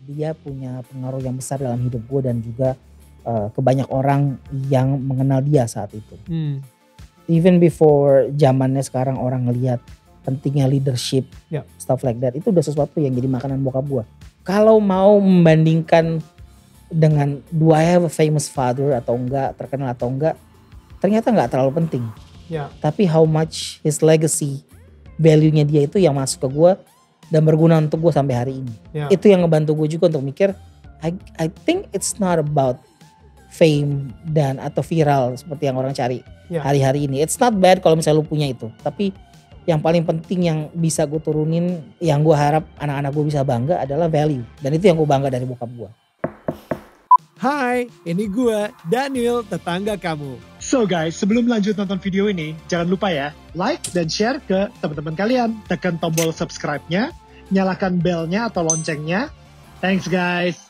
dia punya pengaruh yang besar dalam hidup gue dan juga ke banyak orang yang mengenal dia saat itu. Even before zamannya sekarang orang ngelihat pentingnya leadership, stuff like that, itu udah sesuatu yang jadi makanan bokap gue. Kalau mau membandingkan dengan do I have a famous father atau enggak, terkenal atau enggak, ternyata enggak terlalu penting. Tapi how much his legacy, value-nya dia itu yang masuk ke gue dan berguna untuk gue sampai hari ini. Itu yang ngebantu gue juga untuk mikir, I think it's not about fame dan atau viral seperti yang orang cari hari-hari ini. It's not bad kalau misalnya lu punya itu. Tapi yang paling penting yang bisa gue turunin, yang gue harap anak-anak gue bisa bangga adalah value. Dan itu yang gue bangga dari bokap gue. Hai, ini gue Daniel, tetangga kamu. So guys, sebelum lanjut nonton video ini, jangan lupa ya, like dan share ke teman-teman kalian. Tekan tombol subscribe-nya, nyalakan bell-nya atau loncengnya. Thanks guys.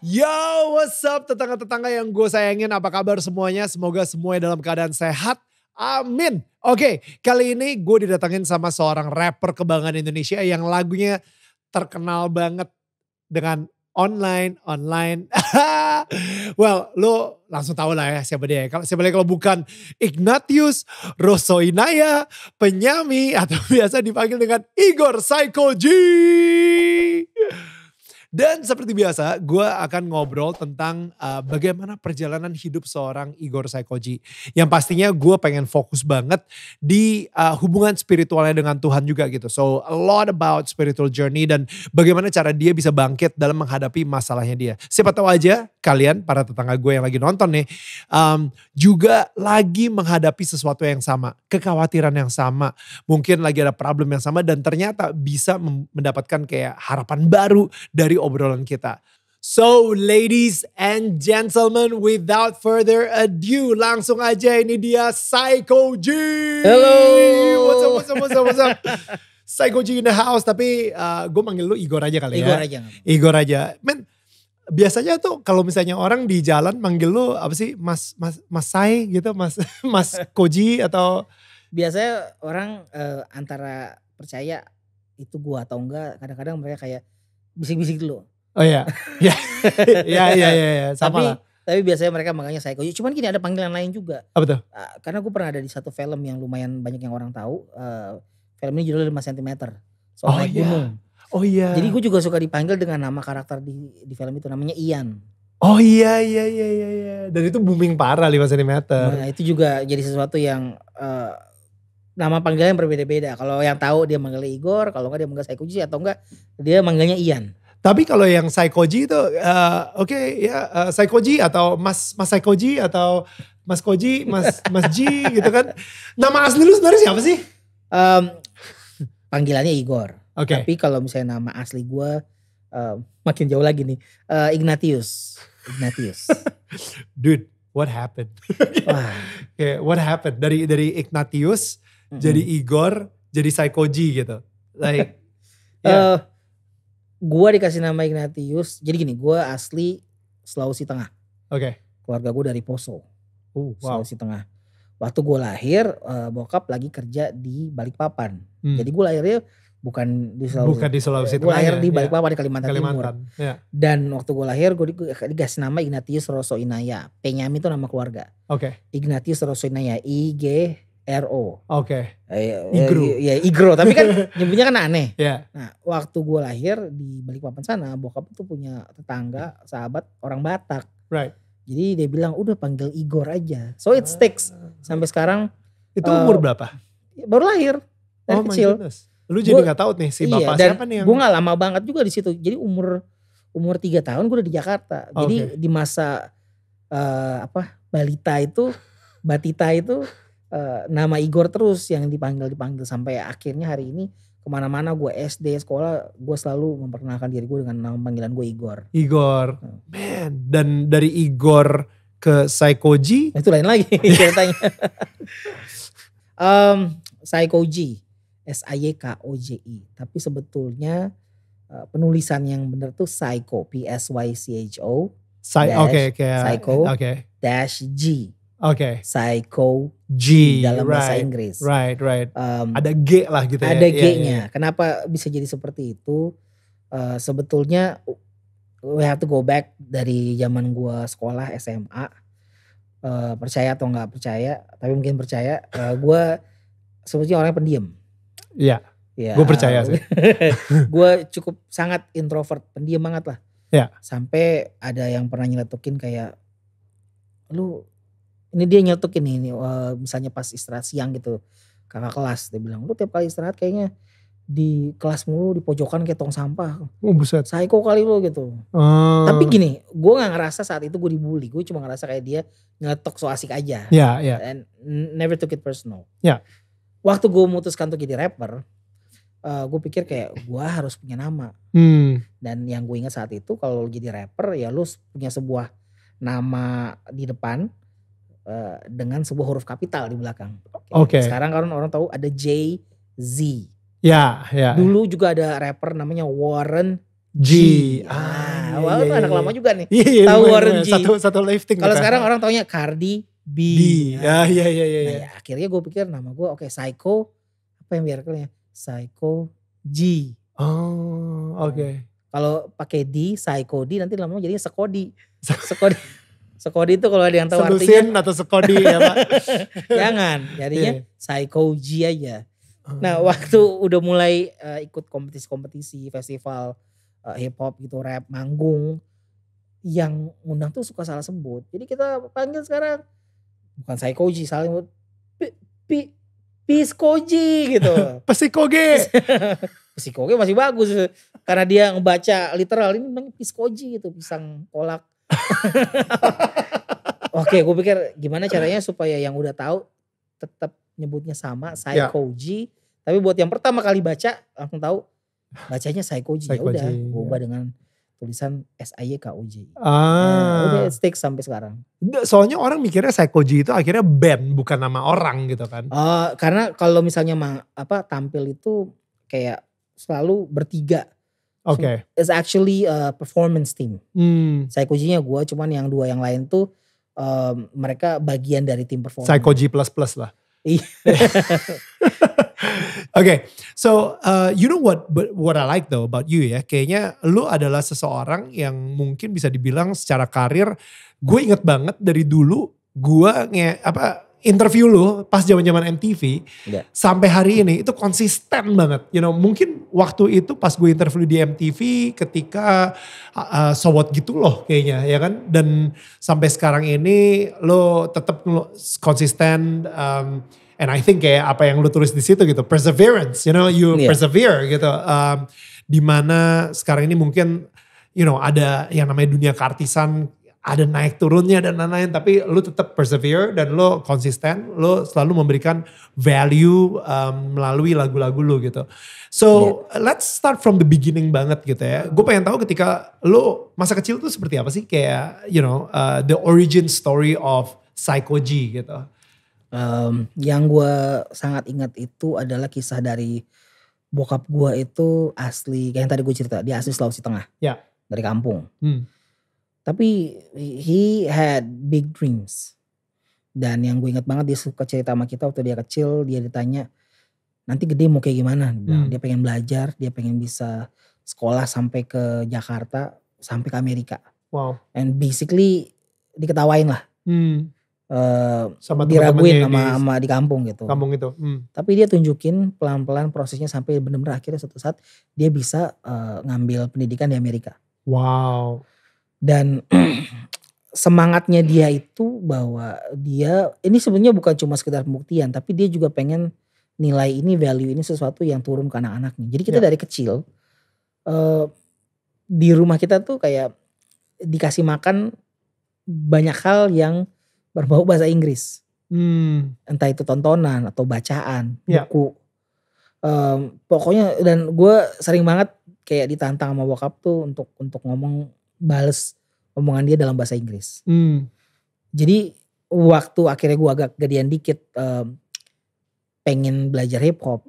Yo, what's up tetangga-tetangga yang gue sayangin, apa kabar semuanya? Semoga semuanya dalam keadaan sehat. Amin. Oke, kali ini gue didatengin sama seorang rapper kebanggaan Indonesia yang lagunya terkenal banget dengan online. Well, lo langsung tahu lah ya siapa dia. Kalau bukan Ignatius Rosoinaya, penyanyi atau biasa dipanggil dengan Igor Psycho G. Dan seperti biasa, gue akan ngobrol tentang bagaimana perjalanan hidup seorang Igor Psycho G. Yang pastinya gue pengen fokus banget di hubungan spiritualnya dengan Tuhan juga gitu. So a lot about spiritual journey dan bagaimana cara dia bisa bangkit dalam menghadapi masalahnya dia. Siapa tahu aja kalian, para tetangga gue yang lagi nonton nih, juga lagi menghadapi sesuatu yang sama. Kekhawatiran yang sama. Mungkin lagi ada problem yang sama dan ternyata bisa mendapatkan kayak harapan baru dari obrolan kita. So ladies and gentlemen, without further ado, langsung aja ini dia Psycho G. Hello. What's up? Psycho G in the house, tapi gue manggil lu Igor aja kali Igor ya. aja. Igor aja. Men, biasanya tuh kalau misalnya orang di jalan manggil lu apa sih? Mas Sai gitu, Mas Koji atau? Biasanya orang antara percaya itu gua atau enggak, kadang-kadang mereka kayak bisik-bisik dulu. Oh iya. Ya, sama lah. Tapi biasanya mereka manggilnya Psycho. Cuman gini, ada panggilan lain juga. Apa tuh? Karena gue pernah ada di satu film yang lumayan banyak yang orang tahu. Film ini judulnya 5 cm. Soal naik gunung. Oh iya. Jadi gue juga suka dipanggil dengan nama karakter di film itu, namanya Ian. Oh iya. Dan itu booming parah 5 cm. Nah itu juga jadi sesuatu yang nama panggilan yang berbeda-beda. Kalau yang tahu dia manggilnya Igor, kalau enggak dia manggil Psycho G, atau enggak dia manggilnya Ian. Tapi kalau yang Psycho G itu Psycho G atau Mas Psycho G atau Mas Koji, Mas G gitu kan. Nama asli lu sebenarnya siapa sih? Panggilannya Igor. Okay. Tapi kalau misalnya nama asli gue makin jauh lagi nih. Ignatius. Dude, what happened? What happened? Dari Ignatius jadi Igor, jadi Psycho G gitu. Like gue dikasih nama Ignatius. Jadi gini, gue asli Sulawesi Tengah. Oke. Keluarga gue dari Poso. Wow. Sulawesi Tengah. Waktu gue lahir, bokap lagi kerja di Balikpapan. Jadi gue lahirnya bukan di Sulawesi Tengah. Gue lahir di Balikpapan, di Kalimantan Timur. Ya. Dan waktu gue lahir, gue dikasih nama Ignatius Rosoinaya. Penyami itu nama keluarga. Oke. Ignatius Rosoinaya, IGRO. Oke. Igro. Tapi kan nyebutnya kan aneh. Yeah. Nah, waktu gue lahir di Balikpapan sana, bokap itu punya tetangga, sahabat orang Batak. Right. Jadi dia bilang udah panggil Igor aja. So it sticks. Sampai sekarang. Itu umur berapa? Baru lahir. Dari kecil. Lu jadi gak tahu nih si bapak siapa nih yang. Gue gak lama banget juga di situ. Jadi umur 3 tahun gue udah di Jakarta. Jadi di masa Batita itu nama Igor terus yang dipanggil sampai akhirnya hari ini kemana-mana gue SD sekolah gue selalu memperkenalkan diri gue dengan nama panggilan gue Igor. Man, dan dari Igor ke Psycho G itu lain lagi ceritanya. Psycho G, SIYKOJI, tapi sebetulnya penulisan yang benar tuh Psycho, PSYCHO. Psycho dash G. Psycho G dalam bahasa Inggris. Right. Ada G lah gitu ya. Ada G-nya. Kenapa bisa jadi seperti itu? Sebetulnya we have to go back dari zaman gue sekolah SMA. Percaya atau nggak percaya, tapi mungkin percaya. Gue sebetulnya orang yang pendiam. Iya. Ya, gue percaya sih. Gue cukup sangat introvert, pendiam banget lah. Ya. Sampai ada yang pernah nyeletukin kayak, lu ini dia nyeletukin ini, misalnya pas istirahat siang gitu, kakak kelas dia bilang, lu tiap kali istirahat kayaknya di kelas mulu, di pojokan kayak tong sampah. Oh buset. Psycho kali lu gitu. Tapi gini, gue gak ngerasa saat itu gue dibully. Gue cuma ngerasa kayak dia nyeletuk so asik aja. Ya, ya. And never took it personal. Ya. Waktu gue memutuskan untuk jadi rapper, gue pikir kayak gue harus punya nama. Dan yang gue ingat saat itu kalau jadi rapper ya lu punya sebuah nama di depan dengan sebuah huruf kapital di belakang. Oke. Sekarang kan orang tahu ada Jay-Z. Ya, ya. Dulu juga ada rapper namanya Warren G. Wah, itu anak lama juga nih. Iya, tahu Warren G. Satu lifting. Kalau sekarang orang taunya Cardi B. Iya. Akhirnya gue pikir nama gue Psycho. Apa yang biar kalian? Psycho G. Oh, oke. Kalau pakai D, Psycho D, nanti lama-lama jadinya Sekodi. Sekodi itu kalau ada yang tahu Selusin artinya. atau Sekodi ya Pak? Jangan, jadinya Psycho G aja. Nah waktu udah mulai ikut kompetisi-kompetisi, festival hip hop gitu, rap, manggung. Yang ngundang tuh suka salah sebut. Jadi kita panggil sekarang, bukan Psycho G, salah Piskoji gitu. Psikoge. Psikoge masih bagus. Karena dia ngebaca literal, ini namanya Piskoji gitu, pisang kolak. Oke, gue pikir gimana caranya supaya yang udah tahu tetap nyebutnya sama, Psycho G. Tapi buat yang pertama kali baca langsung tahu bacanya Psycho G. Ya udah, gue ubah dengan tulisan SAYKOJ. Udah stick sampai sekarang. Soalnya orang mikirnya Psycho G itu akhirnya band bukan nama orang gitu kan. Karena kalau misalnya tampil itu kayak selalu bertiga. Oke. So, it's actually a performance team. Psycho G-nya gue, cuman yang dua yang lain tuh mereka bagian dari tim performance. Psycho G++ lah. Okay, so you know what I like though about you ya, kayaknya lu adalah seseorang yang mungkin bisa dibilang secara karir, gue inget banget dari dulu gue interview lu pas zaman-zaman MTV sampai hari ini itu konsisten banget. You know, mungkin waktu itu pas gue interview di MTV ketika So What gitu loh kayaknya ya kan, dan sampai sekarang ini lo tetap konsisten. And I think kayak apa yang lu tulis di situ gitu, perseverance, you know, you persevere gitu. Dimana sekarang ini mungkin, you know, ada yang namanya dunia keartisan, ada naik turunnya dan lain-lain, tapi lu tetap persevere dan lu konsisten, lu selalu memberikan value melalui lagu-lagu lu gitu. So let's start from the beginning banget gitu ya. Gue pengen tahu ketika lu masa kecil tuh seperti apa sih, kayak you know the origin story of Psycho G gitu. Yang gue sangat ingat itu adalah kisah dari bokap gue itu asli, kayak yang tadi gue cerita, dia asli Sulawesi Tengah, dari kampung. Tapi he had big dreams. Dan yang gue ingat banget dia suka cerita sama kita waktu dia kecil, dia ditanya nanti gede mau kayak gimana. Dia pengen belajar, dia pengen bisa sekolah sampai ke Jakarta, sampai ke Amerika. Wow. And basically diketawain lah. Sama diraguin sama di kampung gitu. Kampung itu. Tapi dia tunjukin pelan-pelan prosesnya sampai benar-benar akhirnya suatu saat dia bisa ngambil pendidikan di Amerika. Wow. Dan semangatnya dia itu bahwa dia ini sebenarnya bukan cuma sekedar pembuktian, tapi dia juga pengen nilai ini, value ini sesuatu yang turun ke anak-anaknya. Jadi kita dari kecil di rumah kita tuh kayak dikasih makan banyak hal yang berbau bahasa Inggris. Entah itu tontonan atau bacaan, buku. Pokoknya, dan gue sering banget kayak ditantang sama bokap tuh untuk ngomong, bales omongan dia dalam bahasa Inggris. Jadi waktu akhirnya gue agak gedean dikit, pengen belajar hip hop,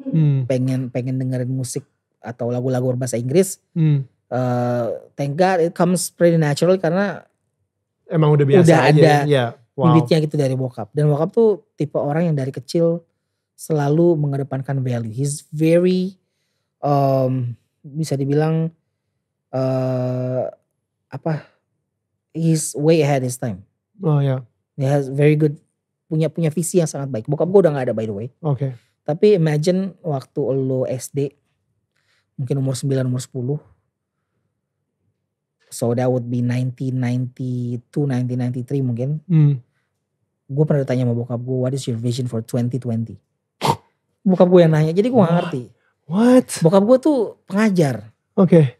pengen dengerin musik atau lagu-lagu berbahasa Inggris. Thank God it comes pretty natural karena emang udah biasa ada Wow. bibitnya gitu dari bokap. Dan bokap tuh tipe orang yang dari kecil selalu mengedepankan value. He's very bisa dibilang he's way ahead his time. Oh ya. He has very good, punya visi yang sangat baik. Bokap gue udah gak ada by the way. Oke. Tapi imagine waktu lo SD, mungkin umur 9, umur 10. So that would be 1992, 1993 mungkin. Gue pernah ditanya sama bokap gue, what is your vision for 2020? Bokap gue yang nanya, jadi gue gak ngerti. What? Bokap gue tuh pengajar. Oke.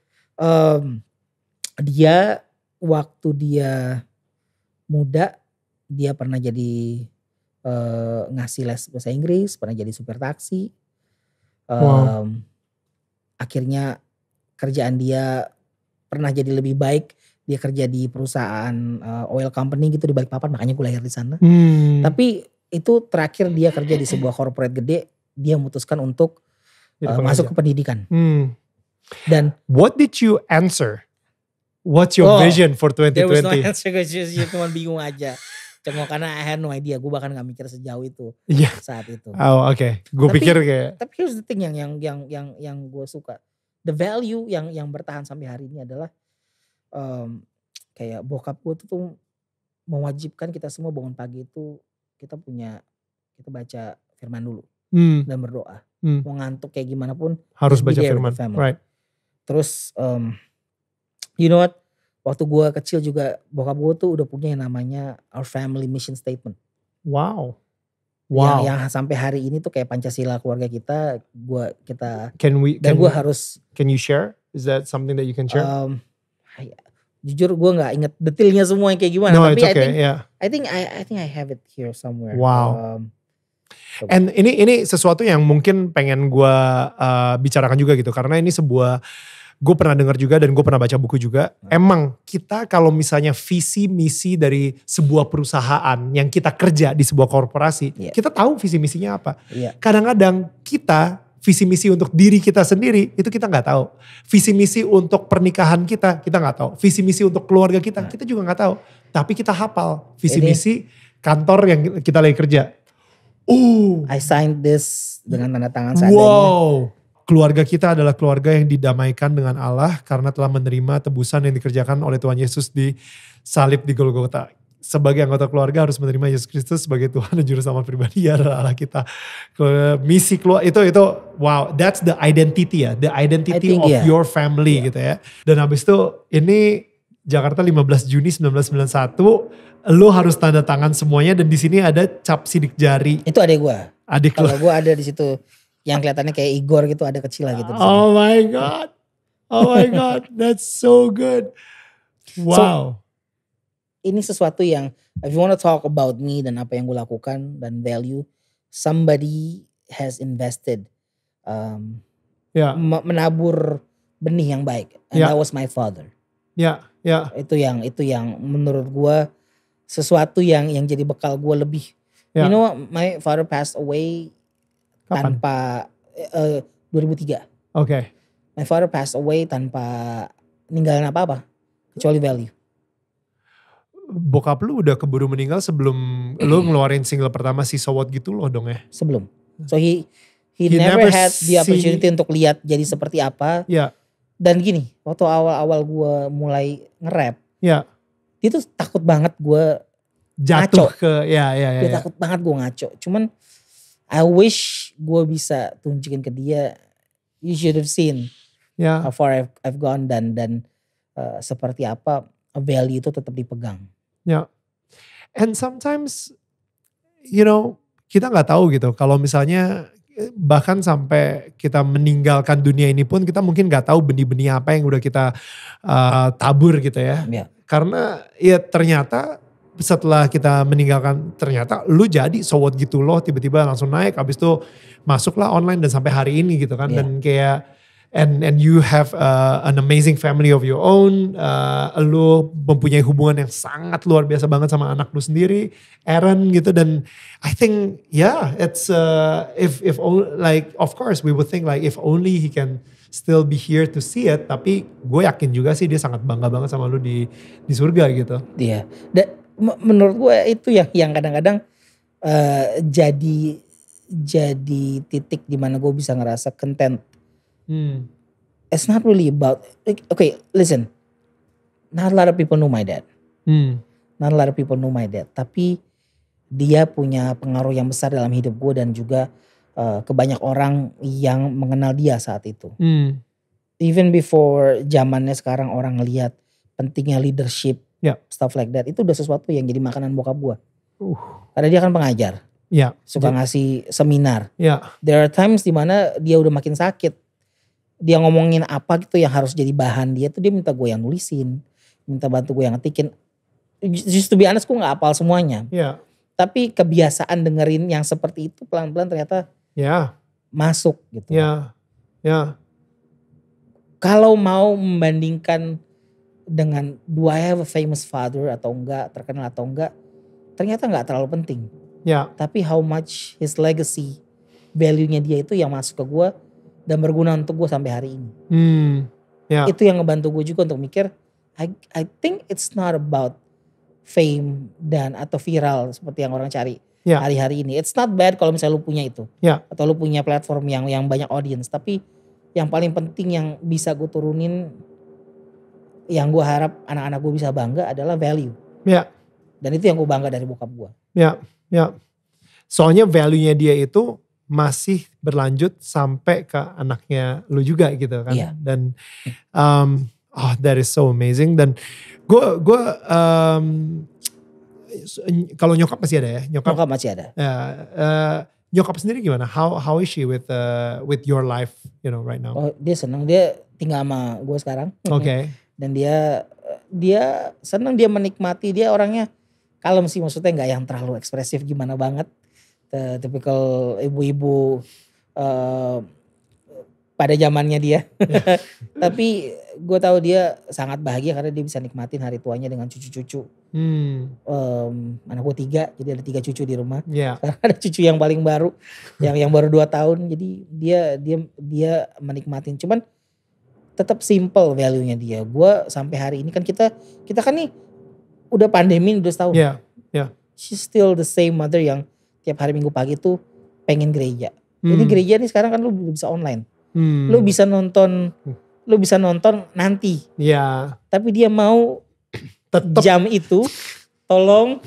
Dia waktu dia muda, dia pernah jadi ngasih les bahasa Inggris, pernah jadi supir taksi. Akhirnya kerjaan dia pernah jadi lebih baik. Dia kerja di perusahaan oil company gitu di Balikpapan, makanya gue lahir di sana. Tapi itu terakhir dia kerja di sebuah corporate gede, dia memutuskan untuk masuk ke pendidikan. Dan what did you answer? What's your vision for 2020? There was no answer, gue cuma bingung aja. Cuma karena I had no idea, gue bahkan gak mikir sejauh itu saat itu. Oh oke, gue pikir kayak. Tapi here's the thing yang gue suka, the value yang bertahan sampai hari ini adalah kayak bokap gue tuh mewajibkan kita semua bangun pagi itu kita baca firman dulu dan berdoa. Mau ngantuk kayak gimana pun harus baca firman. Right. Terus you know what? Waktu gue kecil juga bokap gue tuh udah punya yang namanya Our Family Mission Statement. Wow. Yang sampai hari ini tuh kayak Pancasila keluarga kita. Can you share? Is that something that you can share? Jujur gue nggak inget detailnya semua yang kayak gimana. No, tapi it's okay. I think I have it here somewhere. Wow. And ini sesuatu yang mungkin pengen gue bicarakan juga gitu, karena ini sebuah, gue pernah dengar juga dan gue pernah baca buku juga. Emang kita kalau misalnya visi misi dari sebuah perusahaan yang kita kerja di sebuah korporasi, kita tahu visi misinya apa. Kadang-kadang kita visi misi untuk diri kita sendiri itu kita nggak tahu. Visi misi untuk pernikahan kita nggak tahu. Visi misi untuk keluarga kita juga nggak tahu. Tapi kita hafal visi misi kantor yang kita lagi kerja. I signed this dengan tanda tangan seadanya. Wow. Keluarga kita adalah keluarga yang didamaikan dengan Allah karena telah menerima tebusan yang dikerjakan oleh Tuhan Yesus di salib di Golgota. Sebagai anggota keluarga harus menerima Yesus Kristus sebagai Tuhan dan Juru Selamat pribadi adalah Allah kita. Misi keluar itu wow, that's the identity ya, the identity of your family gitu ya. Dan habis itu ini Jakarta 15 Juni 1991, lo harus tanda tangan semuanya dan di sini ada cap sidik jari. Itu adek gue. Kalau gue ada di situ. Yang kelihatannya kayak Igor gitu, ada kecil lah gitu. Oh my God, that's so good. Wow. So, ini sesuatu yang, if you want to talk about me dan apa yang gue lakukan dan value, somebody has invested, menabur benih yang baik. And that was my father. Itu yang menurut gue sesuatu yang jadi bekal gue lebih. You know what, my father passed away. Kapan? Tanpa 2003. Okay. My father passed away tanpa ninggalin apa-apa kecuali value. Bokap lu udah keburu meninggal sebelum lu ngeluarin single pertama si So What gitu loh dong ya? Sebelum. So he never had the opportunity untuk lihat jadi seperti apa. Dan gini, waktu awal-awal gue mulai nge-rap, dia tuh takut banget gue jatuh ngaco. Dia takut banget gue ngaco. Cuman I wish gue bisa tunjukin ke dia, you should have seen how far I've gone dan seperti apa value itu tetap dipegang. And sometimes, you know, kita nggak tahu gitu. Kalau misalnya bahkan sampai kita meninggalkan dunia ini pun kita mungkin nggak tahu benih-benih apa yang udah kita tabur gitu ya. Karena ya ternyata setelah kita meninggalkan ternyata lu jadi So What gitu loh, tiba-tiba langsung naik, habis itu masuklah online dan sampai hari ini gitu kan. Dan kayak and you have an amazing family of your own, lu mempunyai hubungan yang sangat luar biasa banget sama anak lu sendiri, Aaron gitu. Dan I think it's if only, like of course we would think like if only he can still be here to see it, tapi gue yakin juga sih dia sangat bangga banget sama lu di surga gitu. Iya. Dan menurut gue itu yang kadang-kadang jadi titik di mana gue bisa ngerasa content. It's not really about, okay, listen. not a lot of people know my dad. Not a lot of people know my dad. Tapi dia punya pengaruh yang besar dalam hidup gue dan juga ke banyak orang yang mengenal dia saat itu. Even before zamannya sekarang orang ngelihat pentingnya leadership, stuff like that. Itu udah sesuatu yang jadi makanan bokap gue. Karena dia kan pengajar. Suka ngasih seminar. There are times dimana dia udah makin sakit. Dia ngomongin apa gitu yang harus jadi bahan dia tuh dia minta gue yang nulisin. Minta bantu gue yang ngetikin. Just to be honest gue gak hafal semuanya. Tapi kebiasaan dengerin yang seperti itu pelan-pelan ternyata masuk gitu. Kalau mau membandingkan dengan do I have a famous father atau enggak, terkenal atau enggak, ternyata gak terlalu penting. Tapi how much his legacy, value-nya dia itu yang masuk ke gue dan berguna untuk gue sampai hari ini. Itu yang ngebantu gue juga untuk mikir, I think it's not about fame dan atau viral seperti yang orang cari hari-hari ini. It's not bad kalau misalnya lu punya itu. Atau lu punya platform yang banyak audience. Tapi yang paling penting yang bisa gue turunin, yang gue harap anak-anak gue bisa bangga adalah value. Dan itu yang gue bangga dari bokap gue. Soalnya value-nya dia itu masih berlanjut sampai ke anaknya lu juga gitu kan. Dan that is so amazing. Dan gue kalau nyokap masih ada ya? Nyokap masih ada. Nyokap sendiri gimana? How is she with your life, right now? Oh, dia senang, dia tinggal sama gue sekarang. Dan dia senang, dia menikmati, dia orangnya kalem sih, maksudnya nggak yang terlalu ekspresif gimana banget. Tipikal ibu-ibu pada zamannya dia. Tapi gue tahu dia sangat bahagia karena dia bisa nikmatin hari tuanya dengan cucu-cucu. Anak gue 3, jadi ada 3 cucu di rumah. Sekarang ada cucu yang paling baru, yang baru 2 tahun. Jadi dia menikmatin. Cuman tetap simple value-nya dia. Gue sampai hari ini kan kita kan nih udah pandemi udah setahun. She's still the same mother yang tiap hari Minggu pagi tuh pengen gereja. Jadi gereja nih sekarang kan lu bisa online. Lu bisa nonton nanti. Tapi dia mau tetep jam itu tolong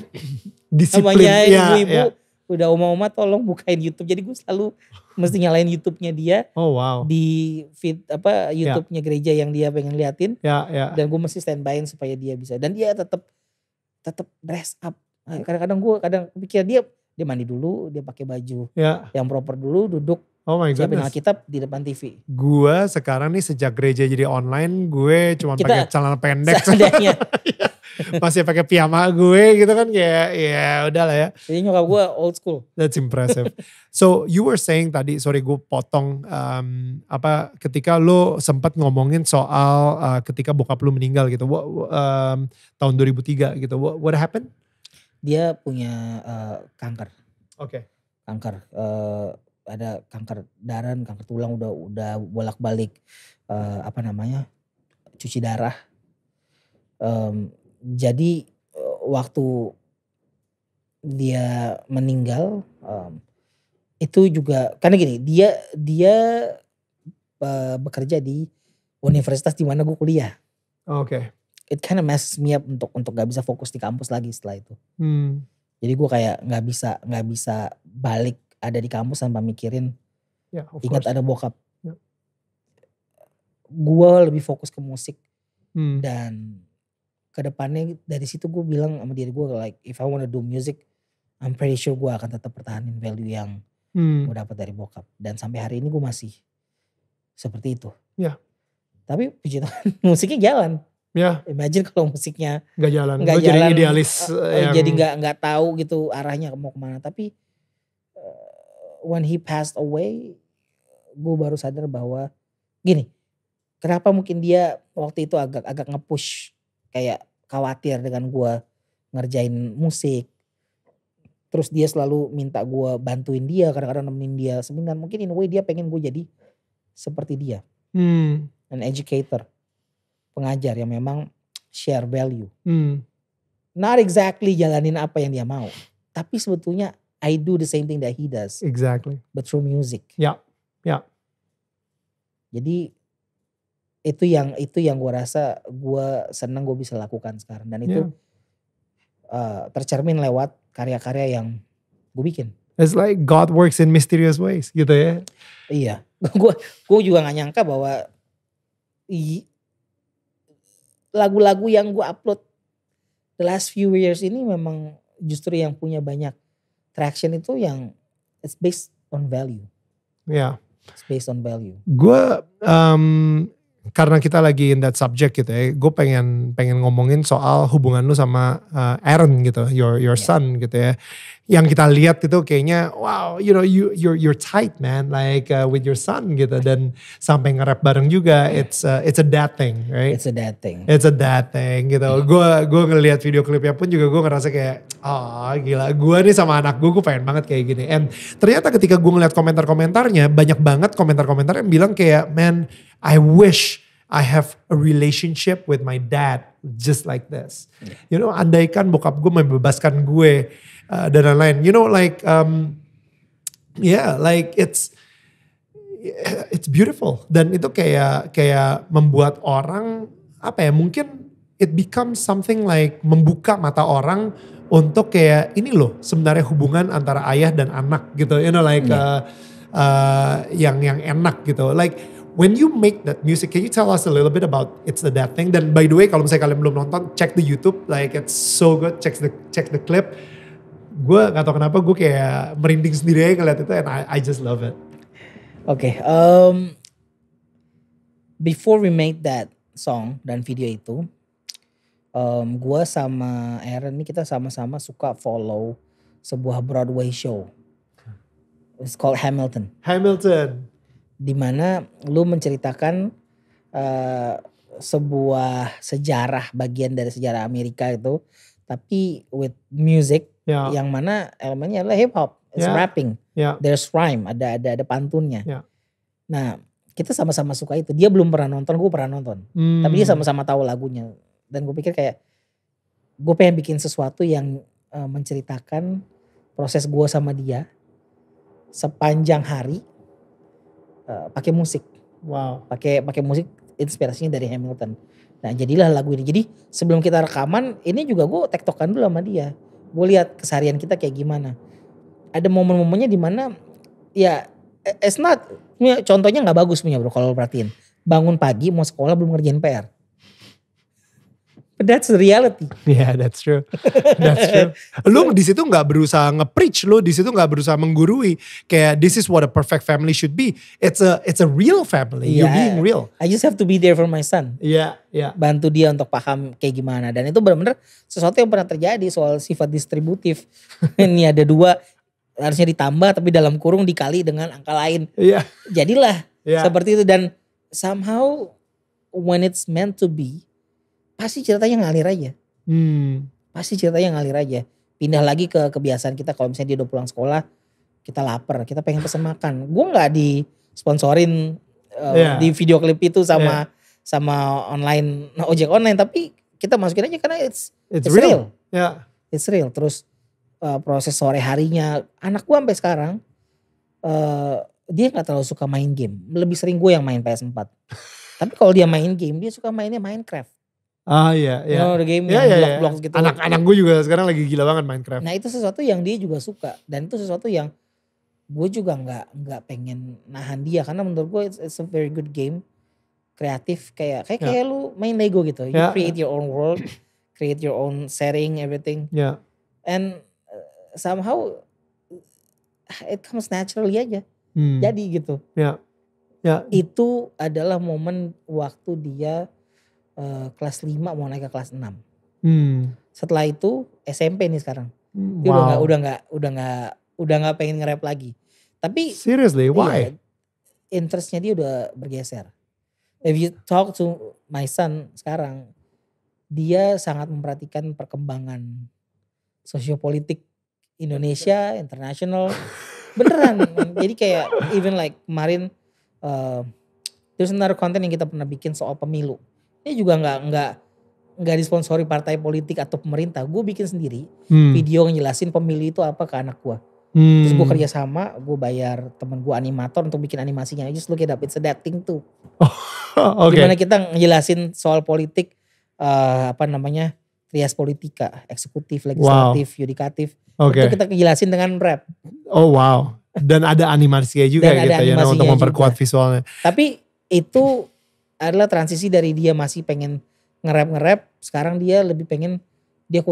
disiplin. Ibu-ibu udah oma-oma tolong bukain YouTube. Jadi gue selalu mesti nyalain YouTube-nya dia. Di feed YouTube-nya gereja yang dia pengen liatin. Dan gue mesti standby-in supaya dia bisa. Dan dia tetap dress up. Kadang-kadang gue pikir dia mandi dulu, dia pakai baju yang proper dulu, duduk siapin Alkitab di depan TV. Gue sekarang nih sejak gereja jadi online, gue cuma pakai celana pendek. Masih pakai piyama gue gitu kan, ya udah lah ya. Jadi nyokap gue old school. That's impressive. So you were saying tadi, sorry gue potong, ketika lo sempat ngomongin soal ketika bokap lo meninggal gitu, tahun 2003 gitu, what happened? Dia punya kanker. Kanker. Ada kanker darah, kanker tulang, udah bolak-balik cuci darah. Jadi waktu dia meninggal itu juga karena gini, dia bekerja di universitas di mana gue kuliah. It kind of messes me up untuk gak bisa fokus di kampus lagi setelah itu. Jadi gue kayak gak bisa balik ada di kampus tanpa mikirin ingat ada bokap. Gue lebih fokus ke musik. Dan kedepannya dari situ gue bilang sama diri gue like if I wanna do music, I'm pretty sure gue akan tetap pertahanin value yang gue dapat dari bokap. Dan sampai hari ini gue masih seperti itu. Tapi puji Tuhan musiknya jalan. Imagine kalau musiknya gak jalan. Gak jalan, jadi idealis. Jadi gak tahu gitu arahnya mau kemana. Tapi when he passed away, gue baru sadar bahwa gini, kenapa mungkin dia waktu itu agak nge-push kayak khawatir dengan gue ngerjain musik. Terus dia selalu minta gue bantuin dia, kadang-kadang nemenin dia seminar. Mungkin in a way dia pengen gue jadi seperti dia. An educator. Pengajar yang memang share value. Not exactly jalanin apa yang dia mau. Tapi sebetulnya I do the same thing that he does. Exactly. But through music. Yeah. Jadi itu yang gue rasa gue seneng gue bisa lakukan sekarang, dan itu tercermin lewat karya-karya yang gue bikin. It's like God works in mysterious ways gitu ya. Iya, gue juga gak nyangka bahwa lagu-lagu yang gue upload the last few years ini memang justru yang punya banyak traction itu yang it's based on value. Yeah. It's based on value. Gue karena kita lagi in that subject gitu ya, gue pengen ngomongin soal hubungan lu sama Aaron gitu, your son gitu ya. Yang kita lihat itu kayaknya wow, you know, you're tight man, like with your son gitu, dan sampai nge-rap bareng juga. It's a dad thing, right? It's a dad thing. It's a dad thing gitu. Gue ngelihat video klipnya pun juga gue ngerasa kayak, gila, gue nih sama anak gue pengen banget kayak gini. And ternyata ketika gue ngeliat komentar-komentarnya, banyak banget komentar-komentar yang bilang kayak, man, I wish I have a relationship with my dad just like this. You know, andaikan bokap gue membebaskan gue dan lain-lain. You know, like, like it's beautiful. Dan itu kayak membuat orang, apa ya, mungkin it becomes something like membuka mata orang untuk kayak ini loh sebenarnya hubungan antara ayah dan anak gitu. You know, like yang enak gitu. Like, when you make that music, can you tell us a little bit about It's the Dad Thing? Dan by the way, kalau misalnya kalian belum nonton, check the YouTube, like it's so good. Check the clip. Gue gak tau kenapa gue kayak merinding sendiri aja ngeliat itu, and I just love it. Okay, before we made that song dan video itu, gue sama Aaron ini kita sama-sama suka follow sebuah Broadway show. It's called Hamilton. Dimana lu menceritakan sebuah sejarah, bagian dari sejarah Amerika itu, tapi with music yang mana elemennya adalah hip hop, it's rapping, there's rhyme, ada pantunnya. Nah, kita sama-sama suka itu. Dia belum pernah nonton, gue pernah nonton, tapi dia sama-sama tahu lagunya. Dan gue pikir kayak gue pengen bikin sesuatu yang menceritakan proses gue sama dia sepanjang hari. Pakai musik, pakai musik, inspirasinya dari Hamilton. Nah, jadilah lagu ini. Jadi sebelum kita rekaman, ini juga gue tektokan dulu sama dia. Gue lihat keseharian kita kayak gimana. Ada momen-momennya di mana ya, it's not, contohnya nggak bagus punya bro kalau lo perhatiin. Bangun pagi mau sekolah belum ngerjain PR. But that's the reality. Yeah, that's true. That's true. Lu di situ nggak berusaha nge-preach, lu di situ nggak berusaha menggurui. Kayak this is what a perfect family should be. It's a real family. You're being real. I just have to be there for my son. Yeah. Bantu dia untuk paham kayak gimana. Dan itu benar-benar sesuatu yang pernah terjadi soal sifat distributif. Ini ada 2, harusnya ditambah tapi dalam kurung dikali dengan angka lain. Jadilah seperti itu, dan somehow when it's meant to be, pasti ceritanya ngalir aja. Pasti ceritanya ngalir aja. Pindah lagi ke kebiasaan kita, kalau misalnya dia udah pulang sekolah, kita lapar, kita pengen pesen makan. Gue gak disponsorin di video klip itu sama online, ojek online, tapi kita masukin aja karena it's real. It's real. Terus proses sore harinya, anak gue sampai sekarang, dia gak terlalu suka main game. Lebih sering gue yang main PS4. Tapi kalau dia main game, dia suka mainnya Minecraft. Iya. You know, the game yang blok-blok gitu. Anak gue juga sekarang lagi gila banget Minecraft. Nah, itu sesuatu yang dia juga suka, dan itu sesuatu yang gue juga nggak pengen nahan dia, karena menurut gue it's a very good game, kreatif, kayak lu main Lego gitu. You create your own world, create your own setting, everything. And somehow it comes naturally aja. Jadi gitu. Itu adalah momen waktu dia kelas 5 mau naik ke kelas 6. Setelah itu SMP nih sekarang. Dia udah nggak pengen nge-rap lagi. Tapi seriously, why? Interestnya dia udah bergeser. If you talk to my son sekarang, dia sangat memperhatikan perkembangan sosiopolitik Indonesia, internasional. Beneran. Jadi kayak even like kemarin there's another content yang kita pernah bikin soal pemilu. Ini juga nggak disponsori partai politik atau pemerintah. Gue bikin sendiri video ngejelasin pemilu itu apa ke anak gue. Terus gue kerja sama, gue bayar temen gue animator untuk bikin animasinya. Just look it up, it's a that thing too. Okay. Dimana kita ngejelasin soal politik, trias politika, eksekutif, legislatif, yudikatif. Itu kita jelasin dengan rap. Oh wow. Dan ada animasinya juga gitu ya untuk memperkuat visualnya. Tapi itu adalah transisi dari dia masih pengen nge-rap, sekarang dia lebih pengen dia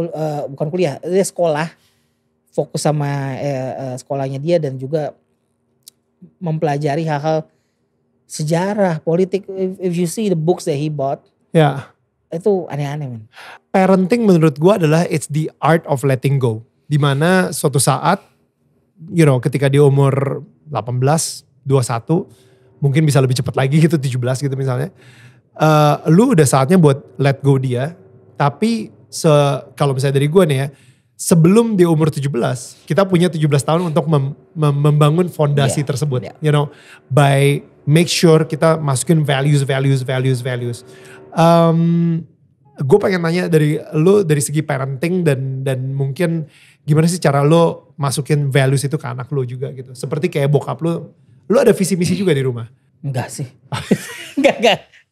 bukan kuliah, dia sekolah, fokus sama sekolahnya dia dan juga mempelajari hal-hal sejarah, politik. If you see the books that he bought, itu aneh-aneh man. Parenting menurut gue adalah it's the art of letting go. Dimana suatu saat, ketika dia umur 18, 21, mungkin bisa lebih cepat lagi gitu, 17 gitu misalnya. Lu udah saatnya buat let go dia. Tapi kalau misalnya dari gue nih ya, sebelum dia umur 17, kita punya 17 tahun untuk membangun fondasi tersebut. By make sure kita masukin values. Gue pengen nanya dari lu dari segi parenting dan mungkin gimana sih cara lu masukin values itu ke anak lu juga gitu. Seperti kayak bokap lu ada visi misi juga di rumah? Enggak sih.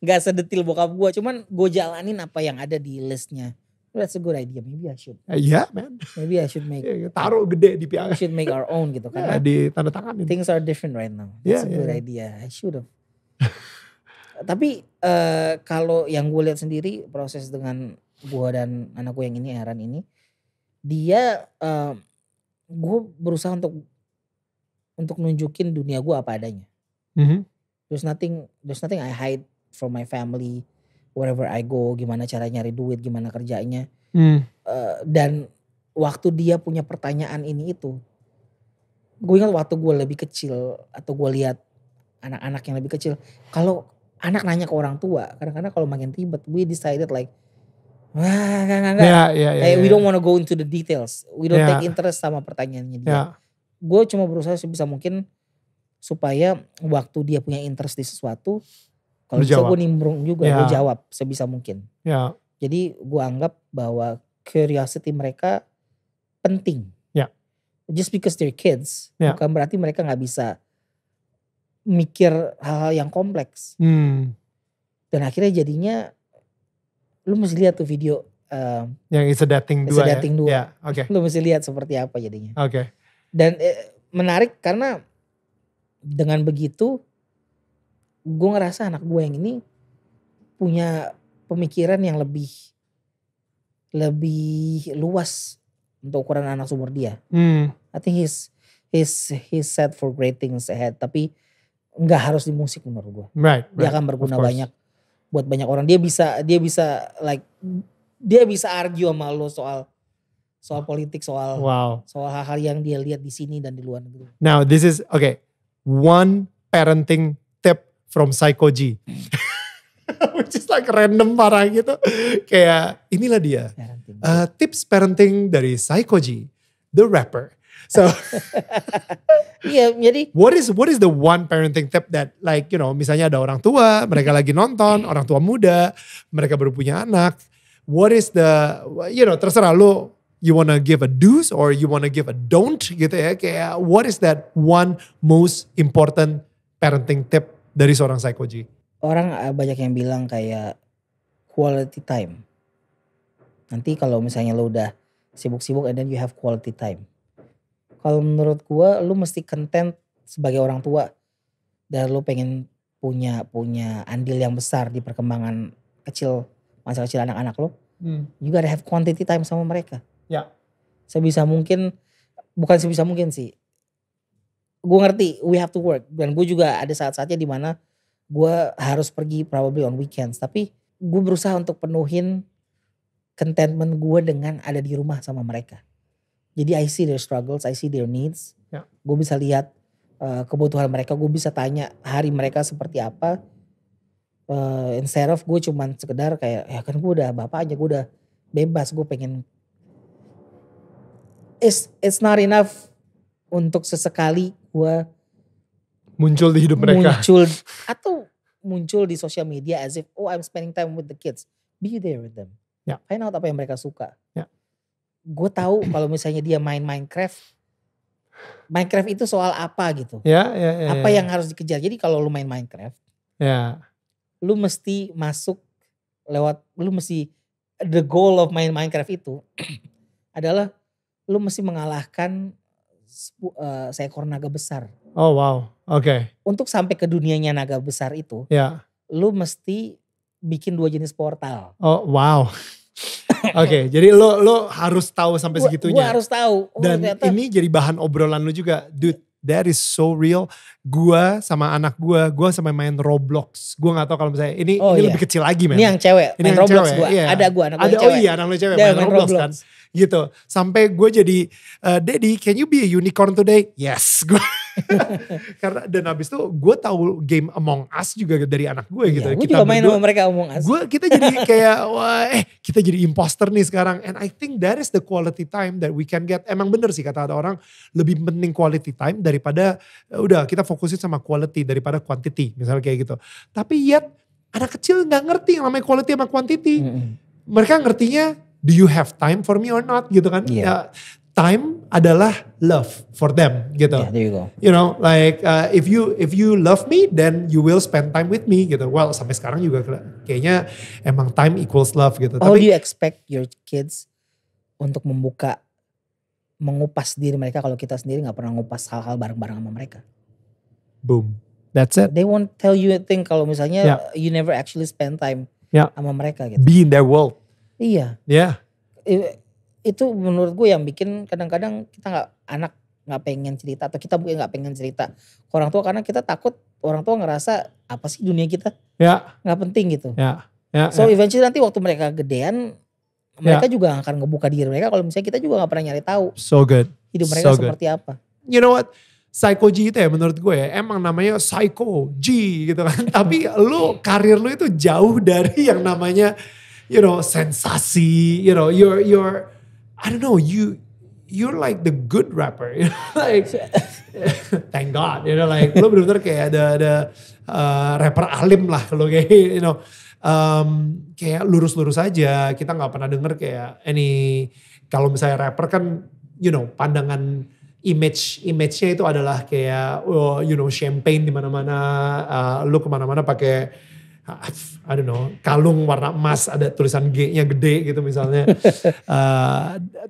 Enggak sedetil bokap gue. Cuman gue jalanin apa yang ada di listnya. That's a good idea. Maybe I should. Yeah, man. Maybe I should make. Taruh gede di piala. I should make our own gitu. Karena di tanda tanganin. Things are different right now. That's a good idea. I should have. Tapi kalau yang gue lihat sendiri proses dengan gue dan anak gue yang ini, Aaron ini, dia gue berusaha untuk nunjukin dunia gue apa adanya. There's nothing I hide from my family. Wherever I go, gimana cara nyari duit, gimana kerjanya. Dan waktu dia punya pertanyaan ini itu, gue ingat waktu gue lebih kecil atau gue lihat anak-anak yang lebih kecil, kalau anak nanya ke orang tua, kadang-kadang kalau makin ribet, we decided like, we don't want to go into the details, we don't take interest sama pertanyaannya dia. Gue cuma berusaha sebisa mungkin supaya waktu dia punya interest di sesuatu, kalau bisa gue nimbrung juga, gue jawab sebisa mungkin. Jadi gue anggap bahwa curiosity mereka penting. Just because they're kids, bukan berarti mereka gak bisa mikir hal-hal yang kompleks. Dan akhirnya jadinya, lu mesti lihat tuh video. Yang It's a Dating 2 Lu mesti lihat seperti apa jadinya. Dan menarik karena dengan begitu, gue ngerasa anak gue yang ini punya pemikiran yang lebih luas untuk ukuran anak seumur dia. I think he's set for great things ahead. Tapi nggak harus di musik menurut gue. Dia akan berguna banyak buat banyak orang. Dia bisa argue sama lo soal politik, soal hal-hal yang dia lihat di sini dan di luar negeri. Now this is one parenting tip from Psycho G. Which is like random parah gitu. Kayak inilah dia. Tips parenting dari Psycho G, the rapper. So jadi what is the one parenting tip that misalnya ada orang tua, mereka lagi nonton, orang tua muda, mereka baru punya anak. What is the terserah lo, you wanna give a do's or you wanna give a don't gitu ya. Kayak what is that one most important parenting tip dari seorang Psycho G? Orang banyak yang bilang kayak quality time. Nanti kalau misalnya lo udah sibuk-sibuk and then you have quality time. Kalau menurut gue, lu mesti content sebagai orang tua. Dan lu pengen punya andil yang besar di perkembangan masa kecil anak-anak lo. You gotta have quantity time sama mereka. Sebisa mungkin, bukan sebisa mungkin sih. Gue ngerti, we have to work. Dan gue juga ada saat-saatnya dimana gue harus pergi probably on weekends. Tapi gue berusaha untuk penuhin contentment gue dengan ada di rumah sama mereka. Jadi I see their struggles, I see their needs. Gue bisa lihat kebutuhan mereka, gue bisa tanya hari mereka seperti apa. Instead of gue cuman sekedar kayak, ya kan gue udah bapak aja, gue udah bebas, gue pengen. It's not enough untuk sesekali gue muncul di hidup mereka. Muncul di sosial media as if, I'm spending time with the kids. Be there with them. Find out apa yang mereka suka. Gue tahu kalau misalnya dia main Minecraft, Minecraft itu soal apa gitu. Apa yang harus dikejar. Jadi kalau lu main Minecraft. Lu mesti masuk the goal of main Minecraft itu adalah lu mesti mengalahkan seekor naga besar. Oh wow, oke. Untuk sampai ke dunianya naga besar itu, lu mesti bikin 2 jenis portal. Oh wow. Oke, jadi lo harus tahu sampai segitunya. Gua harus tahu. Dan ternyata, ini jadi bahan obrolan lu juga, dude. That is so real. Gua sama anak gua sama main Roblox. Gua nggak tahu kalau misalnya ini lebih kecil lagi, men. Ini yang cewek. Ini main yang Roblox cewek. Gua. Iya. Ada anak gue cewek. Oh iya, anak lu cewek main Roblox kan. Gitu. Sampai gue jadi, Daddy, can you be a unicorn today? Yes. Gue karena dan abis itu gue tahu game Among Us juga dari anak gue gitu. Gue juga main sama mereka Among Us. Kita jadi kayak kita jadi imposter nih sekarang. And I think that is the quality time that we can get. Emang bener sih kata orang, lebih penting quality time daripada udah kita fokusin sama quality daripada quantity misalnya kayak gitu. Tapi yet anak kecil nggak ngerti yang namanya quality sama quantity. Mereka ngertinya do you have time for me or not gitu kan. Time adalah love for them gitu. Yeah, there you go. You know, like if you love me, then you will spend time with me gitu. Well, sampai sekarang juga kayaknya emang time equals love gitu. How do you expect your kids untuk mengupas diri mereka kalau kita sendiri nggak pernah ngupas hal-hal bareng-bareng sama mereka? Boom, that's it. They won't tell you a thing kalau misalnya you never actually spend time sama mereka gitu. Be in their world. Iya. Yeah. Itu menurut gue yang bikin kadang-kadang kita nggak pengen cerita atau kita mungkin nggak pengen cerita ke orang tua karena kita takut orang tua ngerasa apa sih dunia kita nggak penting gitu. So eventually nanti waktu mereka gedean mereka juga akan ngebuka diri mereka kalau misalnya kita juga nggak pernah nyari tahu. So good. Hidup mereka seperti apa. You know what? Psycho G itu ya menurut gue ya emang namanya Psycho G gitu kan. Tapi karir lu itu jauh dari yang namanya sensasi, you're I don't know, you're like the good rapper, like thank God, like lo bener-bener kayak ada rapper alim lah lo kayak, kayak lurus-lurus aja. Kita nggak pernah denger kayak kalau misalnya rapper kan, pandangan image-nya itu adalah kayak, champagne di mana-mana, lo kemana-mana pakai I don't know, kalung warna emas ada tulisan G-nya gede gitu misalnya.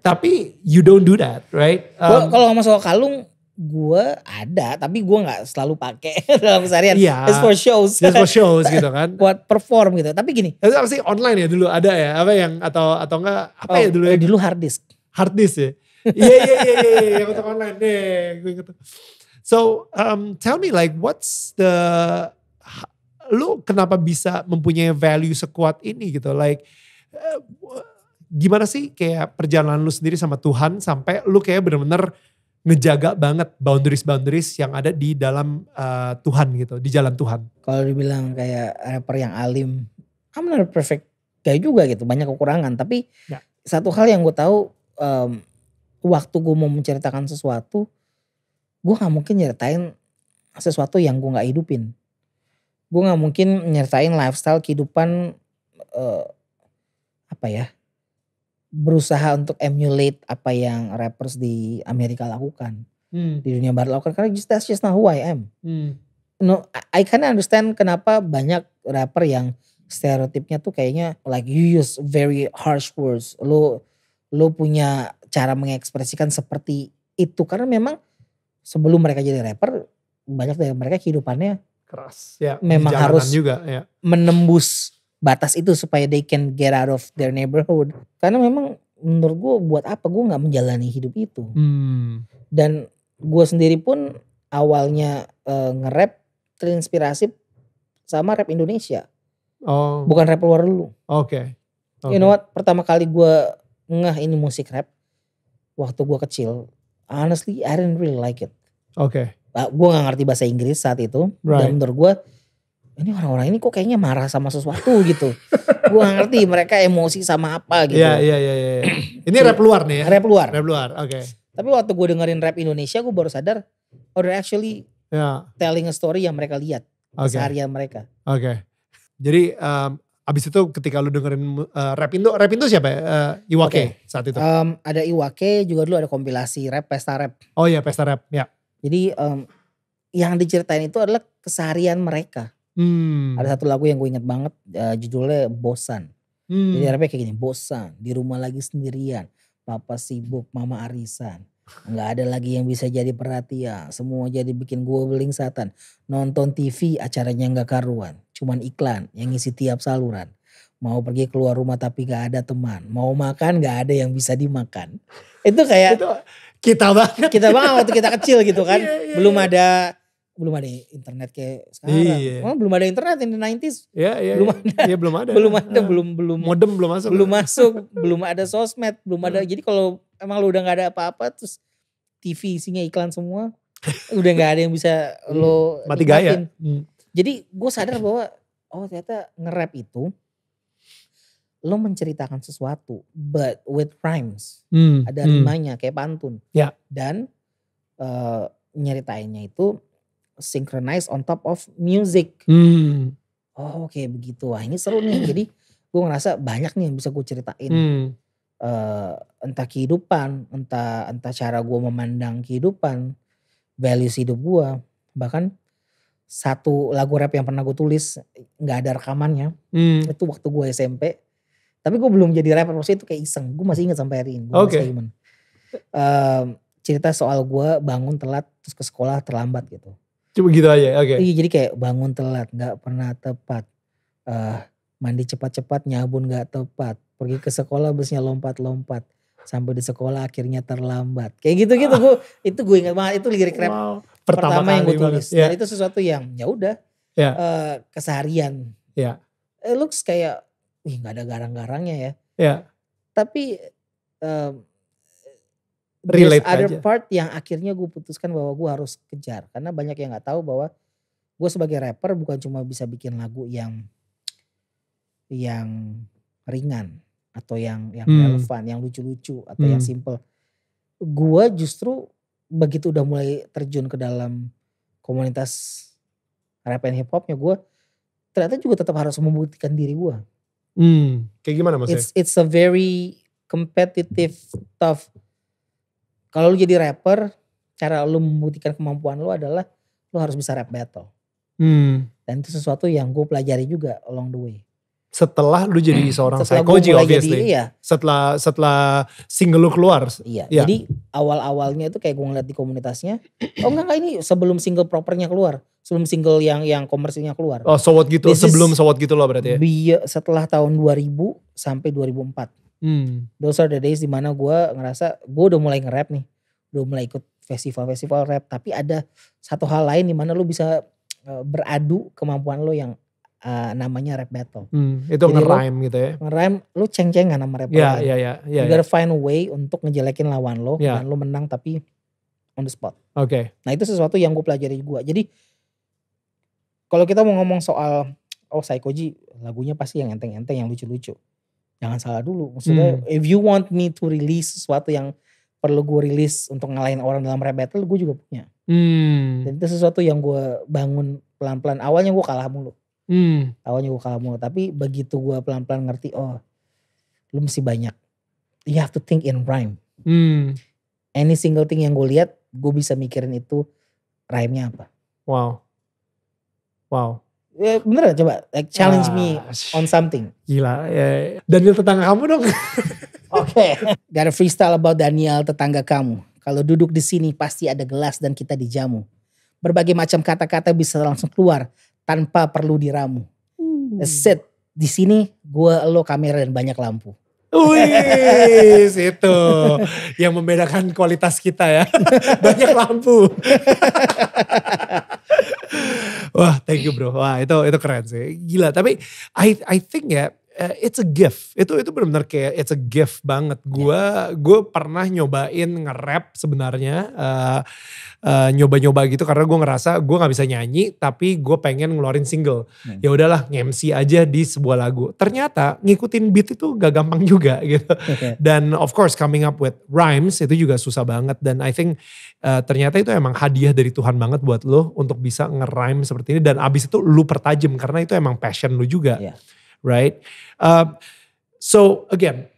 Tapi you don't do that, right? Kalau ngomong soal kalung, gue ada, tapi gue nggak selalu pakai dalam keseharian. It's for shows. It's for shows gitu kan. Buat perform gitu. Tapi gini. Itu apa sih online ya dulu ada ya? Apa yang atau enggak? Apa ya dulu? Dulu hard disk. Hard disk ya. Iya. Yang untuk online deh. Gue inget. So tell me like what's the lu kenapa bisa mempunyai value sekuat ini gitu, like gimana sih kayak perjalanan lu sendiri sama Tuhan sampai lu kayak bener-bener ngejaga banget boundaries yang ada di dalam Tuhan gitu, di jalan Tuhan. Kalau dibilang kayak rapper yang alim, I'm not perfect guy juga gitu, banyak kekurangan. Tapi satu hal yang gue tahu, waktu gue mau menceritakan sesuatu, gue gak mungkin nyeritain sesuatu yang gue gak hidupin. Gue gak mungkin nyertain lifestyle kehidupan berusaha untuk emulate apa yang rappers di Amerika lakukan. Di dunia barat lakukan. Karena that's just not who I am. No, I kinda understand kenapa banyak rapper yang stereotipnya tuh kayaknya like you use very harsh words. Lo punya cara mengekspresikan seperti itu. Karena memang sebelum mereka jadi rapper, banyak dari mereka kehidupannya keras ya, memang harus juga, menembus batas itu supaya they can get out of their neighborhood. Karena memang menurut gue buat apa gue gak menjalani hidup itu. Dan gue sendiri pun awalnya nge-rap terinspirasi sama rap Indonesia. Bukan rap luar dulu. Oke. You know what, pertama kali gue ngeh ini musik rap waktu gue kecil. Honestly I didn't really like it. Oke. Gue gak ngerti bahasa Inggris saat itu. Dan menurut gue ini orang-orang ini kok kayaknya marah sama sesuatu gitu. Gue gak ngerti mereka emosi sama apa gitu. Iya. Ini rap luar nih ya? Rap luar. Oke. Tapi waktu gue dengerin rap Indonesia gue baru sadar they're actually telling a story yang mereka lihat. Keseharian mereka. Oke. Jadi Abis itu ketika lu dengerin Rapindo siapa ya? Iwake saat itu. Ada Iwake juga dulu, ada kompilasi rap, pesta rap. Oh iya, pesta rap ya. Jadi yang diceritain itu adalah keseharian mereka. Ada satu lagu yang gue inget banget, judulnya Bosan. Jadi rapnya kayak gini, bosan, di rumah lagi sendirian, papa sibuk, mama arisan. Gak ada lagi yang bisa jadi perhatian, semua jadi bikin gue belingsatan. Nonton TV acaranya gak karuan, cuman iklan yang ngisi tiap saluran. Mau pergi keluar rumah tapi gak ada teman, mau makan gak ada yang bisa dimakan. Itu kayak itu kita banget. Kita banget waktu kita kecil gitu kan. Belum ada internet kayak sekarang. Belum ada internet in the 90s. Belum ada. Iya belum ada. Belum modem belum masuk. Belum masuk, belum ada sosmed, belum ada. Jadi kalau emang lu udah gak ada apa-apa terus TV isinya iklan semua, udah gak ada yang bisa lo mati gaya. Jadi gue sadar bahwa ternyata nge-rap itu lo menceritakan sesuatu but with rhymes. Ada rimanya kayak pantun. Dan nyeritainnya itu synchronize on top of music. Kayak begitu. Wah ini seru nih. Jadi gue ngerasa banyak nih yang bisa gue ceritain. Entah kehidupan, entah cara gue memandang kehidupan, values hidup gue. Bahkan satu lagu rap yang pernah gue tulis gak ada rekamannya. Itu waktu gue SMP. Tapi gue belum jadi rapper, maksudnya itu kayak iseng. Gue masih ingat sampai hari ini. Cerita soal gue bangun telat terus ke sekolah terlambat gitu. Cuma gitu aja, oke. Iya, jadi kayak bangun telat, gak pernah tepat. Mandi cepat-cepat, nyabun gak tepat. Pergi ke sekolah busnya lompat-lompat. Sampai di sekolah akhirnya terlambat. Kayak gitu-gitu, itu gue ingat banget. Itu lirik rap pertama yang gue tulis. Dan itu sesuatu yang ya udah keseharian. It looks kayak, gak ada garang-garangnya ya. Tapi relate ada aja. part yang akhirnya gue putuskan bahwa gue harus kejar. Karena banyak yang gak tahu bahwa gue sebagai rapper bukan cuma bisa bikin lagu yang ringan. Atau yang relevan, yang lucu-lucu. Atau yang simple. Gue justru begitu udah mulai terjun ke dalam komunitas rap and hip hopnya, gue ternyata juga tetap harus membuktikan diri gue. Kayak gimana maksudnya? It's a very competitive, tough. Kalau lu jadi rapper, cara lu membuktikan kemampuan lu adalah lu harus bisa rap battle. Dan itu sesuatu yang gue pelajari juga along the way. Setelah lu jadi seorang Saikoji obviously. Setelah single lu keluar. Iya. Jadi awal-awalnya itu kayak gue ngeliat di komunitasnya. Enggak ini sebelum single propernya keluar. Sebelum single yang komersilnya keluar. So What gitu, sebelum So What gitu loh berarti ya? Setelah tahun 2000 sampai 2004. Those are the days dimana gue ngerasa gue udah mulai nge-rap nih. Udah mulai ikut festival-festival rap. Tapi ada satu hal lain dimana lu bisa beradu kemampuan lu yang namanya rap battle. Itu nge-rhyme gitu ya? Nge-rhyme, lu ceng-cengan sama rapper lain. You gotta find a way untuk ngejelekin lawan lo. Dan lu menang tapi on the spot. Nah itu sesuatu yang gue pelajari gue. Jadi kalau kita mau ngomong soal Saikoji lagunya pasti yang enteng-enteng, yang lucu-lucu. Jangan salah dulu. Maksudnya if you want me to release sesuatu yang perlu gue release untuk ngalahin orang dalam rap battle, gue juga punya. Dan itu sesuatu yang gue bangun pelan-pelan. Awalnya gue kalah mulu. Tapi begitu gue pelan-pelan ngerti, lu mesti banyak. You have to think in rhyme. Any single thing yang gue lihat, gue bisa mikirin itu rhyme-nya apa. Wow. Ya bener coba challenge me on something. Gila. Daniel tetangga kamu dong. Gotta freestyle about Daniel tetangga kamu. Kalau duduk di sini pasti ada gelas dan kita dijamu. Berbagai macam kata-kata bisa langsung keluar tanpa perlu diramu. Set di sini gue, lo, kamera dan banyak lampu. Wih, itu yang membedakan kualitas kita ya. Banyak lampu. Wah, thank you bro. Wah, itu keren sih. Gila, tapi I think ya it's a gift. Itu benar-benar kayak it's a gift banget. Gue pernah nyobain nge-rap sebenarnya. Nyoba-nyoba gitu karena gue ngerasa gue nggak bisa nyanyi tapi gue pengen ngeluarin single. Ya udahlah nge-MC aja di sebuah lagu. Ternyata ngikutin beat itu gak gampang juga gitu. Dan of course coming up with rhymes itu juga susah banget. Dan I think ternyata itu emang hadiah dari Tuhan banget buat lo untuk bisa nge-rhyme seperti ini. Dan abis itu lu pertajam karena itu emang passion lu juga. right? So again,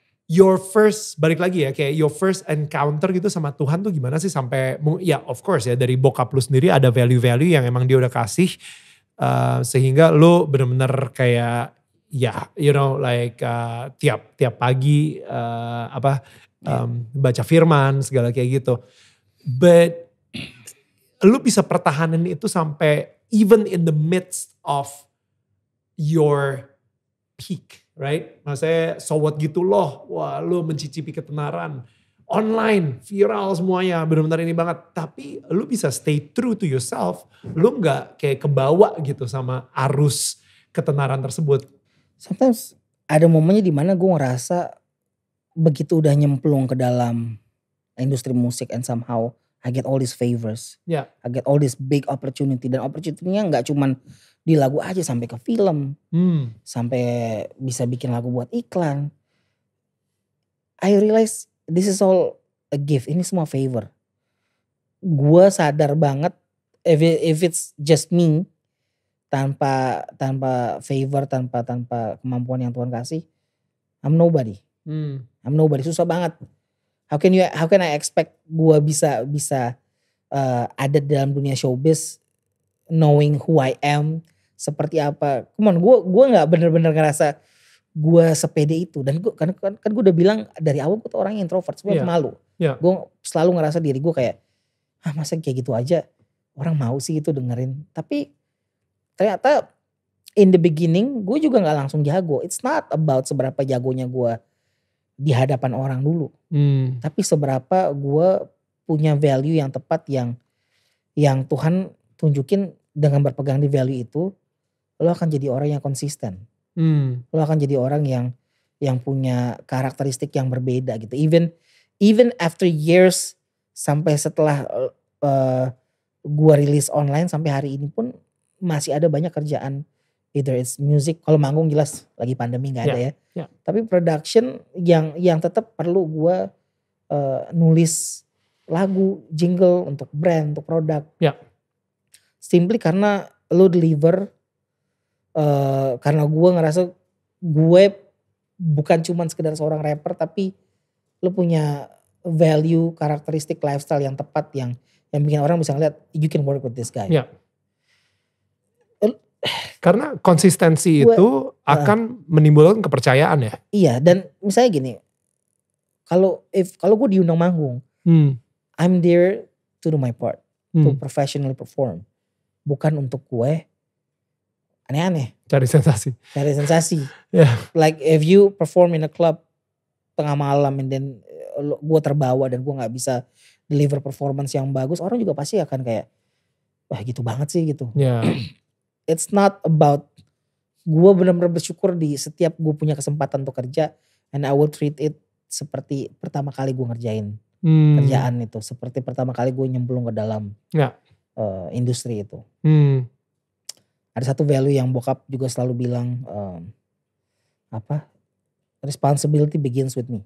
balik lagi ya, kayak your first encounter gitu sama Tuhan tuh gimana sih sampai, ya of course ya dari bokap lu sendiri ada value-value yang emang dia udah kasih, sehingga lu bener-bener kayak ya you know like tiap pagi baca firman segala kayak gitu. But lu bisa pertahanan itu sampai even in the midst of your peak, right? Maksudnya so what gitu loh, wah lu mencicipi ketenaran, online, viral semuanya, benar-benar ini banget. Tapi lu bisa stay true to yourself, lu gak kayak kebawa gitu sama arus ketenaran tersebut. Sometimes ada momennya dimana gue ngerasa begitu udah nyemplung ke dalam industri musik and somehow I get all these favors. Yeah. I get all this big opportunity. Dan opportunity-nya gak cuman di lagu aja, sampai ke film. Sampai bisa bikin lagu buat iklan. I realize this is all a gift. Ini semua favor. Gue sadar banget if it's just me, tanpa favor, tanpa kemampuan yang Tuhan kasih, I'm nobody. I'm nobody. Susah banget. How can I expect gue bisa ada dalam dunia showbiz, knowing who I am, seperti apa. Come on, gue nggak bener-bener ngerasa gue sepede itu. Dan kan gue udah bilang dari awal gue tuh orang yang introvert, sebenarnya malu. Gue selalu ngerasa diri gue kayak, masa kayak gitu aja orang mau sih itu dengerin. Tapi ternyata in the beginning gue juga nggak langsung jago. It's not about seberapa jagonya gue di hadapan orang dulu. Tapi seberapa gue punya value yang tepat, yang Tuhan tunjukin dengan berpegang di value itu, lo akan jadi orang yang konsisten. Lo akan jadi orang yang punya karakteristik yang berbeda gitu. Even after years, sampai setelah gue rilis online sampai hari ini pun masih ada banyak kerjaan. Either it's music, kalau manggung jelas lagi pandemi gak ada ya. Tapi production yang tetap perlu gue nulis lagu, jingle untuk brand, untuk produk. Simply karena lo deliver, karena gue ngerasa gue bukan cuma sekedar seorang rapper, tapi lo punya value, karakteristik, lifestyle yang tepat, yang bikin orang bisa ngeliat you can work with this guy. Karena konsistensi itu akan menimbulkan kepercayaan ya. Iya, dan misalnya gini, kalau gue diundang manggung, I'm there to do my part, to professionally perform, bukan untuk gue aneh-aneh. Cari sensasi. Like if you perform in a club tengah malam and then gue terbawa dan gue nggak bisa deliver performance yang bagus, orang juga pasti akan kayak, wah gitu banget sih gitu. It's not about, gue benar-benar bersyukur di setiap gue punya kesempatan untuk kerja, and I will treat it seperti pertama kali gue ngerjain kerjaan itu, seperti pertama kali gue nyemplung ke dalam industri itu. Ada satu value yang bokap juga selalu bilang, responsibility begins with me.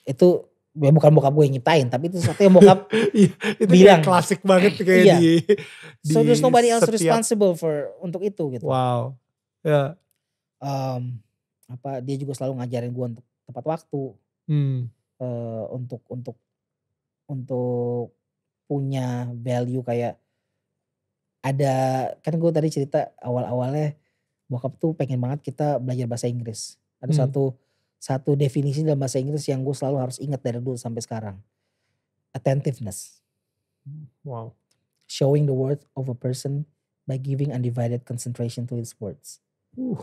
Itu ya bukan bokap gue yang nyiptain, tapi itu sesuatu yang bokap itu bilang. Klasik banget kayak di so there's nobody else responsible untuk itu gitu. Wow. Dia juga selalu ngajarin gue untuk tepat waktu, untuk punya value, kayak ada, kan gue tadi cerita awal-awalnya bokap tuh pengen banget kita belajar bahasa Inggris. Ada satu definisi dalam bahasa Inggris yang gue selalu harus ingat dari dulu sampai sekarang. Attentiveness. Wow. Showing the worth of a person by giving undivided concentration to his words.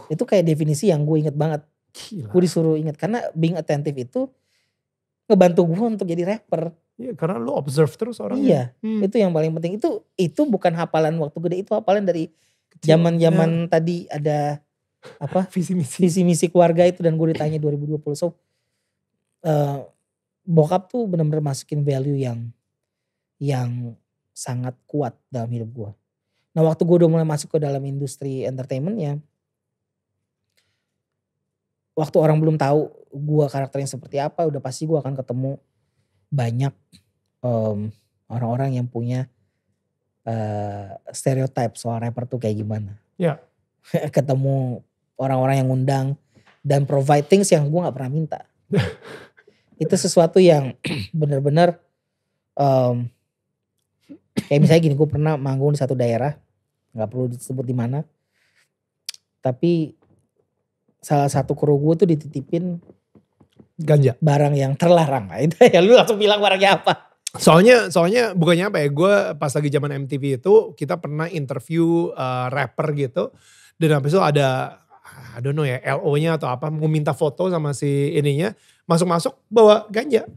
Itu kayak definisi yang gue inget banget. Gue disuruh ingat, karena being attentive itu ngebantu gue untuk jadi rapper. Iya, karena lu observe terus orangnya. Iya, itu yang paling penting. Itu bukan hafalan waktu gede, itu hafalan dari zaman-zaman tadi ada visi misi keluarga itu, dan gue ditanya 2020. So bokap tuh benar-benar masukin value yang sangat kuat dalam hidup gue. Nah waktu gue udah mulai masuk ke dalam industri entertainmentnya, waktu orang belum tahu gue karakternya seperti apa, udah pasti gue akan ketemu banyak orang-orang yang punya stereotype soal rapper tuh kayak gimana. Ya. Ketemu orang-orang yang ngundang dan provide things yang gue nggak pernah minta. Itu sesuatu yang benar-benar kayak misalnya gini, gue pernah manggung di satu daerah, nggak perlu disebut di mana, tapi salah satu kru gue tuh dititipin ganja, barang yang terlarang. Nah, itu ya lu langsung bilang barangnya apa? Soalnya bukannya apa ya, gue pas lagi zaman MTV itu kita pernah interview rapper gitu, dan habis itu ada I don't know ya LO-nya atau apa mau minta foto sama si ininya, masuk bawa ganja.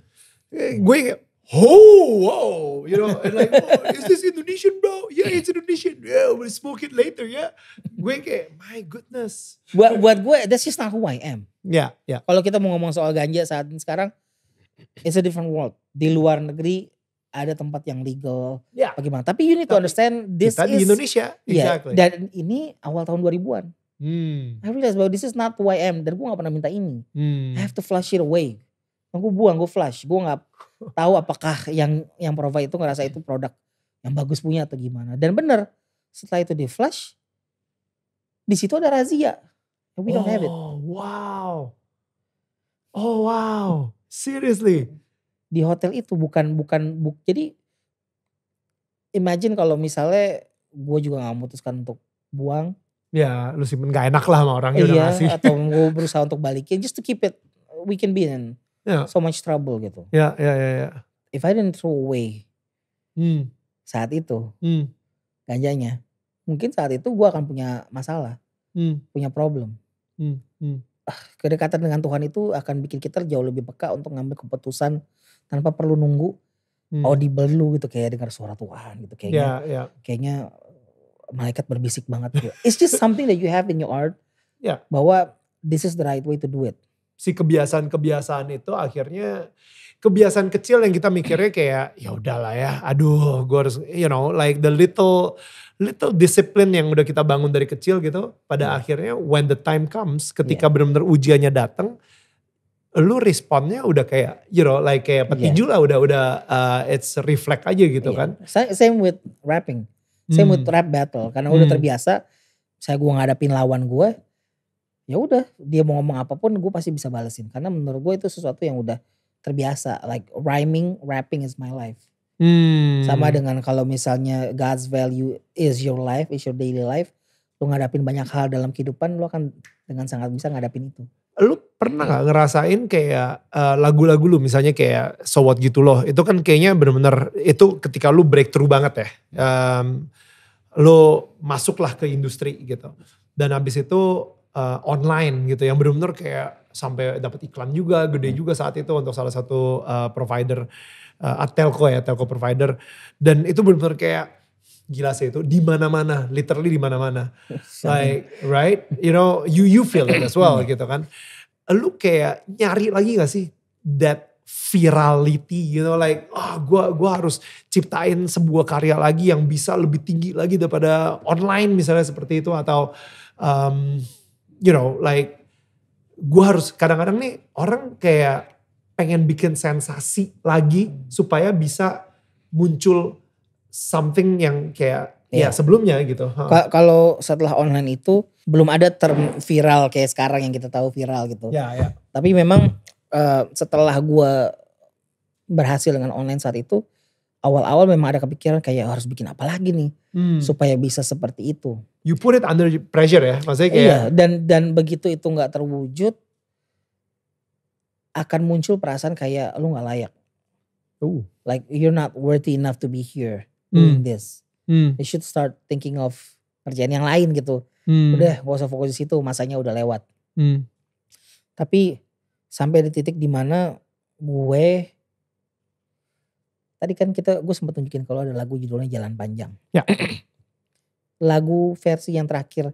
Gue kayak wow, you know, and like, oh, is this Indonesian bro? Yeah, it's Indonesian. Yeah, we'll smoke it later ya. Gue kayak, my goodness. Buat gue, that's just not who I am. Ya. Kalau kita mau ngomong soal ganja saat ini sekarang, it's a different world. Di luar negeri ada tempat yang legal, bagaimana. Tapi you need to understand this kita is. di Indonesia, exactly. Dan ini awal tahun 2000-an. I realize bahwa this is not who I am. Dan gue gak pernah minta ini. I have to flush it away. Gue buang, gue flush. Gue gak tahu apakah yang provide itu ngerasa itu produk yang bagus punya atau gimana. Dan bener, setelah itu di flush, di situ ada razia. We don't have it. Oh wow. Seriously. Di hotel itu jadi imagine kalau misalnya gue juga gak memutuskan untuk buang. Ya lu simpen gak enak lah sama orangnya udah ngasih. Atau gue berusaha untuk balikin just to keep it, we can be in so much trouble gitu. Ya. If I didn't throw away saat itu ganjanya, mungkin saat itu gue akan punya masalah, punya problem. Kedekatan dengan Tuhan itu akan bikin kita jauh lebih peka untuk ngambil keputusan tanpa perlu nunggu audible dulu gitu, kayak dengar suara Tuhan gitu, kayaknya malaikat berbisik banget gitu. It's just something that you have in your heart bahwa this is the right way to do it. Si kebiasaan itu akhirnya kebiasaan kecil yang kita mikirnya kayak ya udahlah ya, aduh gue harus, you know, like the little discipline yang udah kita bangun dari kecil gitu, pada akhirnya when the time comes, ketika benar-benar ujiannya datang, lu responnya udah kayak, you know, like kayak petinju lah, udah it's reflect aja gitu kan. Same with rapping, same with rap battle, karena udah terbiasa, saya gue ngadapin lawan gue, ya udah dia mau ngomong apapun gue pasti bisa balesin, karena menurut gue itu sesuatu yang udah terbiasa, like rapping is my life. Sama dengan kalau misalnya God's value is your life, is your daily life, lu ngadapin banyak hal dalam kehidupan, lu akan dengan sangat bisa ngadapin itu. Lu pernah gak ngerasain kayak lagu-lagu lu misalnya kayak So What gitu loh, itu kan kayaknya bener-bener itu ketika lu breakthrough banget ya, lu masuklah ke industri gitu, dan habis itu online gitu yang benar-benar kayak sampai dapat iklan juga gede juga saat itu untuk salah satu provider telco provider, dan itu benar-benar kayak gila sih itu di mana-mana, literally di mana-mana, like right, you know, you feel it as well gitu kan. Lu kayak nyari lagi gak sih that virality, you know, like gue harus ciptain sebuah karya lagi yang bisa lebih tinggi lagi daripada online misalnya seperti itu, atau you know, like gue harus kadang-kadang nih orang kayak pengen bikin sensasi lagi supaya bisa muncul something yang kayak ya sebelumnya gitu. Kalau setelah online itu belum ada term viral kayak sekarang yang kita tahu viral gitu. Ya. Tapi memang setelah gue berhasil dengan online saat itu, awal-awal memang ada kepikiran kayak harus bikin apa lagi nih supaya bisa seperti itu. You put it under pressure ya, maksudnya kayak. Iya, dan begitu itu nggak terwujud, akan muncul perasaan kayak lu nggak layak. Like you're not worthy enough to be here doing this. You should start thinking of kerjaan yang lain gitu. Udah gak usah fokus di situ, masanya udah lewat. Tapi sampai di titik dimana gue tadi kan gue sempat tunjukin kalau ada lagu judulnya Jalan Panjang. Ya. Lagu versi yang terakhir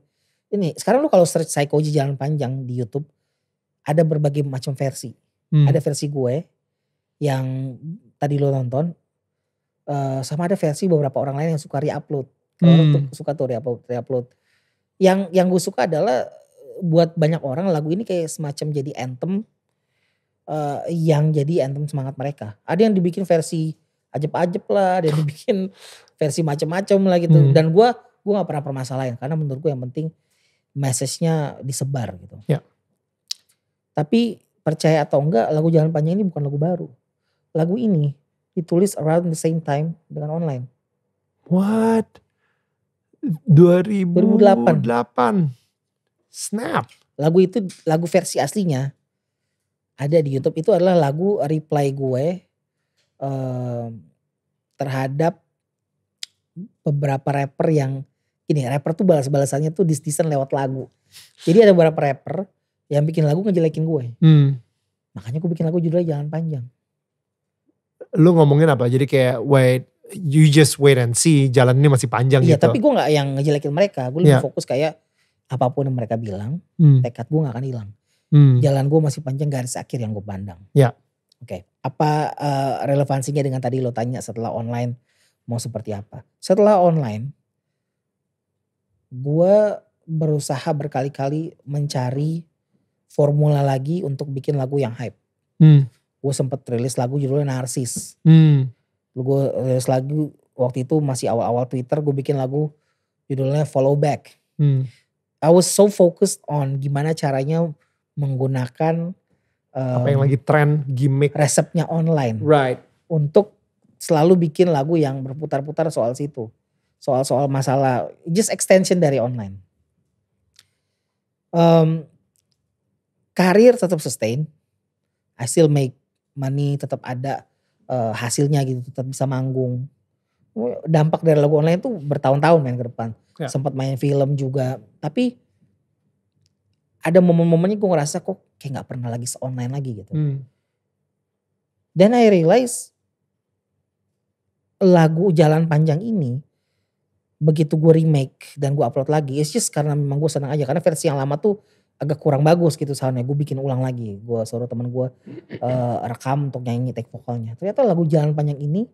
ini, sekarang lu kalau search Psychoji Jalan Panjang di YouTube, ada berbagai macam versi. Ada versi gue yang tadi lo nonton, sama ada versi beberapa orang lain yang suka re-upload. Orang tuh suka tuh re-upload. Yang gue suka adalah buat banyak orang lagu ini kayak semacam jadi anthem, yang jadi anthem semangat mereka. Ada yang dibikin versi ajeb-ajeb lah, ada yang dibikin versi macam-macam lah gitu. Dan gue gak pernah permasalahin, karena menurut gue yang penting message-nya disebar gitu. Ya. Tapi percaya atau enggak, lagu Jalan Panjang ini bukan lagu baru. Lagu ini ditulis around the same time dengan online. What? 2008. Snap. Lagu itu, lagu versi aslinya ada di YouTube. Itu adalah lagu reply gue terhadap beberapa rapper yang gini, rapper tuh balas-balasannya tuh dis-disan lewat lagu. Jadi ada beberapa rapper yang bikin lagu ngejelekin gue. Makanya gue bikin lagu judulnya Jalan Panjang. Lu ngomongin apa? Jadi kayak you just wait and see, jalan ini masih panjang gitu. Iya, tapi gue gak yang ngejelekin mereka. Gue lebih fokus kayak apapun yang mereka bilang, tekad gue gak akan hilang. Jalan gue masih panjang, garis akhir yang gue pandang. Oke. Apa relevansinya dengan tadi lo tanya setelah online mau seperti apa? Setelah online, gue berusaha berkali-kali mencari formula lagi untuk bikin lagu yang hype. Gue sempet rilis lagu judulnya Narsis. Gue rilis lagu waktu itu masih awal-awal Twitter, gue bikin lagu judulnya Follow Back. I was so focused on gimana caranya menggunakan apa yang lagi tren, gimmick, resepnya online. Right. Untuk selalu bikin lagu yang berputar-putar soal situ. Soal-soal masalah, just extension dari online. Karir tetap sustain. I still make money, tetap ada hasilnya gitu, tetap bisa manggung. Dampak dari lagu online tuh bertahun-tahun main ke depan. Sempat main film juga. Tapi ada momen-momennya gue ngerasa kok kayak gak pernah lagi se-online lagi gitu. Dan I realize lagu Jalan Panjang ini begitu gue remake dan gue upload lagi, it's just karena memang gue senang aja. Karena versi yang lama tuh agak kurang bagus gitu soundnya. Gue bikin ulang lagi. Gue suruh temen gue rekam untuk nyanyi take vokalnya. Ternyata lagu Jalan Panjang ini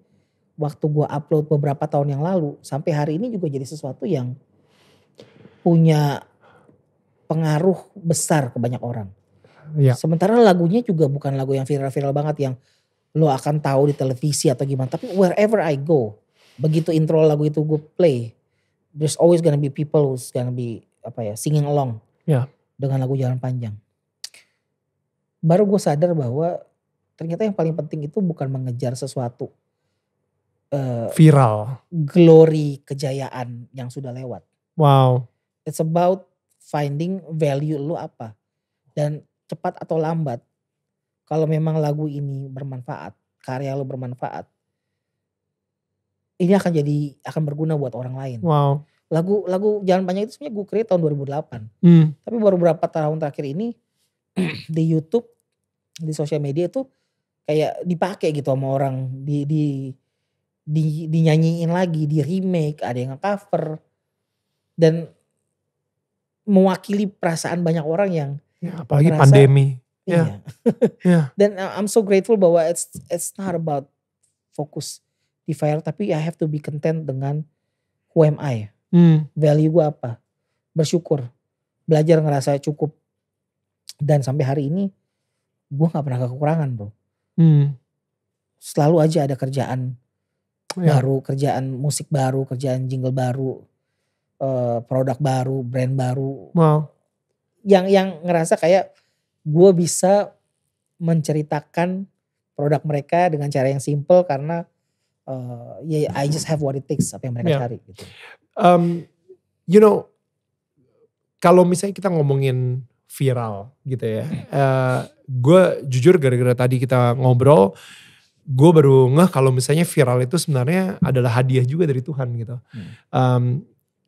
waktu gue upload beberapa tahun yang lalu sampai hari ini juga jadi sesuatu yang punya pengaruh besar ke banyak orang. Sementara lagunya juga bukan lagu yang viral-viral banget yang lo akan tahu di televisi atau gimana. Tapi wherever I go, begitu intro lagu itu gue play, there's always gonna be people who's gonna be singing along dengan lagu Jalan Panjang. Baru gue sadar bahwa ternyata yang paling penting itu bukan mengejar sesuatu viral, glory, kejayaan yang sudah lewat. Wow. It's about finding value lu apa. Dan cepat atau lambat, kalau memang lagu ini bermanfaat, karya lu bermanfaat, ini akan berguna buat orang lain. Wow. Lagu Jalan Panjang itu sebenarnya gue create tahun 2008. Tapi baru beberapa tahun terakhir ini di YouTube, di sosial media itu kayak dipakai gitu sama orang, dinyanyiin lagi, di remake, ada yang nge-cover. Dan mewakili perasaan banyak orang yang apalagi ngerasa, pandemi. Dan I'm so grateful bahwa it's not about fokus di viral, tapi I have to be content dengan who am I. Value gue apa. Bersyukur. Belajar ngerasa cukup. Dan sampai hari ini gue gak pernah kekurangan bro. Selalu aja ada kerjaan baru, kerjaan musik baru, kerjaan jingle baru. Produk baru, brand baru. Wow. Yang ngerasa kayak gue bisa menceritakan produk mereka dengan cara yang simple karena I just have what it takes, apa yang mereka cari gitu. Kalau misalnya kita ngomongin viral gitu ya. Gue jujur gara-gara tadi kita ngobrol, gue baru ngeh kalau misalnya viral itu sebenarnya adalah hadiah juga dari Tuhan gitu.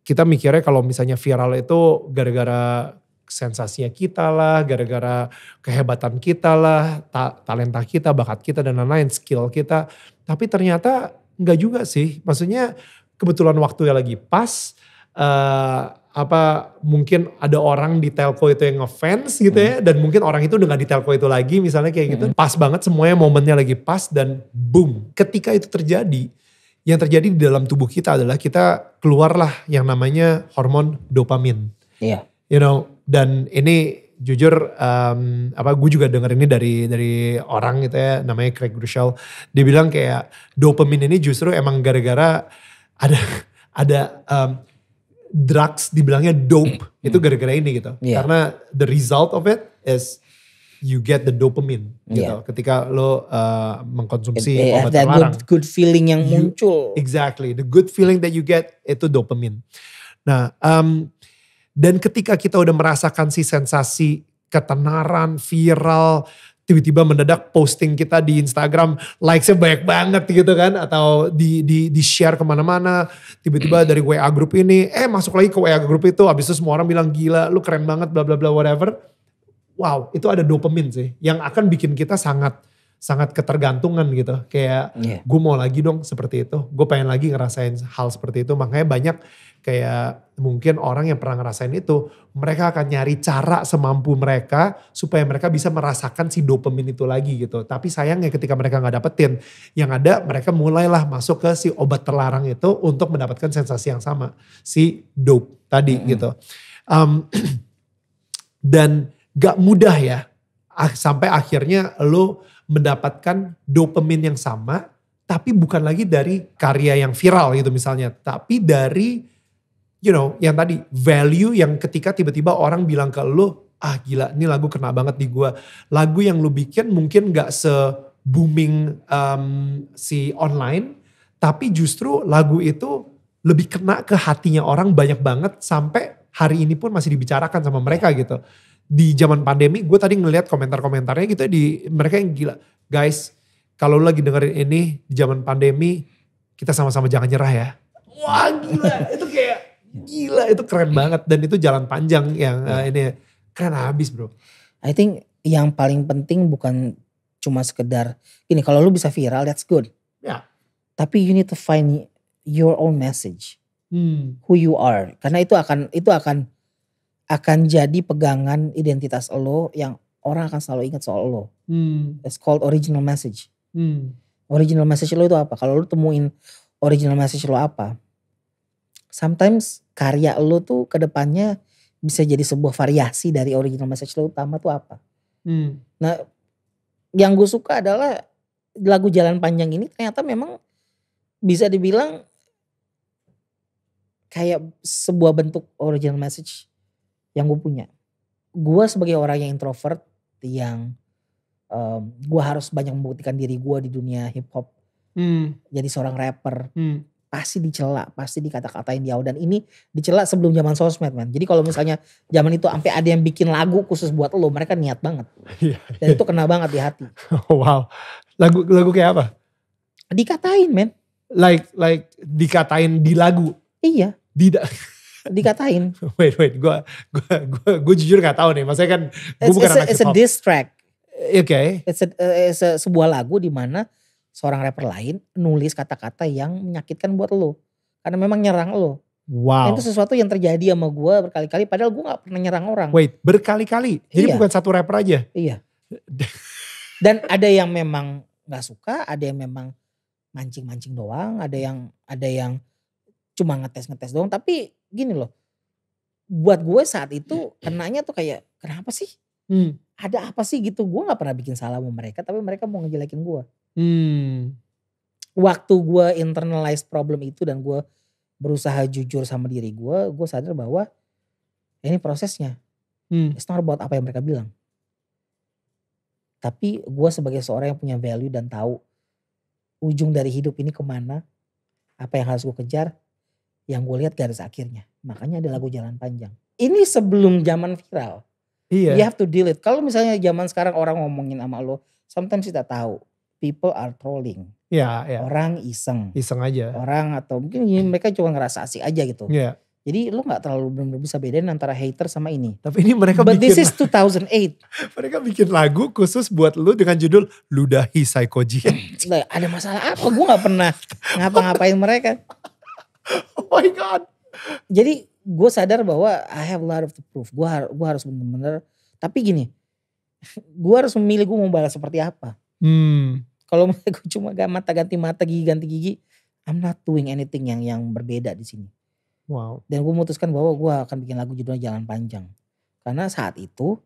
Kita mikirnya kalau misalnya viral itu gara-gara sensasinya kita lah, gara-gara kehebatan kita lah, talenta kita, bakat kita dan lain-lain, skill kita. Tapi ternyata enggak juga sih. Maksudnya kebetulan waktunya lagi pas, mungkin ada orang di telco itu yang ngefans gitu ya, dan mungkin orang itu udah gak di telco itu lagi misalnya kayak gitu. Pas banget semuanya, momennya lagi pas dan boom. Ketika itu terjadi, yang terjadi di dalam tubuh kita adalah kita keluarlah yang namanya hormon dopamin. Iya. Dan ini jujur gue juga denger ini dari orang gitu ya, namanya Craig Groeschel. Dia bilang kayak dopamin ini justru emang gara-gara ada drugs dibilangnya dope itu gara-gara ini gitu. Karena the result of it is you get the dopamine gitu. Ketika lo mengkonsumsi obat terlarang. Good feeling yang muncul. Exactly, the good feeling that you get itu dopamine. Nah, dan ketika kita udah merasakan si sensasi ketenaran, viral, tiba-tiba mendadak posting kita di Instagram, likes-nya banyak banget gitu kan. Atau di share kemana-mana. Tiba-tiba dari WA group ini, masuk lagi ke WA group itu. Habis itu semua orang bilang, gila lu keren banget bla bla bla whatever. Wow, itu ada dopamine sih. Yang akan bikin kita sangat ketergantungan gitu. Kayak gue mau lagi dong seperti itu. Gue pengen lagi ngerasain hal seperti itu. Makanya banyak kayak mungkin orang yang pernah ngerasain itu. Mereka akan nyari cara semampu mereka. Supaya mereka bisa merasakan si dopamine itu lagi gitu. Tapi sayangnya ketika mereka gak dapetin. Yang ada mereka mulailah masuk ke si obat terlarang itu. Untuk mendapatkan sensasi yang sama. Si dope tadi gitu. Dan gak mudah ya. Sampai akhirnya lo mendapatkan dopamine yang sama, tapi bukan lagi dari karya yang viral gitu misalnya, tapi dari yang tadi value yang ketika tiba-tiba orang bilang ke lo, gila ini lagu kena banget di gua. Lagu yang lo bikin mungkin gak se-booming si online, tapi justru lagu itu lebih kena ke hatinya orang banyak banget sampai hari ini pun masih dibicarakan sama mereka gitu. Di zaman pandemi gue tadi ngeliat komentar-komentarnya gitu mereka yang gila. Guys, kalau lu lagi dengerin ini di zaman pandemi, kita sama-sama jangan nyerah ya. Wah gila, itu kayak gila, itu keren banget. Dan itu jalan panjang yang ini keren habis bro. I think yang paling penting bukan cuma sekedar, gini kalau lu bisa viral that's good. Ya. Tapi you need to find your own message. Who you are. Karena itu akan jadi pegangan identitas lo yang orang akan selalu ingat soal lo. It's called original message. Original message lo itu apa? Kalau lo temuin original message lo apa? Sometimes karya lo tuh kedepannya bisa jadi sebuah variasi dari original message lo utama tuh apa. Nah yang gue suka adalah lagu Jalan Panjang ini ternyata memang bisa dibilang kayak sebuah bentuk original message yang gue punya. Gue sebagai orang yang introvert, yang gue harus banyak membuktikan diri gue di dunia hip hop. Jadi seorang rapper. Pasti dicela, pasti dikata-katain dia. Dan ini dicela sebelum zaman sosmed man. Jadi kalau misalnya zaman itu sampai ada yang bikin lagu khusus buat lo, mereka niat banget. Dan itu kena banget di hati. Wow. Lagu kayak apa? Dikatain man. Like dikatain di lagu? Iya. Dikatain. Wait, gue jujur gak tahu nih. Maksudnya kan gue bukan anak hip hop. It's a diss track. Okay. It's sebuah lagu di mana seorang rapper lain nulis kata-kata yang menyakitkan buat lo. Karena memang nyerang lo. Wow. Dan itu sesuatu yang terjadi sama gue berkali-kali. Padahal gue gak pernah nyerang orang. Wait, berkali-kali? Jadi bukan satu rapper aja? Iya. Dan ada yang memang gak suka, ada yang memang mancing-mancing doang, ada yang cuma ngetes doang. Tapi gini loh, buat gue saat itu kenanya tuh kayak kenapa sih? Ada apa sih gitu? Gue gak pernah bikin salah sama mereka, tapi mereka mau ngejelekin gue. Waktu gue internalize problem itu dan gue berusaha jujur sama diri gue sadar bahwa ini prosesnya. It's not about apa yang mereka bilang. Tapi gue sebagai seorang yang punya value dan tahu ujung dari hidup ini kemana, apa yang harus gue kejar, yang gue lihat garis akhirnya. Makanya ada lagu Jalan Panjang. Ini sebelum zaman viral. Iya. You have to deal it. Kalau misalnya zaman sekarang orang ngomongin sama lo, sometimes kita tahu people are trolling. Iya. Orang iseng. Iseng aja. Orang atau mungkin mereka cuma ngerasa asik aja gitu. Iya. Jadi lo gak terlalu benar-benar bisa bedain antara hater sama ini. Tapi ini mereka But this is 2008. Mereka bikin lagu khusus buat lu dengan judul Ludahi Saikoji. Ada masalah apa? Gue gak pernah ngapa-ngapain mereka. Oh my God. Jadi gue sadar bahwa I have a lot of the proof. Gue harus benar-benar. Tapi gini, gue harus memilih gue mau balas seperti apa. Kalau gue cuma ganti mata, gigi ganti gigi, I'm not doing anything yang berbeda di sini. Wow. Dan gue memutuskan bahwa gue akan bikin lagu judulnya Jalan Panjang. Karena saat itu,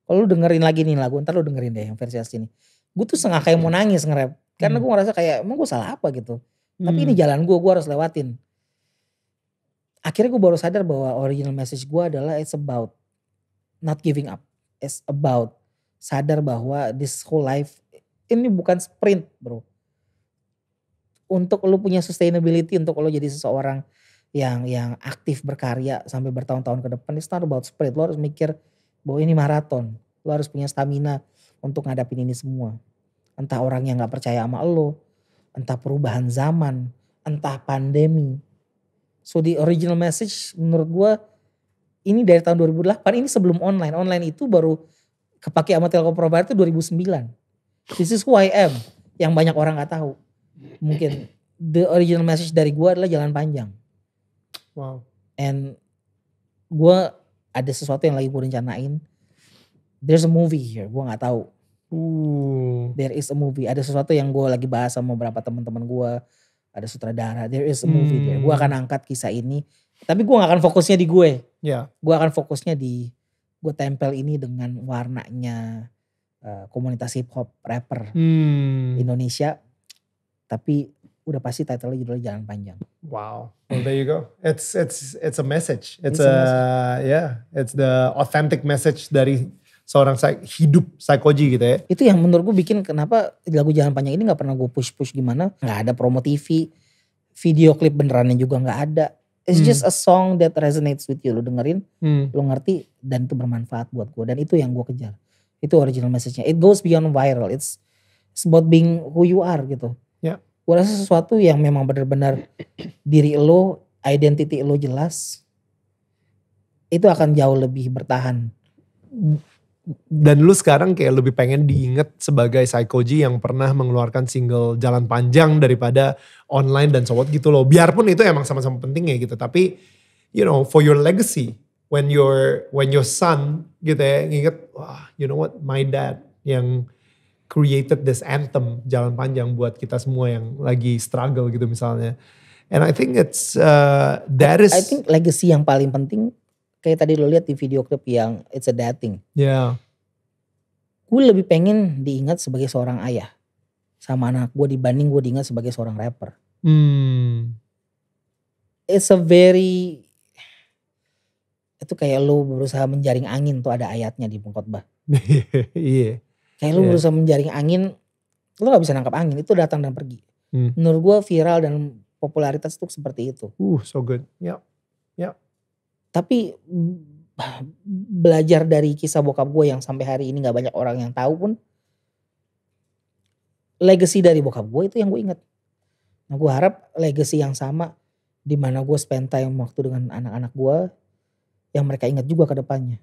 kalau lu dengerin lagi nih lagu, ntar lu dengerin deh yang versi asli ini. Gue tuh setengah kayak mau nangis nge-rap. Karena gue ngerasa kayak emang gue salah apa gitu. Tapi ini jalan gue harus lewatin. akhirnya gue baru sadar bahwa original message gue adalah it's about not giving up. It's about sadar bahwa this whole life ini bukan sprint bro. Untuk lo punya sustainability, untuk lo jadi seseorang yang aktif berkarya sampai bertahun-tahun ke depan, it's not about sprint. Lo harus mikir bahwa ini maraton. Lo harus punya stamina untuk ngadapin ini semua. Entah orang yang gak percaya sama lo, entah perubahan zaman, entah pandemi. So the original message menurut gue ini dari tahun 2008, ini sebelum online. Online itu baru kepake sama telkom provider itu 2009. This is who I am, yang banyak orang gak tahu. Mungkin the original message dari gue adalah jalan panjang. Wow. And gue ada sesuatu yang lagi gue rencanain. There's a movie here, gue gak tahu. There is a movie, ada sesuatu yang gue lagi bahas sama beberapa teman-teman gue. Ada sutradara, there is a movie there. Gue akan angkat kisah ini. Tapi gue gak akan fokusnya di gue. Yeah. Gue akan fokusnya di, gue tempel ini dengan warnanya komunitas hip hop rapper Indonesia. Tapi udah pasti title-nya judulnya Jalan Panjang. Wow, well there you go. It's a message. It's the authentic message dari seorang hidup psychogy gitu ya. Itu yang menurut gue bikin kenapa lagu Jalan Panjang ini gak pernah gue push-push gimana. Gak ada promo TV, video klip benerannya juga gak ada. It's just a song that resonates with you. Lo dengerin, lo ngerti dan itu bermanfaat buat gue. Dan itu yang gue kejar. Itu original message-nya. It goes beyond viral. It's about being who you are gitu. Yeah. Gue rasa sesuatu yang memang benar-benar diri lo, identity lo jelas. Itu akan jauh lebih bertahan. Dan lu sekarang kayak lebih pengen diinget sebagai psychogy yang pernah mengeluarkan single Jalan Panjang daripada online dan so what gitu loh. Biarpun itu emang sama-sama penting ya gitu. Tapi you know for your legacy. When your son gitu ya nginget, wah you know what, my dad yang created this anthem Jalan Panjang buat kita semua yang lagi struggle gitu misalnya. And I think it's I think legacy yang paling penting kayak tadi lo lihat di video klip yang It's a Dad Thing. Yeah. Gue lebih pengen diingat sebagai seorang ayah sama anak gue dibanding gue diingat sebagai seorang rapper. It's a very, itu kayak lo berusaha menjaring angin tuh ada ayatnya di pengkhotbah. Iya. Kayak lo berusaha menjaring angin, lo gak bisa nangkap angin, itu datang dan pergi. Menurut gue viral dan popularitas itu seperti itu. So good. Yeah. Tapi belajar dari kisah bokap gue yang sampai hari ini gak banyak orang yang tahu pun. Legacy dari bokap gue itu yang gue ingat. Nah gue harap legacy yang sama. Dimana gue spend time waktu dengan anak-anak gue. Yang mereka ingat juga ke depannya.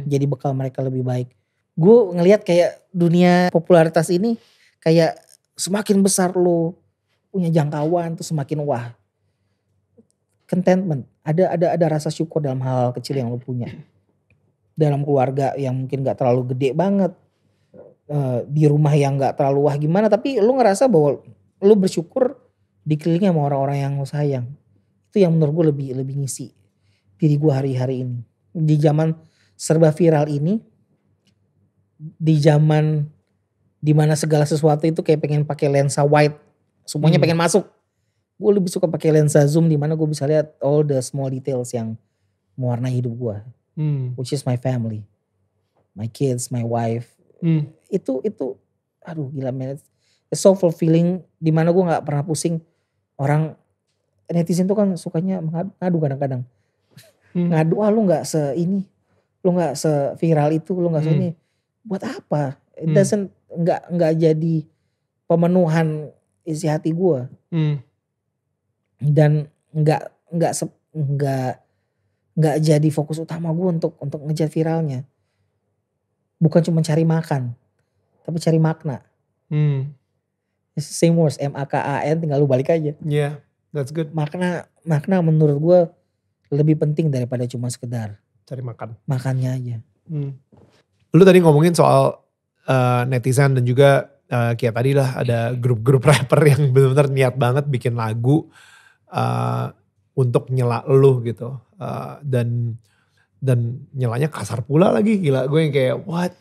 Jadi bekal mereka lebih baik. Gue ngelihat kayak dunia popularitas ini. Kayak semakin besar lo punya jangkauan tuh semakin wah. Contentment, ada rasa syukur dalam hal kecil yang lo punya. Dalam keluarga yang mungkin gak terlalu gede banget. Di rumah yang gak terlalu wah gimana. Tapi lo ngerasa bahwa lo bersyukur dikelilingi sama orang-orang yang lo sayang. Itu yang menurut gue lebih ngisi diri gue hari-hari ini. Di zaman serba viral ini. Di zaman dimana segala sesuatu itu kayak pengen pakai lensa wide. Semuanya pengen masuk. Gue lebih suka pakai lensa zoom di mana gue bisa lihat all the small details yang mewarnai hidup gue. Which is my family. My kids, my wife. Itu aduh gila man. It's so fulfilling di mana gue gak pernah pusing. Orang netizen tuh kan sukanya ngadu kadang-kadang. Ngadu lu gak se-ini. Lu gak se-viral itu. Lu gak se-ini. Buat apa? It doesn't gak jadi pemenuhan isi hati gue. Dan nggak jadi fokus utama gue untuk ngejar viralnya. Bukan cuma cari makan, tapi cari makna. It's the same words, MAKAN, tinggal lu balik aja. Yeah, that's good. Makna menurut gue lebih penting daripada cuma sekedar cari makan. Makannya aja. Lu tadi ngomongin soal netizen dan juga kayak tadi lah ada grup-grup rapper yang benar-benar niat banget bikin lagu. Untuk nyela lu gitu. Dan nyelanya kasar pula lagi. Gila gue yang kayak what.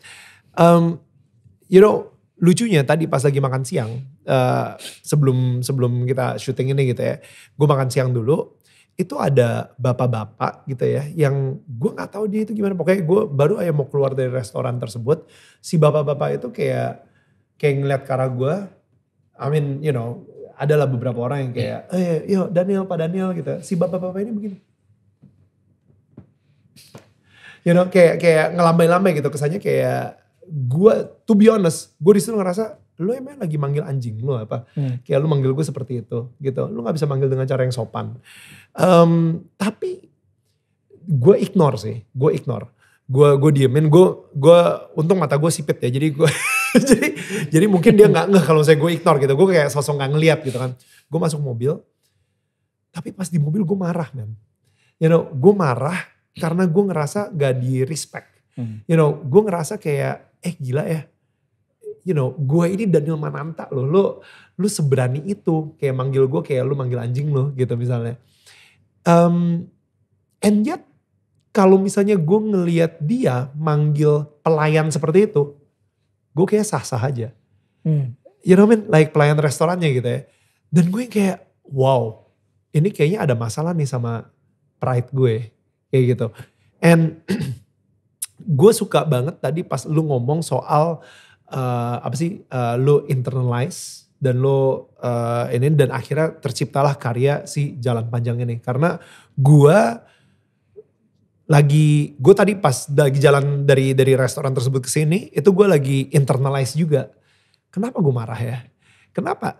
You know lucunya tadi pas lagi makan siang. Sebelum kita syuting ini gitu ya. Gue makan siang dulu. itu ada bapak-bapak gitu ya, yang gue nggak tahu dia itu gimana. Pokoknya gue baru aja mau keluar dari restoran tersebut, si bapak-bapak itu kayak ngeliat ke arah gue. I mean, you know, adalah beberapa orang yang kayak, yuk Daniel, Pak Daniel gitu. Si bapak-bapak ini begini. You know, kayak ngelambai-lambai gitu. Kesannya kayak gue, to be honest, gue disitu ngerasa, lu emang lagi manggil anjing lu apa? Kayak lu manggil gue seperti itu gitu. Lu gak bisa manggil dengan cara yang sopan. Tapi gue ignore sih, gue diemin, gue untung mata gue sipit ya, jadi gue jadi mungkin dia nggak ngeh kalau saya gue ignore gitu, gue kayak sosok nggak ngeliat gitu kan. Gue masuk mobil, tapi pas di mobil gue marah man, you know, gue marah karena gue ngerasa gak di respect, you know, gue ngerasa kayak gila ya, you know, gue ini Daniel Mananta loh, lu seberani itu kayak manggil gue kayak lu manggil anjing lo gitu misalnya. And yet kalau misalnya gue ngelihat dia manggil pelayan seperti itu, gue kayak sah-sah aja. You know what I mean? Like pelayan restorannya gitu ya. Dan gue kayak wow, ini kayaknya ada masalah nih sama pride gue. Kayak gitu. And gue suka banget tadi pas lu ngomong soal lu internalize dan lu ini dan akhirnya terciptalah karya si Jalan Panjang ini. Karena gue tadi pas lagi jalan dari restoran tersebut ke sini, itu gue lagi internalize juga. Kenapa gue marah ya? Kenapa?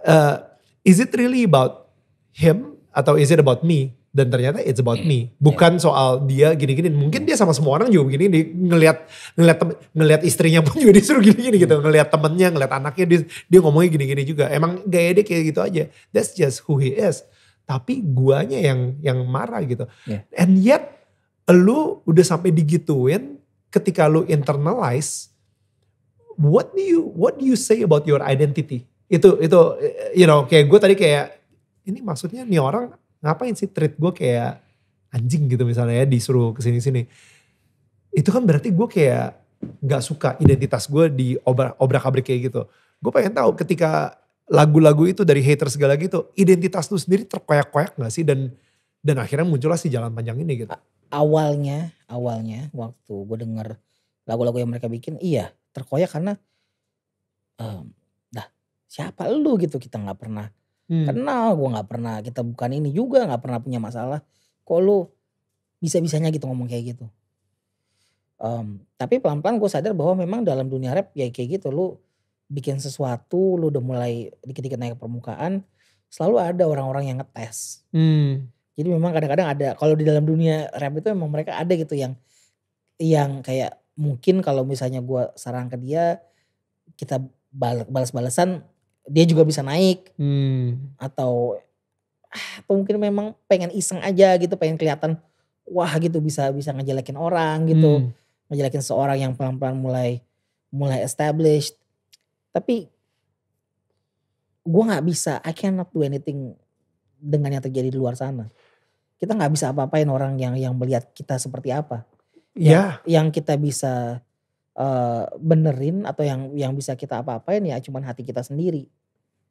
Is it really about him atau is it about me? Dan ternyata it's about me. Bukan soal dia gini-gini. Mungkin dia sama semua orang juga begini. Ngelihat istrinya pun juga disuruh gini-gini gitu. Ngelihat temennya, ngelihat anaknya dia ngomongnya gini-gini juga. Emang gaya dia kayak gitu aja. That's just who he is. Tapi guanya yang marah gitu. And yet lu udah sampai digituin, ketika lu internalize, what do you say about your identity? Itu you know, kayak gue tadi kayak ini maksudnya nih orang ngapain sih treat gue kayak anjing gitu misalnya ya, disuruh kesini-sini. Itu kan berarti gue kayak gak suka identitas gue di obrak-abrik kayak gitu. Gue pengen tahu ketika lagu-lagu itu dari haters segala gitu, identitas lu sendiri terkoyak-koyak gak sih? Dan akhirnya muncullah si Jalan Panjang ini gitu. Awalnya waktu gue denger lagu-lagu yang mereka bikin, iya terkoyak karena siapa lu gitu, kita gak pernah kenal, gue gak pernah, kita bukan ini juga, gak pernah punya masalah. Kok lu bisa-bisanya gitu ngomong kayak gitu. Tapi pelan-pelan gue sadar bahwa memang dalam dunia rap ya kayak gitu, lu bikin sesuatu, lu udah mulai dikit-dikit naik ke permukaan, selalu ada orang-orang yang ngetes. Jadi memang kadang-kadang ada, kalau di dalam dunia rap itu memang mereka ada gitu yang kayak mungkin kalau misalnya gue sarang ke dia, kita balas-balasan, dia juga bisa naik. Atau mungkin memang pengen iseng aja gitu, pengen kelihatan wah gitu, bisa ngejelekin orang gitu. Ngejelekin seorang yang pelan-pelan mulai established. Tapi gue gak bisa, I cannot do anything dengan yang terjadi di luar sana. Kita gak bisa apa-apain orang yang melihat kita seperti apa. Yang kita bisa benerin atau yang bisa kita apa-apain ya cuman hati kita sendiri.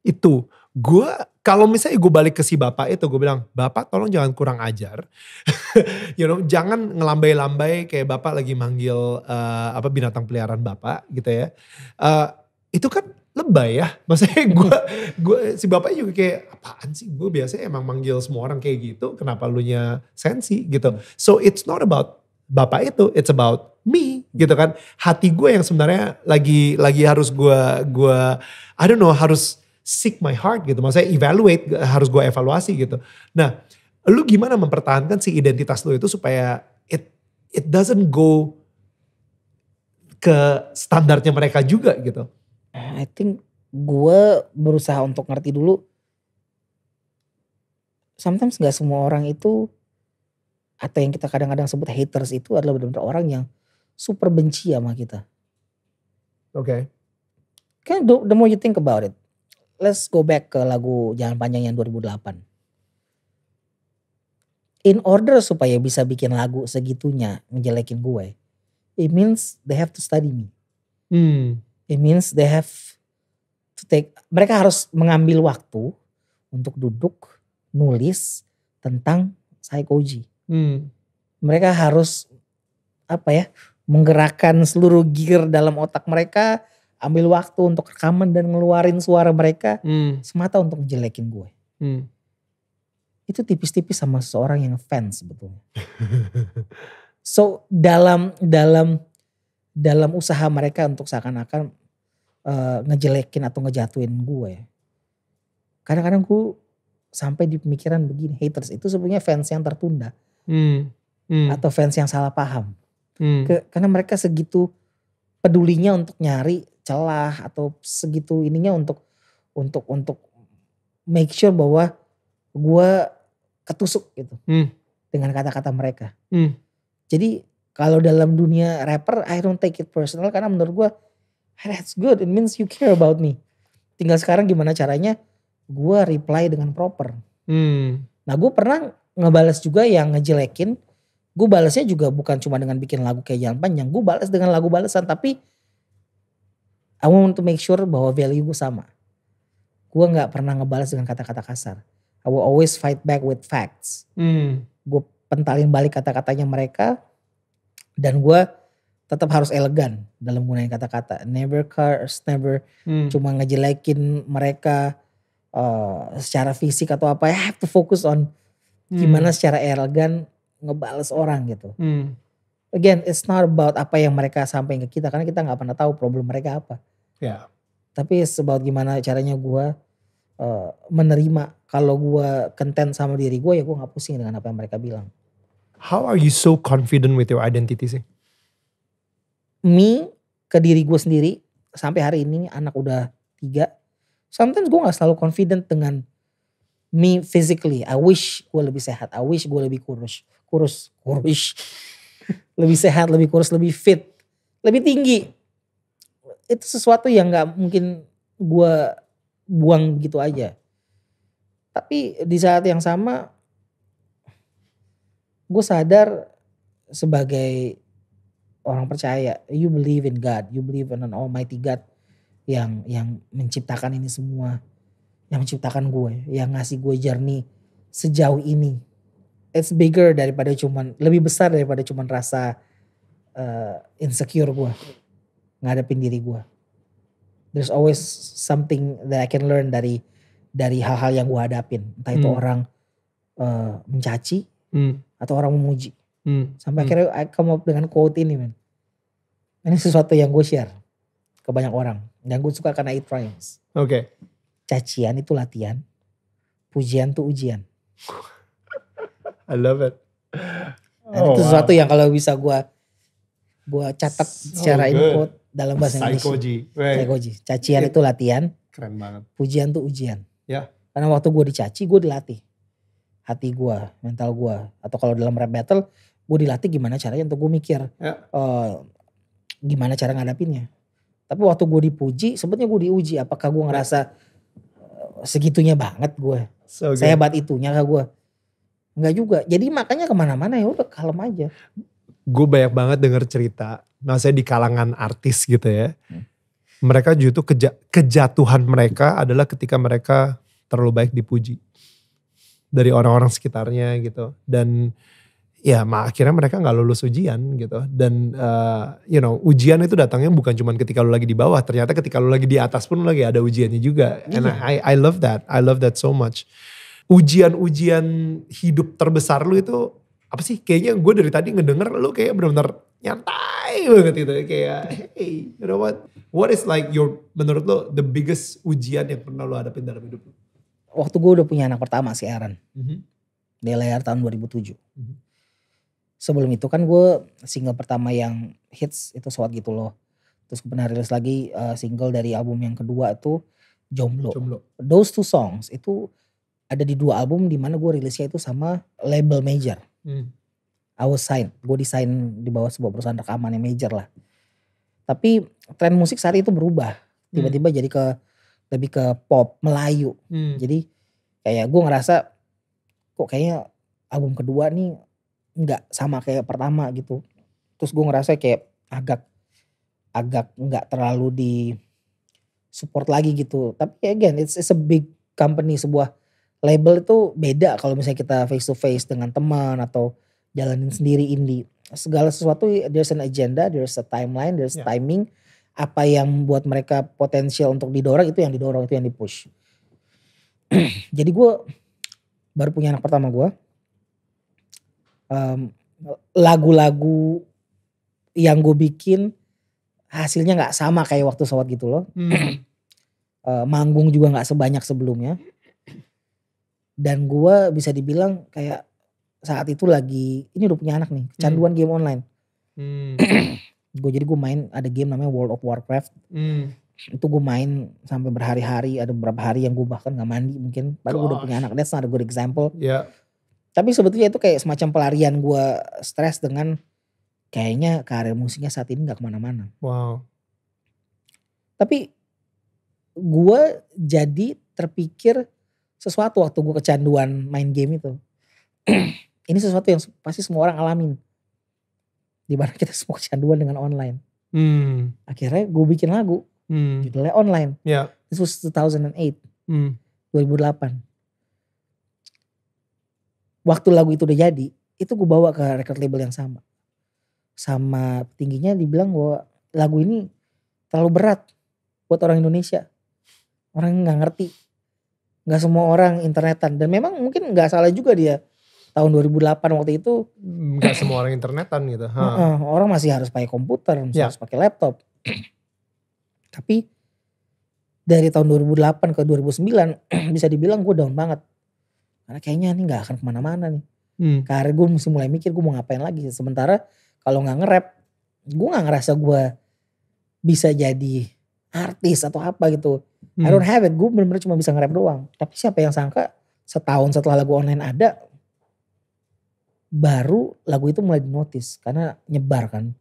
Itu gue kalau misalnya gue balik ke si bapak itu, gue bilang, bapak tolong jangan kurang ajar. You know, jangan ngelambai-lambai kayak bapak lagi manggil binatang peliharaan bapak gitu ya. Itu kan lebay ya, maksudnya gue si bapaknya juga kayak apaan sih, gue biasanya emang manggil semua orang kayak gitu, kenapa lu nya sensi gitu. So it's not about bapak itu, it's about me gitu kan. Hati gue yang sebenarnya lagi harus gue I don't know, harus seek my heart gitu, maksudnya evaluate, harus gue evaluasi gitu. Nah, lu gimana mempertahankan si identitas lu itu supaya it doesn't go ke standarnya mereka juga gitu. I think gue berusaha untuk ngerti dulu. Sometimes gak semua orang itu, atau yang kita kadang-kadang sebut haters itu adalah benar-benar orang yang super benci sama kita. Oke. Kan the more you think about it. Let's go back ke lagu Jalan Panjang yang 2008. In order supaya bisa bikin lagu segitunya ngejelekin gue, it means they have to study me. It means they have to mereka harus mengambil waktu untuk duduk nulis tentang Psycho-G. Mereka harus menggerakkan seluruh gear dalam otak mereka, ambil waktu untuk rekaman dan ngeluarin suara mereka semata untuk menjelekin gue. Itu tipis-tipis sama seseorang yang fans sebetulnya. So dalam usaha mereka untuk seakan-akan ngejelekin atau ngejatuhin gue, kadang-kadang gue sampai di pemikiran begini, haters itu sebenarnya fans yang tertunda atau fans yang salah paham. Karena mereka segitu pedulinya untuk nyari celah atau segitu ininya untuk make sure bahwa gue ketusuk gitu dengan kata-kata mereka. Jadi kalau dalam dunia rapper, I don't take it personal karena menurut gue that's good, it means you care about me. Tinggal sekarang gimana caranya gue reply dengan proper. Nah gue pernah ngebales juga yang ngejelekin, gue balasnya juga bukan cuma dengan bikin lagu kayak Jalan Panjang, gue balas dengan lagu balasan tapi I want to make sure bahwa value gue sama. Gue gak pernah ngebalas dengan kata-kata kasar. I will always fight back with facts. Gue pentalin balik kata-katanya mereka. Dan gue tetap harus elegan dalam gunain kata-kata. Never curse, never cuma ngejelekin mereka secara fisik atau apa. I have to focus on gimana secara elegan ngebales orang gitu. Again, it's not about apa yang mereka sampaikan ke kita. Karena kita gak pernah tahu problem mereka apa. Yeah. Tapi it's about gimana caranya gue menerima. Kalau gue content sama diri gue, ya gue gak pusing dengan apa yang mereka bilang. How are you so confident with your identity sih? Me, ke diri gue sendiri, sampai hari ini anak udah 3. Sometimes gue gak selalu confident dengan me physically. I wish gue lebih sehat. I wish gue lebih kurus. Lebih sehat, lebih kurus, lebih fit. Lebih tinggi. Itu sesuatu yang gak mungkin gue buang gitu aja. Tapi di saat yang sama gue sadar sebagai orang percaya, you believe in God, you believe in an almighty God yang menciptakan ini semua, yang menciptakan gue, yang ngasih gue journey sejauh ini. It's bigger daripada lebih besar daripada cuman rasa insecure gue ngadepin diri gue. There's always something that I can learn dari hal-hal yang gue hadapin. Entah itu orang mencaci atau orang memuji. Sampai akhirnya I come up dengan quote ini, man. Ini sesuatu yang gue share ke banyak orang. Dan gue suka karena it rhymes. Oke. Cacian itu latihan, pujian itu ujian. I love it. Dan itu sesuatu yang kalau bisa gue catat secara quote dalam bahasa Indonesia. Psycho-G. Cacian itu latihan. Keren banget. Pujian itu ujian. Ya. Karena waktu gue dicaci, gue dilatih. Hati gue, mental gue. Atau kalau dalam rap battle, gue dilatih gimana caranya untuk gue mikir. Gimana cara ngadapinnya. Tapi waktu gue dipuji, sebetulnya gue diuji. Apakah gue ngerasa segitunya banget gue. Sehebat itunya kah gue. Enggak juga. Jadi makanya kemana-mana ya udah kalem aja. Gue banyak banget denger cerita. Maksudnya di kalangan artis gitu ya. Mereka justru kejatuhan mereka adalah ketika mereka terlalu baik dipuji. Dari orang-orang sekitarnya gitu. Dan ya akhirnya mereka gak lulus ujian gitu. Dan ujian itu datangnya bukan cuma ketika lu lagi di bawah. Ternyata ketika lu lagi di atas pun lagi ada ujiannya juga. And I love that. I love that so much. Ujian-ujian hidup terbesar lu itu apa sih? Kayaknya gue dari tadi ngedenger lu kayak benar-benar nyantai banget gitu. Kayak hey, you know what is like menurut lu the biggest ujian yang pernah lu hadapin dalam hidup lu? Waktu gue udah punya anak pertama si Aaron. Di LAR tahun 2007. Sebelum itu kan gue single pertama yang hits itu Sewat Gitu Loh. Terus gue pernah rilis lagi single dari album yang kedua itu Jomblo. Those 2 songs itu ada di 2 album dimana gue rilisnya itu sama label major. I was signed. Gue disign di bawah sebuah perusahaan rekaman yang major lah. Tapi tren musik saat itu berubah. Tiba-tiba jadi lebih ke pop Melayu. Jadi kayak gue ngerasa kok kayaknya album kedua nih nggak sama kayak pertama gitu. Terus gue ngerasa kayak agak nggak terlalu di support lagi gitu. Tapi again it's a big company, sebuah label itu beda kalau misalnya kita face to face dengan teman atau jalanin sendiri indie. Segala sesuatu there's an agenda, there's a timeline, there's timing. Apa yang buat mereka potensial untuk didorong itu yang didorong, itu yang dipush. Jadi gue baru punya anak pertama gue. Lagu-lagu yang gue bikin hasilnya gak sama kayak waktu Sowat gitu loh. Manggung juga gak sebanyak sebelumnya. Dan gue bisa dibilang kayak saat itu lagi, ini udah punya anak nih, kecanduan game online. Jadi gue main, ada game namanya World of Warcraft. Itu gue main sampai berhari-hari, ada beberapa hari yang gue bahkan gak mandi mungkin. Baru gue udah punya anak, that's not a good example. Tapi sebetulnya itu kayak semacam pelarian gue stres dengan kayaknya karir musiknya saat ini gak kemana-mana. Wow. Tapi gue jadi terpikir sesuatu waktu gue kecanduan main game itu. Ini sesuatu yang pasti semua orang alamin. Dimana kita semua kecanduan dengan online. Akhirnya gue bikin lagu. Judulnya Online. This was 2008. 2008. Waktu lagu itu udah jadi, itu gue bawa ke record label yang sama. Sama tingginya dibilang bahwa lagu ini terlalu berat buat orang Indonesia. Orang yang gak ngerti. Gak semua orang internetan. Dan memang mungkin gak salah juga dia. Tahun 2008 waktu itu. Gak semua orang internetan gitu. Orang masih harus pakai komputer, masih harus pakai laptop. Tapi dari tahun 2008 ke 2009 bisa dibilang gue down banget. Karena kayaknya ini gak akan kemana-mana nih. Karena gue mesti mulai mikir gue mau ngapain lagi. Sementara kalau gak nge-rap, gue gak ngerasa gue bisa jadi artis atau apa gitu. I don't have it, gue bener-bener cuma bisa nge-rap doang. Tapi siapa yang sangka setahun setelah lagu online ada, baru lagu itu mulai dinotis. Karena nyebar kan.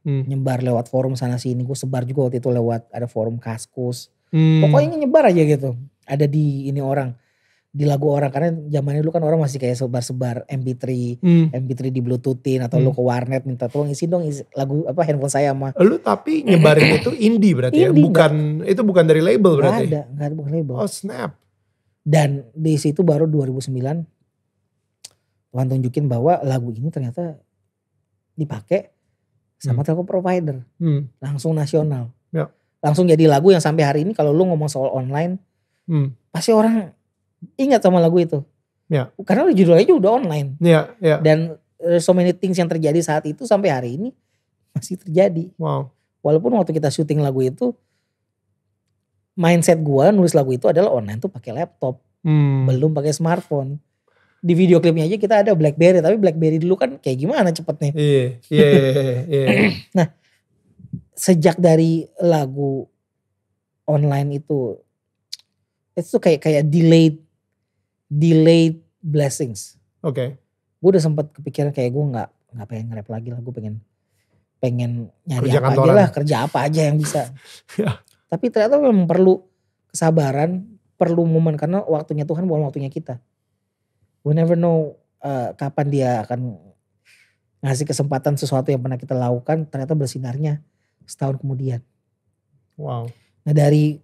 Nyebar lewat forum sana sini. Gue sebar juga waktu itu lewat ada forum Kaskus. Pokoknya nyebar aja gitu. Ada di ini orang. Di lagu orang. Karena zamannya dulu kan orang masih kayak sebar-sebar MP3. MP3 di bluetoothin. Atau lu ke warnet minta tolong isi dong lagu apa handphone saya sama. Lu tapi nyebarin itu indie berarti indie, ya? Bukan, itu bukan dari label berarti? Gak ada bukan label. Oh snap. Dan di situ baru 2009 Tuhan tunjukin bahwa lagu ini ternyata dipakai sama telco provider. Langsung nasional. Langsung jadi lagu yang sampai hari ini kalau lu ngomong soal online. Pasti orang ingat sama lagu itu. Karena judulnya juga udah online. Dan so many things yang terjadi saat itu sampai hari ini masih terjadi. Wow. Walaupun waktu kita syuting lagu itu, mindset gue nulis lagu itu adalah online tuh pakai laptop. Belum pakai smartphone. Di video klipnya aja kita ada BlackBerry. Tapi BlackBerry dulu kan kayak gimana cepetnya. Iya. Nah sejak dari lagu online itu kayak delayed blessings. Oke. Gue udah sempat kepikiran kayak gue nggak pengen nge-rap lagi lah. Gue pengen nyari kerja apa kantoran aja lah, kerja apa aja yang bisa. Tapi ternyata memang perlu kesabaran, perlu momen karena waktunya Tuhan bukan waktunya kita. We never know kapan dia akan ngasih kesempatan sesuatu yang pernah kita lakukan ternyata bersinarnya setahun kemudian. Wow. Nah dari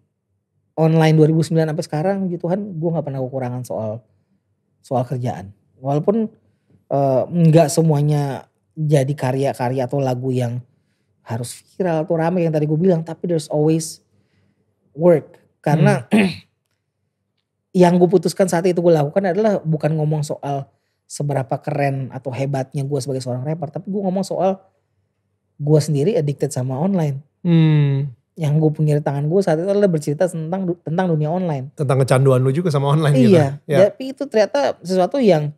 online 2009 sampai sekarang puji Tuhan gue gak pernah kekurangan soal kerjaan. Walaupun gak semuanya jadi karya-karya atau lagu yang harus viral atau rame yang tadi gue bilang. Tapi there's always work. Karena yang gue putuskan saat itu gue lakukan adalah bukan ngomong soal seberapa keren atau hebatnya gue sebagai seorang rapper. Tapi gue ngomong soal gue sendiri addicted sama online. Yang gue punya di tangan gue saat itu adalah bercerita tentang dunia online. Tentang kecanduan lu juga sama online gitu. Iya. Tapi itu ternyata sesuatu yang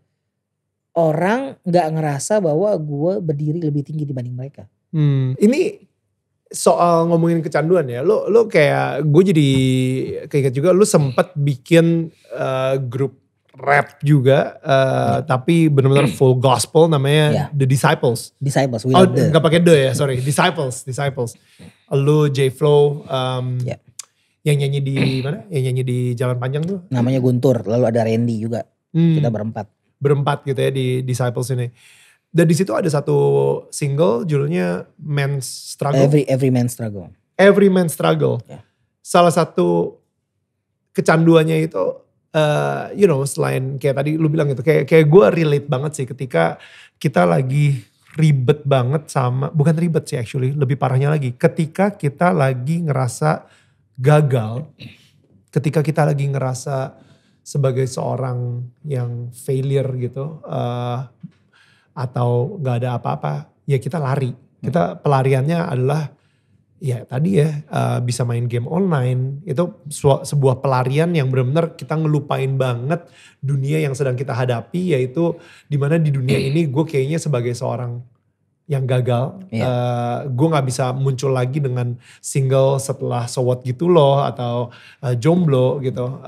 orang gak ngerasa bahwa gue berdiri lebih tinggi dibanding mereka. Ini soal ngomongin kecanduan ya. Lu kayak gue jadi keinget juga lu sempet bikin grup rap juga. Tapi benar-benar full gospel namanya The Disciples. Disciples. Gak pakai the ya sorry. Disciples. Lu J-Flow yang nyanyi di mana? Yang nyanyi di Jalan Panjang tuh. Namanya Guntur. Lalu ada Randy juga. Kita berempat gitu ya di Disciples ini. Dan di situ ada satu single judulnya Man's Struggle. Every Man's Struggle. Every Man's Struggle. Yeah. Salah satu kecanduannya itu selain kayak tadi lu bilang gitu, kayak gue relate banget sih ketika kita lagi ribet banget bukan ribet sih actually, lebih parahnya lagi, ketika kita lagi ngerasa gagal, ketika kita lagi ngerasa sebagai seorang yang failure gitu, atau gak ada apa-apa, ya kita lari. Kita pelariannya adalah ya tadi ya bisa main game online. Itu sebuah pelarian yang benar-benar kita ngelupain banget dunia yang sedang kita hadapi. Yaitu dimana di dunia ini gue kayaknya sebagai seorang yang gagal. Gue gak bisa muncul lagi dengan single setelah So What gitu loh. Atau jomblo gitu.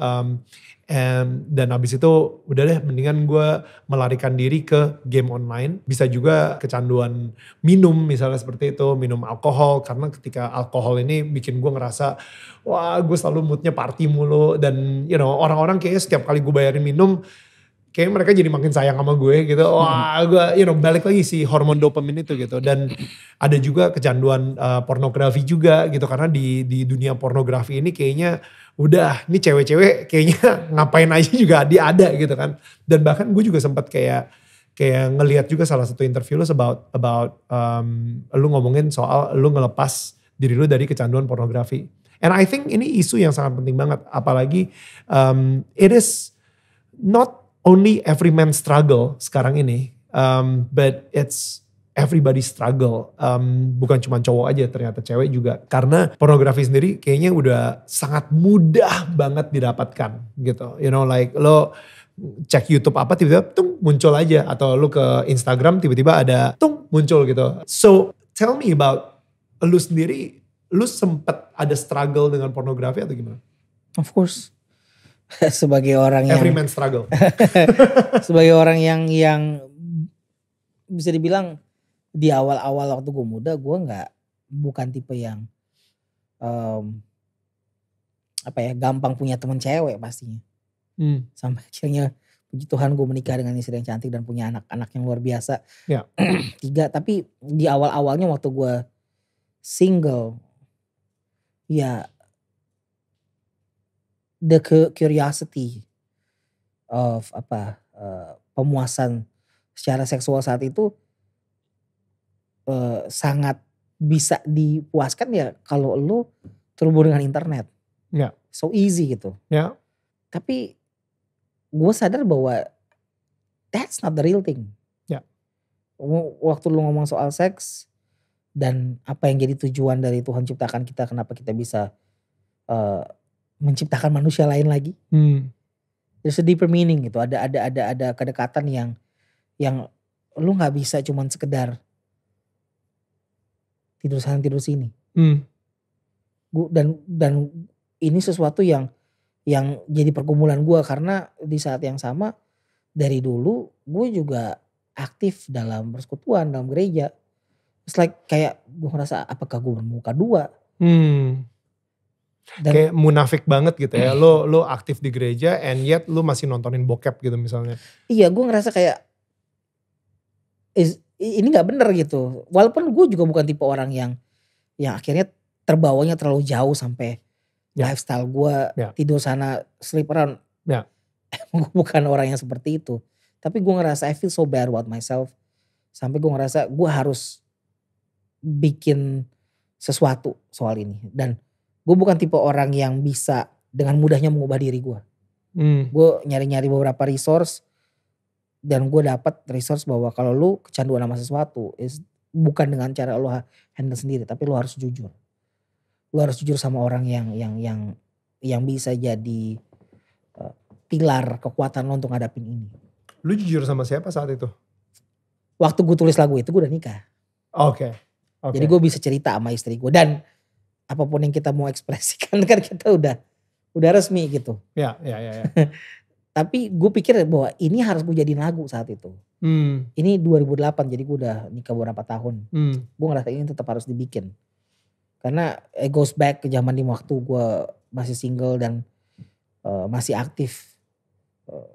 Dan abis itu udah deh mendingan gue melarikan diri ke game online. Bisa juga kecanduan minum misalnya seperti itu, minum alkohol. Karena ketika alkohol ini bikin gue ngerasa wah gue selalu moodnya party mulu. Dan orang-orang kayaknya setiap kali gue bayarin minum kayaknya mereka jadi makin sayang sama gue gitu. Wah gue balik lagi si hormon dopamin itu gitu. Dan ada juga kecanduan pornografi juga gitu. Karena di dunia pornografi ini kayaknya udah ini cewek-cewek kayaknya ngapain aja juga dia ada gitu kan. Dan bahkan gue juga sempat kayak ngelihat juga salah satu interview lu about lu ngomongin soal lu ngelepas diri lu dari kecanduan pornografi. And I think ini isu yang sangat penting banget. Apalagi it is not only every man struggle sekarang ini, but it's everybody struggle. Bukan cuma cowok aja, ternyata cewek juga. Karena pornografi sendiri kayaknya udah sangat mudah banget didapatkan gitu. Like lo cek YouTube apa tiba-tiba tung muncul aja. Atau lo ke Instagram tiba-tiba ada tung muncul gitu. So tell me about lo sendiri, lo sempet ada struggle dengan pornografi atau gimana? Of course. Sebagai orang every man struggle. Sebagai orang yang bisa dibilang di awal-awal waktu gue muda, gue bukan tipe yang gampang punya teman cewek pastinya. Sampai akhirnya puji Tuhan gue menikah dengan istri yang cantik dan punya anak-anak yang luar biasa. 3, tapi di awal-awalnya waktu gue single, ya the curiosity of pemuasan secara seksual saat itu sangat bisa dipuaskan ya kalau lu terhubung dengan internet. So easy gitu. Tapi gue sadar bahwa that's not the real thing. Waktu lu ngomong soal seks dan apa yang jadi tujuan dari Tuhan ciptakan kita, kenapa kita bisa menciptakan manusia lain lagi. There's a deeper meaning gitu. Ada kedekatan yang lu nggak bisa cuman sekedar tidur sana tidur sini. Dan ini sesuatu yang jadi pergumulan gue karena di saat yang sama dari dulu gue juga aktif dalam persekutuan, dalam gereja. It's like kayak gue ngerasa apakah gue bermuka dua. Dan, kayak munafik banget gitu ya. Lo aktif di gereja and yet lo masih nontonin bokep gitu misalnya. Iya, gue ngerasa kayak ini gak bener gitu. Walaupun gue juga bukan tipe orang yang akhirnya terbawanya terlalu jauh sampai lifestyle gue tidur sana sleep around. Gue bukan orang yang seperti itu. Tapi gue ngerasa I feel so bad about myself. Sampai gue ngerasa gue harus bikin sesuatu soal ini. Dan gue bukan tipe orang yang bisa dengan mudahnya mengubah diri gue. Gue nyari-nyari beberapa resource. Dan gue dapat resource bahwa kalau lu kecanduan sama sesuatu, bukan dengan cara lu handle sendiri, tapi lu harus jujur. Lu harus jujur sama orang yang bisa jadi pilar kekuatan lo untuk ngadapin ini. Lu jujur sama siapa saat itu? Waktu gue tulis lagu itu gue udah nikah. Oke. Jadi gue bisa cerita sama istri gue dan apapun yang kita mau ekspresikan kan kita udah resmi gitu. Ya. Tapi gue pikir bahwa ini harus gue jadiin lagu saat itu. Ini 2008 jadi gue udah nikah beberapa tahun. Gue ngerasa ini tetap harus dibikin. Karena it goes back ke zaman di waktu gue masih single dan masih aktif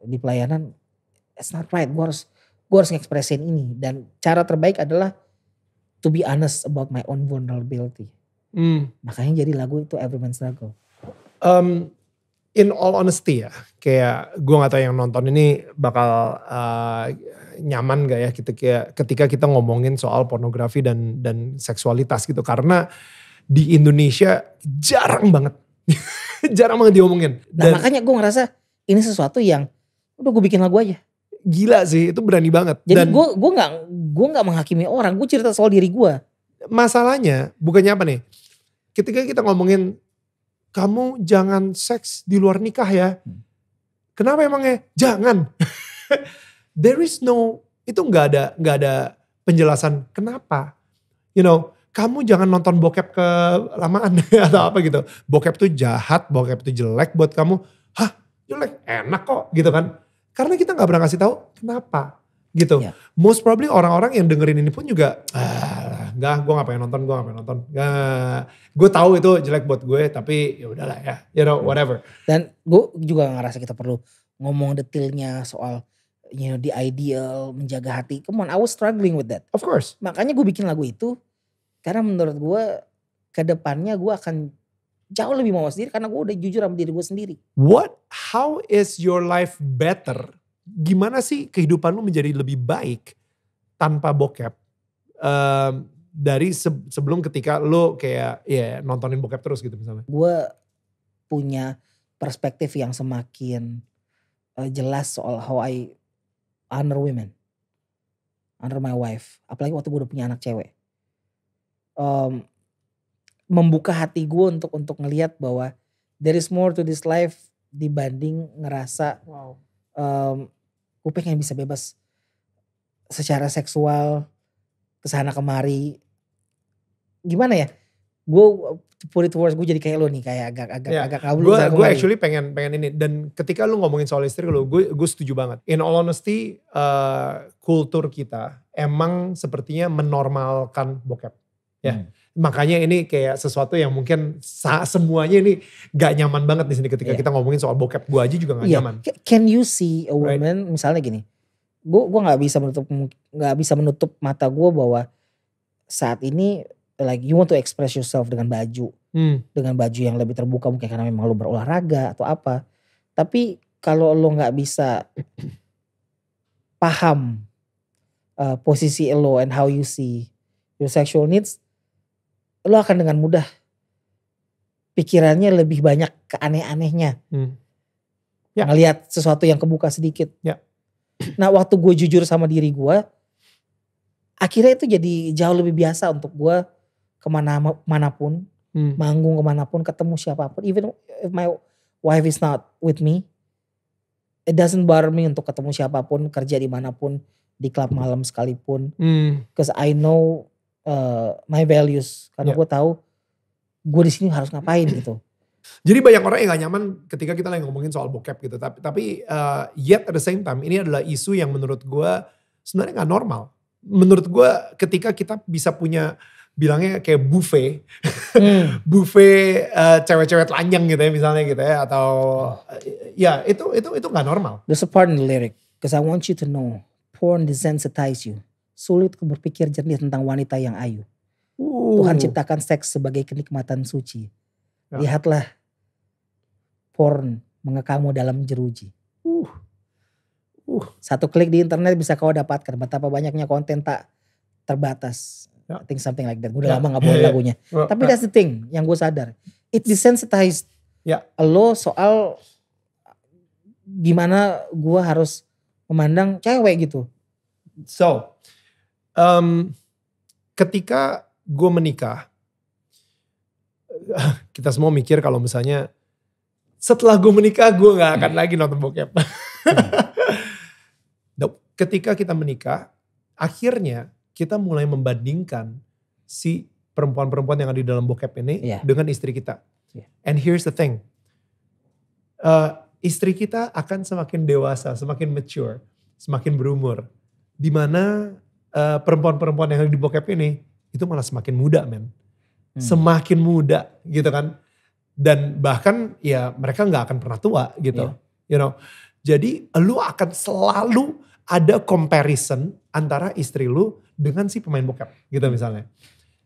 di pelayanan. It's not right, gue harus ngekspresin ini. Dan cara terbaik adalah to be honest about my own vulnerability. Makanya jadi lagu itu Every Man Struggle. in all honesty ya, kayak gue gak tahu yang nonton ini bakal nyaman gak ya ketika kita ngomongin soal pornografi dan seksualitas gitu. Karena di Indonesia jarang banget diomongin. Nah makanya gue ngerasa ini sesuatu yang udah gue bikin lagu aja. Gila sih, itu berani banget. Jadi gue nggak menghakimi orang, gue cerita soal diri gue. Masalahnya bukannya apa nih? Ketika kita ngomongin kamu jangan seks di luar nikah ya. Kenapa emangnya? Jangan. There is no, itu nggak ada penjelasan kenapa. You know, kamu jangan nonton bokep kelamaan atau apa gitu. Bokep tuh jahat, bokep tuh jelek buat kamu. Hah, jelek, enak kok gitu kan. Karena kita gak pernah kasih tahu kenapa gitu. Yeah. Most probably orang-orang yang dengerin ini pun juga, enggak, gue gak pengen nonton. Gue tahu itu jelek buat gue, tapi ya udahlah ya, you know, whatever. Dan gue juga ngerasa kita perlu ngomong detailnya soal, you know, the ideal, menjaga hati. Come on, I was struggling with that. Of course. Makanya gue bikin lagu itu, karena menurut gue ke depannya gue akan jauh lebih mawas diri karena gue udah jujur sama diri gue sendiri. How is your life better? Gimana sih kehidupan lu menjadi lebih baik tanpa bokep? Dari sebelum ketika lu kayak nontonin bokep terus gitu misalnya. Gue punya perspektif yang semakin jelas soal how I honor women. Honor my wife. Apalagi waktu gue udah punya anak cewek. Membuka hati gue untuk ngelihat bahwa there is more to this life dibanding ngerasa gue pengen bisa bebas secara seksual kesana kemari. Gimana ya? Gue put it towards gue jadi kayak lo nih, kayak agak ngablu. Gue actually pengen ini, dan ketika lu ngomongin soal istri lo, gue setuju banget. In all honesty, kultur kita emang sepertinya menormalkan bokep. Ya, makanya ini kayak sesuatu yang mungkin semuanya ini gak nyaman banget di sini ketika kita ngomongin soal bokep. Gue aja juga gak nyaman. Can you see a woman, misalnya gini, gue nggak bisa menutup mata gue bahwa saat ini like you want to express yourself dengan baju, dengan baju yang lebih terbuka mungkin karena memang lo berolahraga atau apa. Tapi kalau lo nggak bisa paham posisi lo and how you see your sexual needs, lo akan dengan mudah pikirannya lebih banyak ke aneh-anehnya. Ngelihat sesuatu yang kebuka sedikit. Nah waktu gue jujur sama diri gue, akhirnya itu jadi jauh lebih biasa untuk gue kemana-manapun, manggung kemanapun, ketemu siapapun. Even if my wife is not with me, it doesn't bother me untuk ketemu siapapun, kerja dimanapun, di klub malam sekalipun. Because I know my values, karena gue tahu gue di sini harus ngapain gitu. Jadi banyak orang yang gak nyaman ketika kita lagi ngomongin soal bokep gitu. Tapi yet at the same time ini adalah isu yang menurut gue sebenarnya gak normal. Menurut gue ketika kita bisa punya bilangnya kayak buffet. Buffet cewek-cewek telanjang gitu ya misalnya gitu ya. Atau ya itu gak normal. There's a part in the lyric. Because I want you to know porn desensitize you. Sulit berpikir jernih tentang wanita yang ayu. Tuhan ciptakan seks sebagai kenikmatan suci. Lihatlah porn mengekamu dalam jeruji. Satu klik di internet bisa kau dapatkan betapa banyaknya konten tak terbatas. I think something like that. Gue udah lama gak bawa lagunya. Tapi that's the thing yang gue sadar. It desensitized lo soal gimana gue harus memandang cewek gitu. So, ketika gue menikah, kita semua mikir kalau misalnya setelah gue menikah gue gak akan lagi nonton bokep. Ketika kita menikah, akhirnya kita mulai membandingkan si perempuan-perempuan yang ada di dalam bokep ini dengan istri kita. And here's the thing, istri kita akan semakin dewasa, semakin mature, semakin berumur. Dimana perempuan-perempuan yang ada di bokep ini itu malah semakin muda, men. Semakin muda gitu kan. Dan bahkan ya mereka gak akan pernah tua gitu. You know. Jadi lu akan selalu ada comparison antara istri lu dengan si pemain bokep gitu misalnya.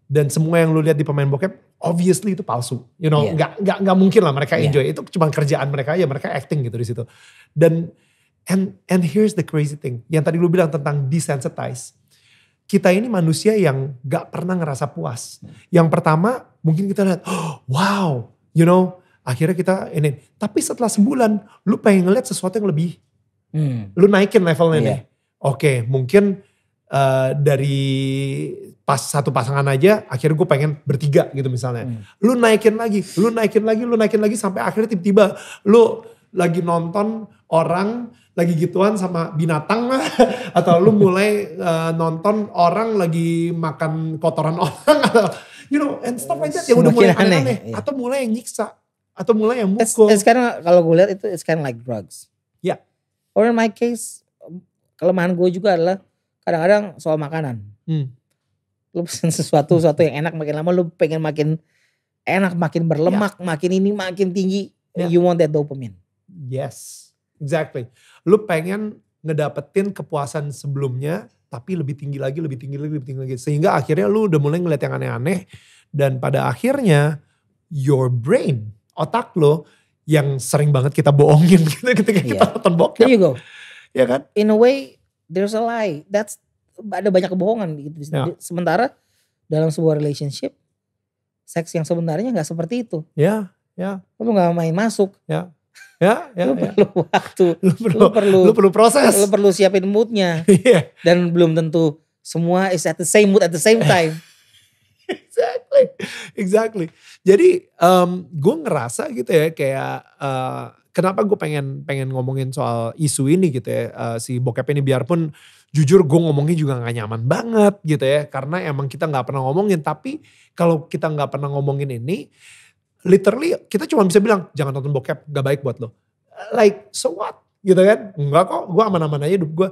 Dan semua yang lu lihat di pemain bokep, obviously itu palsu. Nggak mungkin lah mereka enjoy. Itu cuma kerjaan mereka aja, mereka acting gitu di situ. Dan and here's the crazy thing. Yang tadi lu bilang tentang desensitize. Kita ini manusia yang gak pernah ngerasa puas. Yang pertama mungkin kita lihat, wow, akhirnya kita ini. Tapi setelah sebulan, lu pengen ngeliat sesuatu yang lebih. Lu naikin levelnya nih. Oke, mungkin dari satu pasangan aja, akhirnya gue pengen bertiga gitu misalnya. Lu naikin lagi sampai akhirnya tiba-tiba lu lagi nonton orang lagi gituan sama binatang atau lu mulai nonton orang lagi makan kotoran orang atau and stuff like that yang udah mulai aneh-aneh atau mulai yang nyiksa atau mulai yang mukul. Sekarang kalau gue lihat itu it's kind of like drugs. Ya. Or in my case kelemahan gue juga adalah kadang-kadang soal makanan. Lu pesen sesuatu yang enak makin lama lu pengen makin enak, makin berlemak, makin ini makin tinggi. You want that dopamine. Yes, exactly. Lu pengen ngedapetin kepuasan sebelumnya tapi lebih tinggi lagi. Sehingga akhirnya lu udah mulai ngeliat yang aneh-aneh. Dan pada akhirnya your brain, otak lo yang sering banget kita bohongin gitu ketika kita nonton bokep. There you go. Ya kan? In a way there's a lie. Ada banyak kebohongan gitu. Sementara dalam sebuah relationship, seks yang sebenarnya gak seperti itu. Ya. Lu gak main masuk. Ya. Lu perlu waktu. Lu perlu proses. Lu perlu siapin moodnya. Dan belum tentu semua is at the same mood at the same time. Exactly. Jadi gue ngerasa gitu ya kayak kenapa gue pengen ngomongin soal isu ini gitu ya. Si bokep ini biarpun jujur gue ngomongnya juga gak nyaman banget gitu ya. Karena emang kita gak pernah ngomongin. Tapi kalau kita gak pernah ngomongin ini, literally kita cuma bisa bilang jangan nonton bokep, gak baik buat lo. Like so what gitu kan. Enggak kok, gue aman-aman aja hidup gue.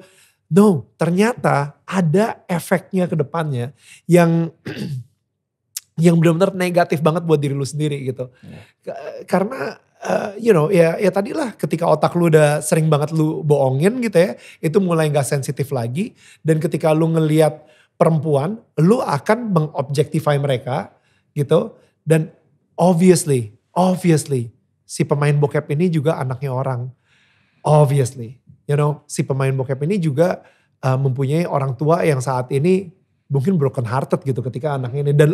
No, ternyata ada efeknya ke depannya yang benar-benar negatif banget buat diri lu sendiri gitu. Karena ya tadilah ketika otak lu udah sering banget lu bohongin gitu ya, itu mulai gak sensitif lagi. Dan ketika lu ngelihat perempuan, lu akan mengobjektify mereka gitu. Dan obviously si pemain bokep ini juga anaknya orang. Obviously, si pemain bokep ini juga mempunyai orang tua yang saat ini mungkin broken hearted gitu ketika anaknya ini. Dan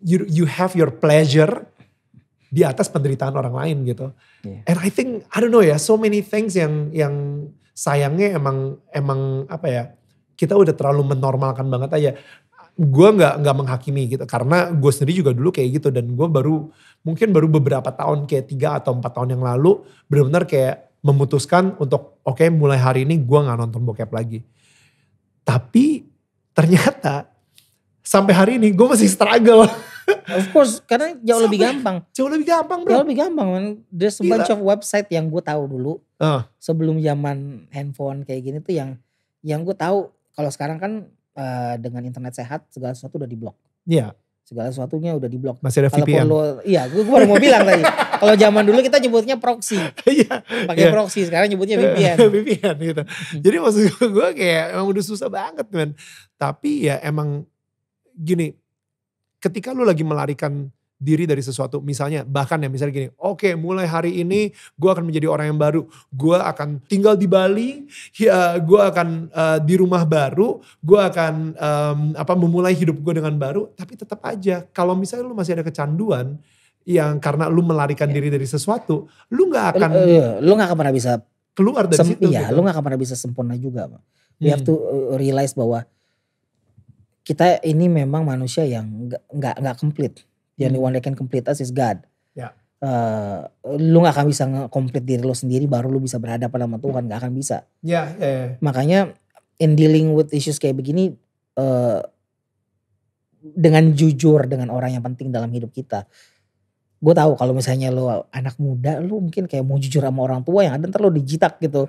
you have your pleasure di atas penderitaan orang lain gitu. And I think, I don't know ya, so many things yang sayangnya emang apa ya, kita udah terlalu menormalkan banget aja. Gue nggak menghakimi gitu, karena gue sendiri juga dulu kayak gitu. Dan gue mungkin baru beberapa tahun, kayak 3 atau 4 tahun yang lalu, benar-benar kayak memutuskan untuk oke, mulai hari ini gue nggak nonton bokep lagi. Tapi ternyata sampai hari ini gue masih struggle. Of course, karena jauh lebih gampang. Jauh lebih gampang bro. Jauh lebih gampang man. There's a bunch of website yang gue tahu dulu. Sebelum zaman handphone kayak gini tuh yang gue tahu. Kalau sekarang kan dengan internet sehat segala sesuatu udah diblok. Iya. Segala sesuatunya udah diblok. Masih ada VPN. Iya, gue baru mau bilang tadi. Kalau zaman dulu kita nyebutnya proxy. Iya. Pakai proxy, sekarang nyebutnya VPN. VPN gitu. Jadi maksud gue kayak emang udah susah banget man. Tapi ya emang gini, ketika lu lagi melarikan diri dari sesuatu, misalnya gini, oke, mulai hari ini gue akan menjadi orang yang baru, gue akan tinggal di Bali, ya, gue akan di rumah baru, gue akan memulai hidup gue dengan baru. Tapi tetap aja kalau misalnya lu masih ada kecanduan yang karena lu melarikan diri dari sesuatu, lu nggak akan pernah bisa keluar dari situ. Iya, gitu. Lu nggak akan pernah bisa sempurna juga. We have to realize bahwa kita ini memang manusia yang nggak complete. The only one that can complete us is God. Ya. Lu gak akan bisa nge-complete diri lu sendiri baru lu bisa berhadapan sama Tuhan. Gak akan bisa. Ya. Makanya in dealing with issues kayak begini, dengan jujur dengan orang yang penting dalam hidup kita. Gue tahu kalau misalnya lu anak muda, lu mungkin kayak mau jujur sama orang tua, yang ada ntar lu dijitak gitu.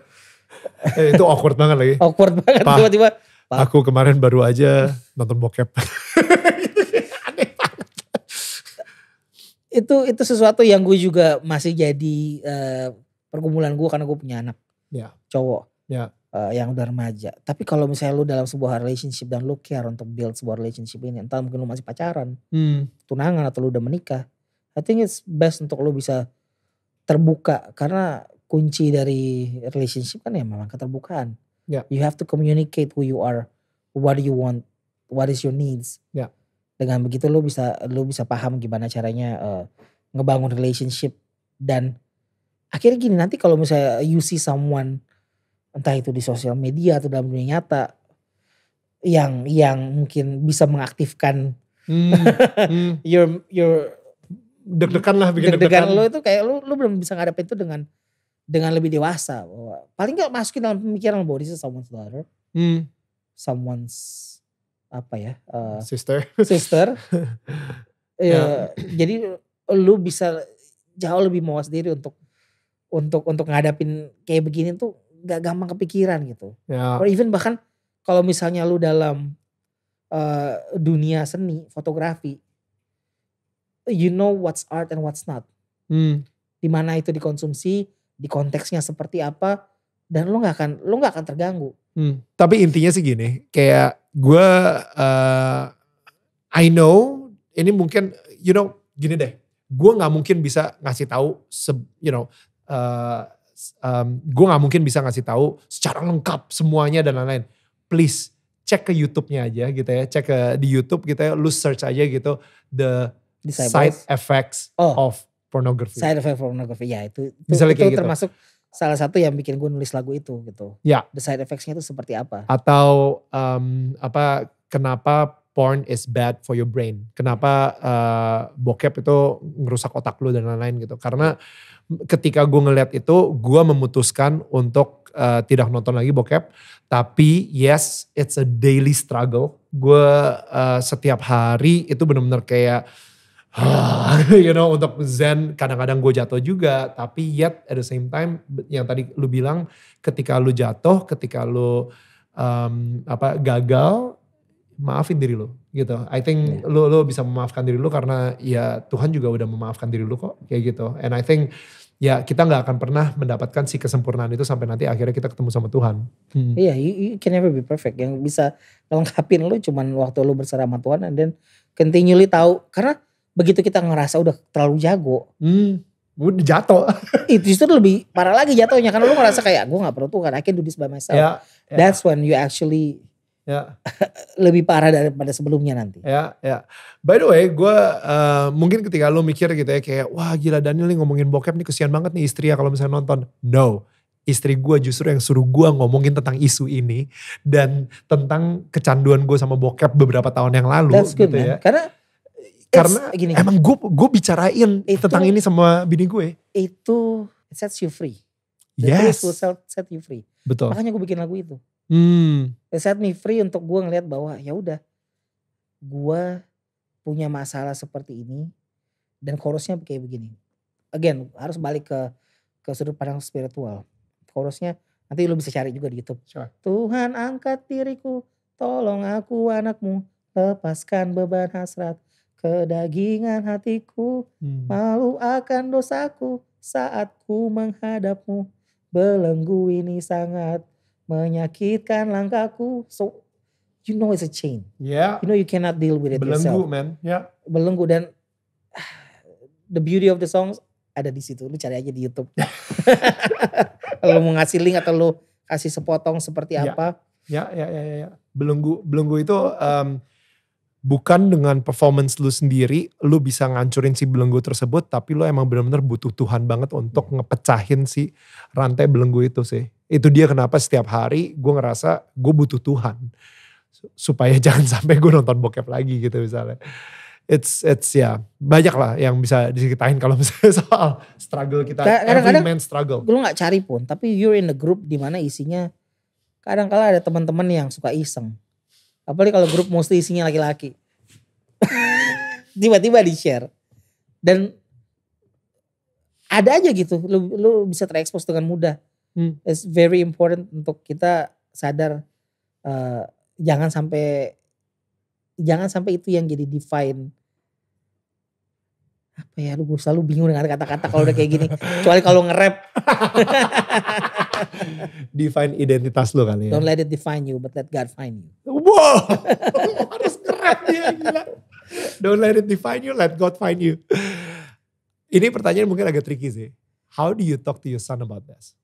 Itu awkward banget lagi. Awkward banget tiba-tiba. Aku kemarin baru aja nonton bokep. Itu sesuatu yang gue juga masih jadi pergumulan gue karena gue punya anak cowok. Ya. yang udah remaja. Tapi kalau misalnya lu dalam sebuah relationship dan lu care untuk build sebuah relationship ini, entah mungkin lu masih pacaran, tunangan atau lu udah menikah, I think it's best untuk lu bisa terbuka, karena kunci dari relationship kan ya memang keterbukaan. Yeah. You have to communicate who you are, what do you want, what is your needs. Yeah. Dengan begitu lu bisa paham gimana caranya ngebangun relationship. Dan akhirnya gini, nanti kalau misalnya you see someone, entah itu di sosial media atau dalam dunia nyata, yang mungkin bisa mengaktifkan your deg-degan lah, bikin deg-degan lo, itu kayak lu belum bisa ngadepin itu dengan lebih dewasa. Bahwa paling gak masukin dalam pemikiran bahwa this is someone's daughter, someone's sister. Jadi lu bisa jauh lebih mawas diri untuk ngadapin kayak begini tuh gak gampang kepikiran gitu. Or even bahkan kalau misalnya lu dalam dunia seni, fotografi, you know what's art and what's not. Dimana itu dikonsumsi, di konteksnya seperti apa, dan lu gak akan terganggu. Tapi intinya sih gini, kayak gue I know ini mungkin gini deh, gue nggak mungkin bisa ngasih tahu gue nggak mungkin bisa ngasih tahu secara lengkap semuanya dan lain-lain. Please cek ke YouTube-nya aja gitu ya, cek ke di YouTube gitu ya, lu search aja gitu the side effects of pornography. Side effect pornography, ya itu gitu. termasuk salah satu yang bikin gue nulis lagu itu gitu. Ya. The side effects-nya itu seperti apa? Atau kenapa porn is bad for your brain? Kenapa bokep itu ngerusak otak lu dan lain-lain gitu? Karena ketika gue ngeliat itu, gue memutuskan untuk tidak nonton lagi bokep. Tapi yes, it's a daily struggle. Gue setiap hari itu benar-benar kayak untuk zen. Kadang-kadang gue jatuh juga, tapi yet at the same time yang tadi lu bilang, ketika lu jatuh, ketika lu gagal, maafin diri lu gitu. I think lu bisa memaafkan diri lu karena ya Tuhan juga udah memaafkan diri lu kok, kayak gitu. And I think ya kita gak akan pernah mendapatkan si kesempurnaan itu sampai nanti akhirnya kita ketemu sama Tuhan. Iya, you can never be perfect. Yang bisa ngelengkapin lu cuman waktu lu berserah sama Tuhan, and then continually tahu. Karena begitu kita ngerasa udah terlalu jago, udah jatuh. Itu justru lebih parah lagi jatuhnya, karena lu ngerasa kayak gue gak perlu Tuhan, I can do this by myself. That's when you actually lebih parah daripada sebelumnya nanti. By the way, gue mungkin ketika lu mikir gitu ya kayak, wah gila Daniel nih ngomongin bokep nih, kesian banget nih istri ya kalau misalnya nonton. No, istri gue justru yang suruh gue ngomongin tentang isu ini dan tentang kecanduan gue sama bokep beberapa tahun yang lalu. That's good, gitu man. Ya. Karena gini, emang gue bicarain tentang ini sama bini gue. Itu sets you free. Yes. It will set you free. Betul. Makanya gue bikin lagu itu. It set me free untuk gue ngeliat bahwa ya udah, gue punya masalah seperti ini dan chorusnya kayak begini. Again, harus balik ke sudut pandang spiritual. Chorusnya nanti lu bisa cari juga di YouTube. Sure. Tuhan angkat diriku, tolong aku anakmu, lepaskan beban hasrat kedagingan hatiku, malu akan dosaku saat ku menghadapmu, belenggu ini sangat menyakitkan langkahku. So you know it's a chain. Yeah. You know you cannot deal with it yourself. Belenggu, man. Yeah. Belenggu, dan the beauty of the songs ada di situ. Lu cari aja di YouTube. Kalau mau ngasih link atau lu kasih sepotong seperti apa. Ya. Belenggu itu bukan dengan performance lu sendiri, lu bisa ngancurin si belenggu tersebut, tapi lu emang benar-benar butuh Tuhan banget untuk ngepecahin si rantai belenggu itu sih. Itu dia kenapa setiap hari gue ngerasa gue butuh Tuhan. Supaya jangan sampai gue nonton bokep lagi gitu misalnya. It's ya banyak lah yang bisa diceritain kalau misalnya soal struggle kita. Every man struggle. Lu gak cari pun, tapi you're in a group dimana isinya kadang-kala ada teman-teman yang suka iseng. Apalagi kalau grup mostly isinya laki-laki. Tiba-tiba di-share. Dan ada aja gitu. Lu bisa terekspos dengan mudah. It's very important untuk kita sadar. Jangan sampai itu yang jadi define Apa ya, gue selalu bingung dengan kata-kata kalau udah kayak gini. Kecuali kalau nge-rap. Define identitas lo kali ya. Don't let it define you, but let God find you. Wow, harus nge-rap dia gila. Don't let it define you, let God find you. Ini pertanyaan mungkin agak tricky sih. How do you talk to your son about this?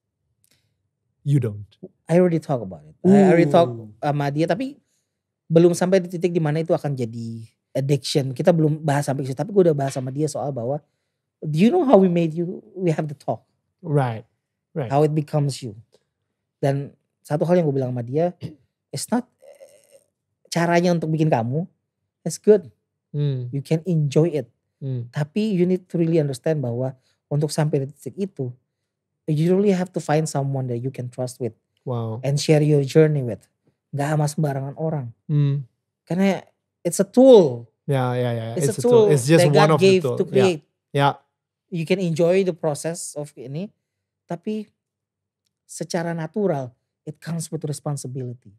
You don't. I already talk about it. I already talk sama dia, tapi belum sampai di titik dimana itu akan jadi addiction. Kita belum bahas sampai situ, tapi gue udah bahas sama dia soal bahwa, do you know how we made you? We have the talk. Right. How it becomes you. Dan satu hal yang gue bilang sama dia, it's not caranya untuk bikin kamu, it's good. You can enjoy it. Tapi you need to really understand bahwa untuk sampai di titik itu, you really have to find someone that you can trust with. Wow. And share your journey with. Gak sama sembarangan orang. Karena it's a tool. Yeah. It's a tool. It's just that one God of the gave tool. to create. Yeah. You can enjoy the process of ini, tapi secara natural it comes with responsibility.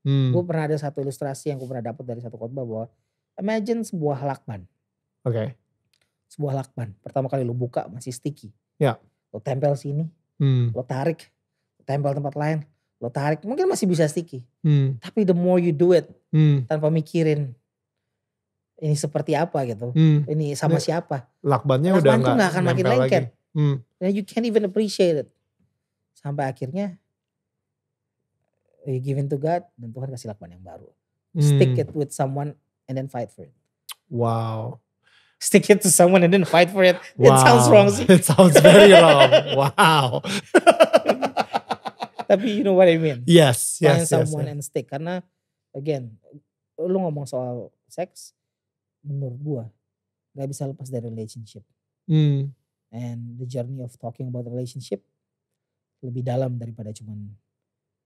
Gue pernah ada satu ilustrasi yang gue pernah dapat dari satu khotbah bahwa imagine sebuah lakban. Oke. Sebuah lakban. Pertama kali lo buka masih sticky. Ya. Lo tempel sini, lo tarik, tempel tempat lain, lo tarik, mungkin masih bisa sticky. Tapi the more you do it, tanpa mikirin ini seperti apa gitu, ini sama siapa. Lakbannya udah gak akan makin lengket. Dan you can't even appreciate it. Sampai akhirnya you give in to God dan Tuhan kasih lakban yang baru. Stick it with someone and then fight for it. Wow. Stick it to someone and then fight for it. Wow. It sounds wrong sih. It sounds very wrong. Wow. Tapi you know what I mean. Yes. Find someone and stick. Karena again, lu ngomong soal seks, menurut gua gak bisa lepas dari relationship. And the journey of talking about relationship lebih dalam daripada cuman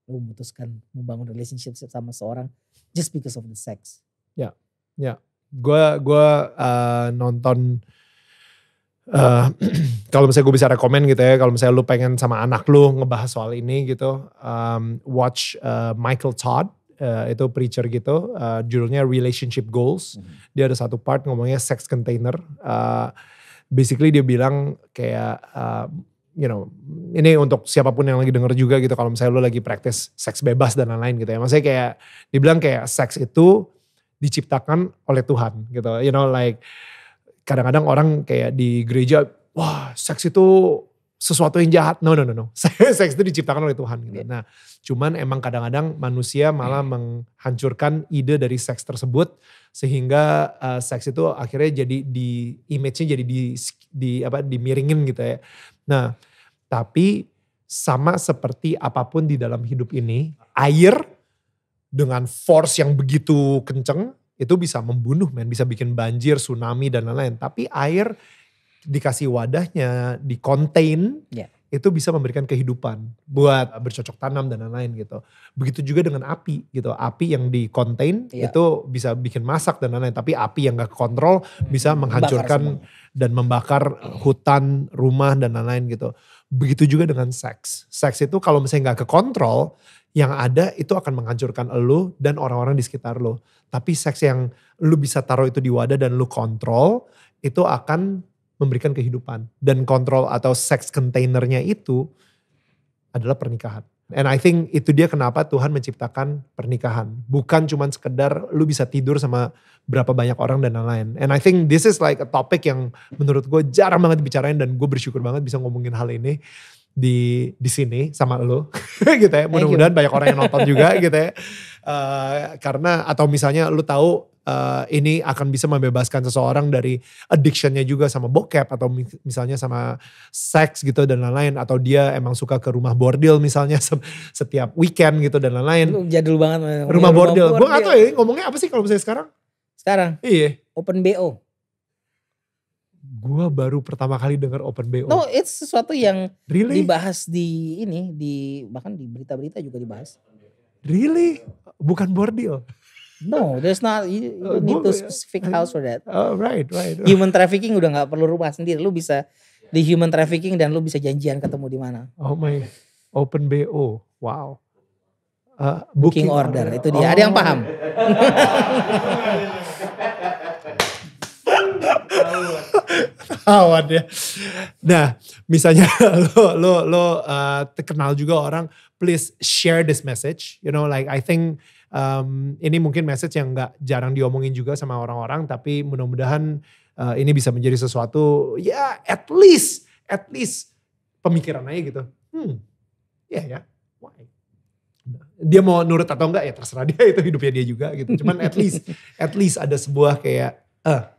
lu memutuskan membangun relationship sama seorang just because of the sex. Ya. Gue nonton kalau misalnya gue bisa rekomen gitu ya, kalau misalnya lu pengen sama anak lu ngebahas soal ini gitu, watch Michael Todd, itu preacher gitu, judulnya Relationship Goals. Dia ada satu part ngomongnya sex container. Basically dia bilang kayak ini untuk siapapun yang lagi denger juga gitu, kalau misalnya lu lagi praktis seks bebas dan lain-lain gitu ya. Maksudnya kayak dibilang kayak seks itu diciptakan oleh Tuhan gitu. Kadang-kadang orang kayak di gereja, wah seks itu sesuatu yang jahat. No. Seks itu diciptakan oleh Tuhan gitu. Nah, cuman emang kadang-kadang manusia malah menghancurkan ide dari seks tersebut sehingga seks itu akhirnya jadi image-nya jadi dimiringin gitu ya. Nah, tapi sama seperti apapun di dalam hidup ini, air dengan force yang begitu kenceng itu bisa membunuh, bisa bikin banjir, tsunami dan lain-lain. Tapi air dikasih wadahnya, di contain, itu bisa memberikan kehidupan buat bercocok tanam dan lain-lain gitu. Begitu juga dengan api gitu. Api yang di contain itu bisa bikin masak dan lain-lain. Tapi api yang gak kontrol bisa menghancurkan dan membakar hutan, rumah dan lain-lain gitu. Begitu juga dengan seks. Seks itu kalau misalnya gak kekontrol, yang ada itu akan menghancurkan elu dan orang-orang di sekitar lu. Tapi seks yang lu bisa taruh itu di wadah dan lu kontrol, itu akan memberikan kehidupan. Dan kontrol atau seks containernya itu adalah pernikahan. And I think itu dia kenapa Tuhan menciptakan pernikahan. Bukan cuman sekedar lu bisa tidur sama berapa banyak orang dan lain-lain. And I think this is like a topic yang menurut gue jarang banget dibicarain, dan gue bersyukur banget bisa ngomongin hal ini di sini sama lo gitu ya. Mudah-mudahan banyak orang yang nonton juga gitu ya. Karena atau misalnya lu tahu ini akan bisa membebaskan seseorang dari addictionnya juga sama bokep atau misalnya sama seks gitu dan lain-lain, atau dia emang suka ke rumah bordil misalnya setiap weekend gitu dan lain-lain. Lu jadul banget rumah bordil. Gue gak tau ya ngomongnya apa sih kalau misalnya sekarang. Iya. Open BO. Gue baru pertama kali dengar open BO. No, it's sesuatu yang dibahas bahkan di berita-berita juga dibahas. Really? Bukan bordil? No, there's not. You need to specific house for that. Oh, right. Human trafficking udah gak perlu rumah sendiri. Lu bisa di human trafficking dan lu bisa janjian ketemu di mana. Oh my, open BO. Wow. Booking order, itu dia. Ada yang paham? ketahuan ya. Nah, misalnya lo kenal juga orang, please share this message. You know, like I think ini mungkin message yang gak jarang diomongin juga sama orang-orang, tapi mudah-mudahan ini bisa menjadi sesuatu, ya at least pemikiran aja gitu. Ya, why? Dia mau nurut atau enggak ya terserah dia, itu hidupnya dia juga gitu. Cuman at least ada sebuah kayak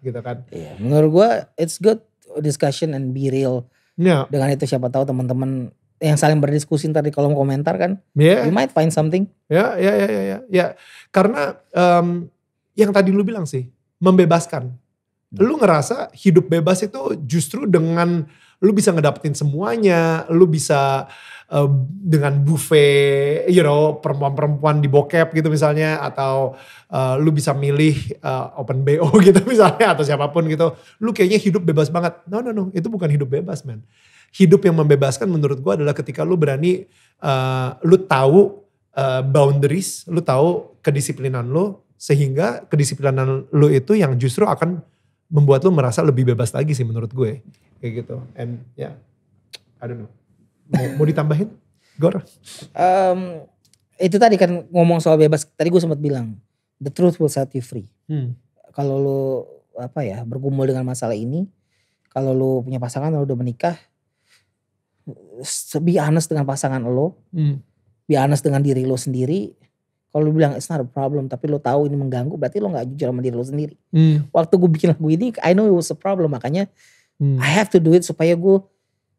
gitu kan. Iya, menurut gue it's good discussion and be real. Dengan itu siapa tahu teman-teman yang saling berdiskusi ntar di kolom komentar kan, you might find something. Ya. Karena yang tadi lu bilang sih, membebaskan. Lu ngerasa hidup bebas itu justru dengan lu bisa ngedapetin semuanya, lu bisa dengan buffet, perempuan-perempuan di bokep gitu misalnya, atau lu bisa milih open BO gitu misalnya, atau siapapun gitu. Lu kayaknya hidup bebas banget. No, itu bukan hidup bebas, man. Hidup yang membebaskan menurut gua adalah ketika lu berani, lu tahu boundaries, lu tahu kedisiplinan lu, sehingga kedisiplinan lu itu yang justru akan membuat lu merasa lebih bebas lagi sih menurut gue. Kayak gitu. And I don't know. Mau ditambahin? Gor? Itu tadi kan ngomong soal bebas. Tadi gue sempat bilang, the truth will set you free. Kalau lu bergumul dengan masalah ini, kalau lu punya pasangan, lu udah menikah, be honest dengan pasangan lo, be honest dengan diri lo sendiri. Kalau lu bilang it's not a problem, tapi lo tahu ini mengganggu, berarti lo gak jujur sama diri lo sendiri. Waktu gue bikin lagu ini, I know it was a problem, makanya I have to do it supaya gue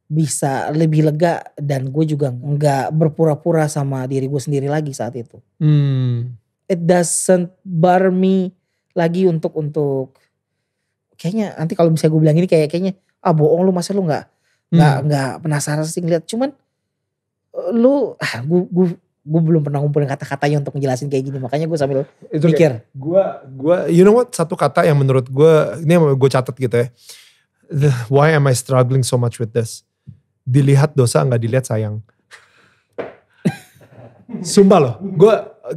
bisa lebih lega dan gue juga gak berpura-pura sama diri gue sendiri lagi saat itu. It doesn't bother me lagi untuk kayaknya nanti kalau misalnya gue bilang ini kayaknya bohong lu, masa lu gak penasaran sih ngeliat. Cuman lu gue belum pernah ngumpulin kata-katanya untuk ngejelasin kayak gini, makanya gue sambil mikir. Gue you know what, satu kata yang menurut gue, ini yang gue catat gitu ya, why am I struggling so much with this? Dilihat dosa gak dilihat sayang. Sumpah loh,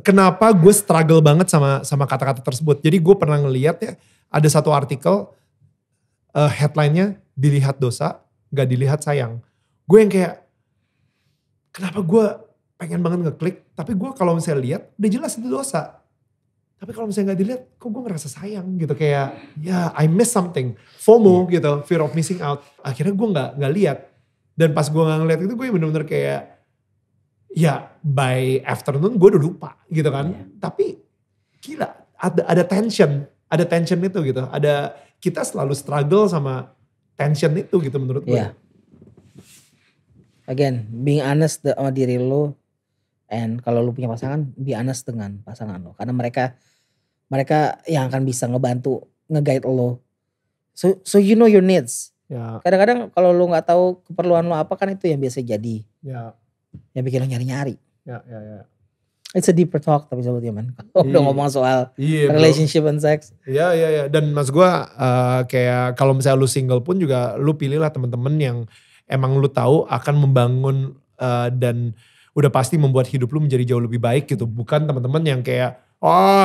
kenapa gue struggle banget sama kata-kata tersebut. Jadi gue pernah ngeliat ya, ada satu artikel headline-nya dilihat dosa gak dilihat sayang. Gue yang kayak, kenapa gue pengen banget ngeklik, tapi gue kalau misalnya lihat udah jelas itu dosa. Tapi kalau misalnya gak dilihat, kok gue ngerasa sayang gitu, kayak I miss something, FOMO gitu, fear of missing out. Akhirnya gue nggak lihat, dan pas gue nggak ngeliat itu gue bener-bener kayak by afternoon gue udah lupa gitu kan. Tapi gila, ada tension itu gitu, kita selalu struggle sama tension itu gitu menurut gue. Again, being honest sama diri lo. And kalau lu punya pasangan, be honest dengan pasangan lo. Karena mereka yang akan bisa ngebantu, nge-guide lo. So you know your needs. Kadang-kadang kalau lu gak tahu keperluan lo apa, kan itu yang biasa jadi. Yang bikin lo nyari-nyari. It's a deeper talk tapi sebetulnya man. Udah ngomong soal relationship and sex. Iya. Dan mas gue kayak kalau misalnya lu single pun juga lu pilihlah temen-temen yang emang lu tahu akan membangun dan udah pasti membuat hidup lu menjadi jauh lebih baik gitu. Bukan teman-teman yang kayak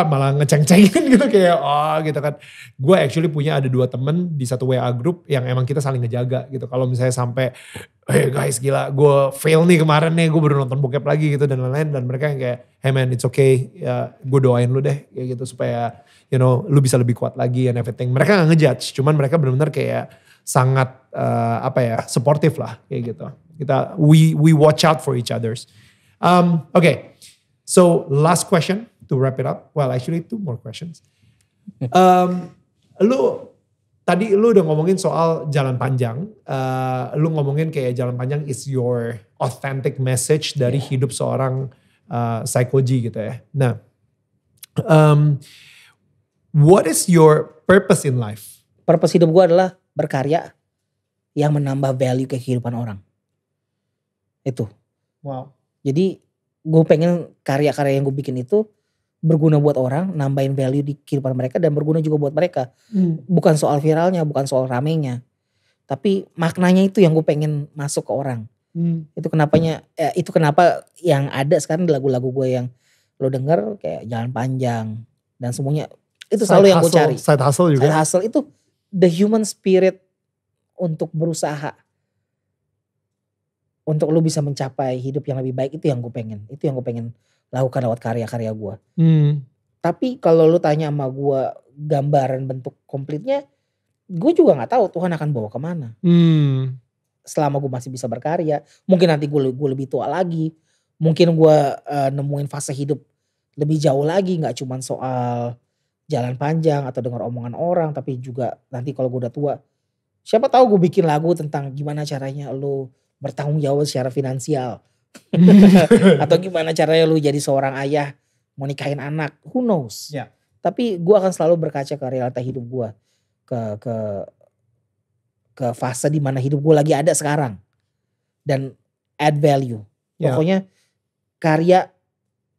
malah ngeceng-cengin gitu kayak gitu kan. Gue actually punya ada 2 temen di satu WA group yang emang kita saling ngejaga gitu. Kalau misalnya sampai hey guys gila gue fail nih kemarin nih, gue baru nonton bokep lagi gitu dan lain-lain. Dan mereka yang kayak hey man it's okay, ya gue doain lu deh kayak gitu supaya lu bisa lebih kuat lagi and everything. Mereka gak ngejudge, cuman mereka benar-benar kayak sangat supportive lah kayak gitu. We watch out for each others. Okay, so last question to wrap it up. Well, actually 2 more questions. Tadi lu udah ngomongin soal jalan panjang. Lu ngomongin kayak jalan panjang is your authentic message dari hidup seorang psychology gitu ya. Nah, what is your purpose in life? Purpose hidup gue adalah berkarya yang menambah value ke kehidupan orang. Itu. Wow. Jadi gue pengen karya-karya yang gue bikin itu berguna buat orang, nambahin value di kehidupan mereka dan berguna juga buat mereka. Bukan soal viralnya, bukan soal ramenya. Tapi maknanya itu yang gue pengen masuk ke orang. Itu kenapa yang ada sekarang di lagu-lagu gue yang lo denger kayak Jalan Panjang dan semuanya. Itu selalu yang gue cari. Side hustle juga. Side hustle itu the human spirit untuk berusaha untuk lu bisa mencapai hidup yang lebih baik, itu yang gue pengen lakukan lewat karya-karya gue. Tapi kalau lu tanya sama gue gambaran bentuk komplitnya, gue juga nggak tahu Tuhan akan bawa kemana. Selama gue masih bisa berkarya, mungkin nanti gue lebih tua lagi, mungkin gue nemuin fase hidup lebih jauh lagi, nggak cuma soal jalan panjang atau dengar omongan orang, tapi juga nanti kalau gue udah tua, siapa tahu gue bikin lagu tentang gimana caranya lu bertanggung jawab secara finansial. Atau gimana caranya lu jadi seorang ayah mau nikahin anak, who knows. Yeah. Tapi gue akan selalu berkaca ke realita hidup gue, ke fase dimana hidup gue lagi ada sekarang, dan add value. Pokoknya karya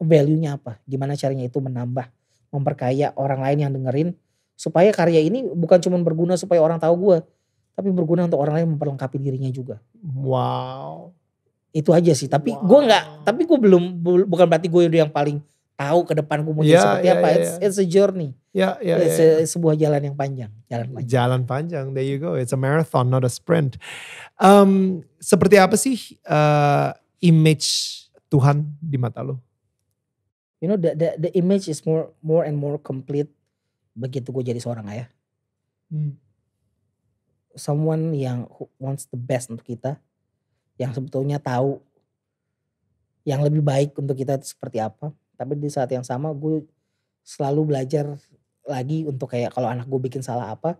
value-nya apa, gimana caranya itu menambah, memperkaya orang lain yang dengerin, supaya karya ini bukan cuma berguna supaya orang tahu gue, tapi berguna untuk orang lain memperlengkapi dirinya juga. Wow. Itu aja sih. Tapi gue bukan berarti gue udah yang paling tahu ke depan gue mau jadi seperti apa. It's a journey. Sebuah jalan yang panjang. Jalan panjang. There you go. It's a marathon, not a sprint. Seperti apa sih image Tuhan di mata lo? You know, the image is more and more complete begitu gue jadi seorang ayah. Someone yang wants the best untuk kita, yang sebetulnya tahu yang lebih baik untuk kita itu seperti apa. Tapi di saat yang sama gue selalu belajar lagi untuk kayak kalau anak gue bikin salah apa,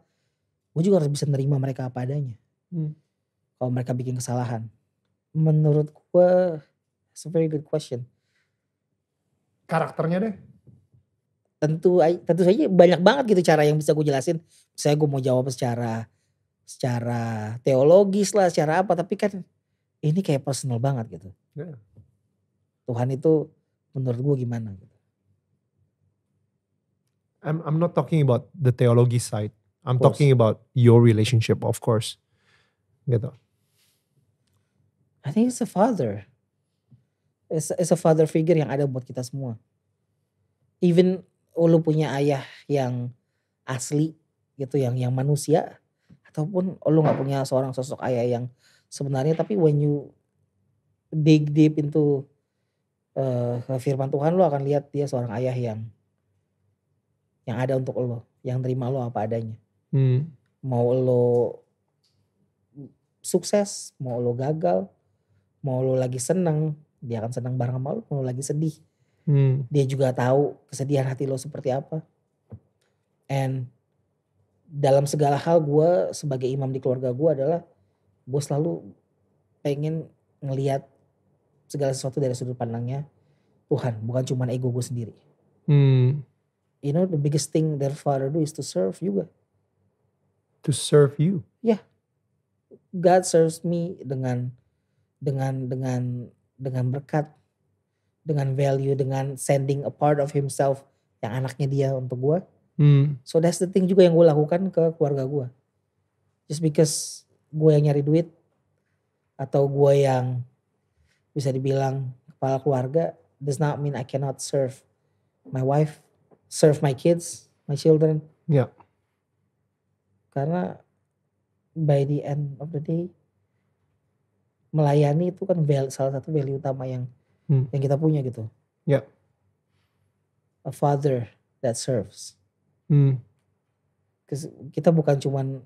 gue juga harus bisa nerima mereka apa adanya. Kalau mereka bikin kesalahan, menurut gue it's a very good question. Karakternya deh? Tentu saja banyak banget gitu cara yang bisa gue jelasin. Misalnya gue mau jawab secara teologis lah, secara apa, tapi kan ini kayak personal banget gitu. Tuhan itu menurut gue gimana gitu. I'm not talking about the theology side. I'm talking about your relationship, of course. Gitu. I think it's a father. It's a father figure yang ada buat kita semua. Even lu punya ayah yang asli gitu, yang manusia, ataupun lu gak punya seorang sosok ayah yang sebenarnya, tapi when you dig deep into firman Tuhan, lu akan lihat dia seorang ayah yang ada untuk lo, yang terima lo apa adanya. Mau lo sukses, mau lo gagal, mau lo lagi senang, dia akan senang bareng sama lo. Mau lo lagi sedih, dia juga tahu kesedihan hati lo seperti apa. And dalam segala hal, gue sebagai imam di keluarga gue adalah, gue selalu pengen ngelihat segala sesuatu dari sudut pandangnya Tuhan, bukan cuma ego gue sendiri. You know, the biggest thing their father do is to serve juga. To serve you? Yeah. God serves me dengan berkat, dengan value, dengan sending a part of himself yang anaknya dia untuk gue. So that's the thing juga yang gue lakukan ke keluarga gue. Just because gue yang nyari duit, atau gue yang bisa dibilang kepala keluarga, does not mean I cannot serve my wife, serve my kids, my children. Yeah. Karena by the end of the day, melayani itu kan salah satu value utama yang kita punya gitu. Yeah. A father that serves. Kita bukan cuman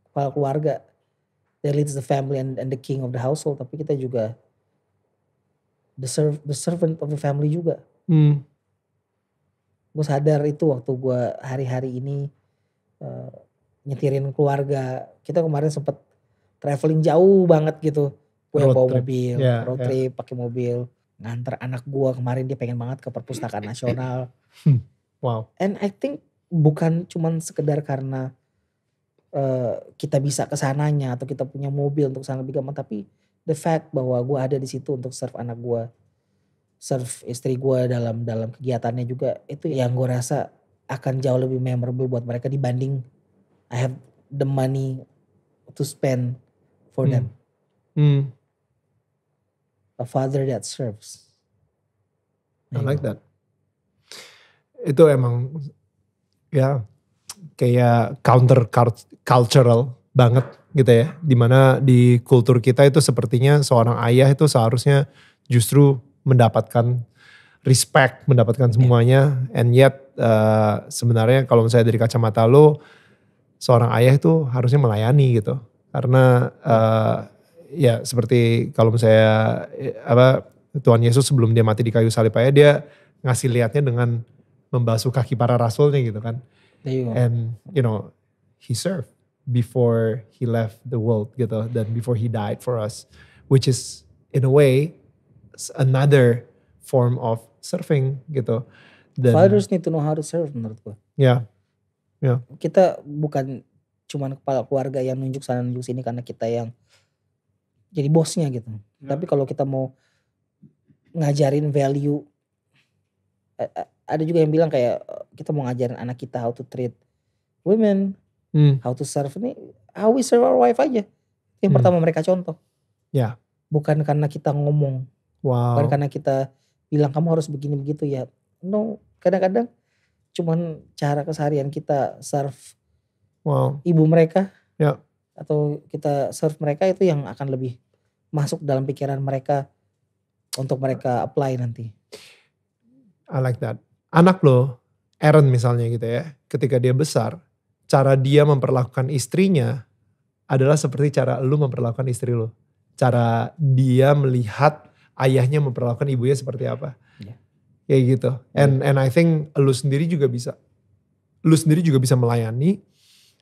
kepala keluarga that leads the family and the king of the household, tapi kita juga the servant of the family juga. Gue sadar itu waktu gue hari-hari ini nyetirin keluarga. Kita kemarin sempet traveling jauh banget gitu. Gue yang bawa mobil, road trip pakai mobil, nganter anak gue. Kemarin dia pengen banget ke Perpustakaan Nasional. Wow. And I think bukan cuman sekedar karena kita bisa kesananya atau kita punya mobil untuk sana lebih gampang, tapi the fact bahwa gue ada di situ untuk serve anak gue, serve istri gue dalam kegiatannya juga, itu yang gue rasa akan jauh lebih memorable buat mereka dibanding I have the money to spend for them. A father that serves. I like that. Itu emang ya kayak counter cultural banget gitu ya. Dimana di kultur kita itu sepertinya seorang ayah itu seharusnya justru mendapatkan respect, mendapatkan semuanya. And yet sebenarnya kalau misalnya dari kacamata lo, seorang ayah itu harusnya melayani gitu. Karena ya seperti kalau misalnya Tuhan Yesus sebelum dia mati di kayu salib aja dia ngasih lihatnya dengan membasuh kaki para rasulnya gitu kan. And you know, he served before he left the world gitu, dan before he died for us, which is in a way another form of serving gitu. Dan, fathers need to know how to serve menurut gue. Ya. Kita bukan cuman kepala keluarga yang nunjuk sana nunjuk sini karena kita yang jadi bosnya gitu. Tapi kalau kita mau ngajarin value, ada juga yang bilang kayak kita mau ngajarin anak kita how to treat women, how to serve, ini how we serve our wife aja. Yang pertama mereka contoh. Ya. Bukan karena kita ngomong. Bukan karena kita bilang kamu harus begini begitu ya. No, kadang-kadang cuman cara keseharian kita serve ibu mereka. Ya. Atau kita serve mereka itu yang akan lebih masuk dalam pikiran mereka untuk mereka apply nanti. I like that. Anak lo, Aaron misalnya gitu ya, ketika dia besar, cara dia memperlakukan istrinya adalah seperti cara lu memperlakukan istri lo. Cara dia melihat ayahnya memperlakukan ibunya seperti apa. Kayak gitu. And I think lu sendiri juga bisa melayani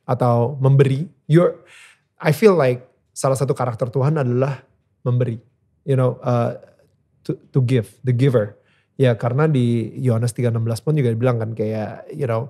atau memberi. I feel like salah satu karakter Tuhan adalah memberi. You know, to give, the giver. Ya karena di Yohanes 3:16 pun juga dibilang kan kayak, you know,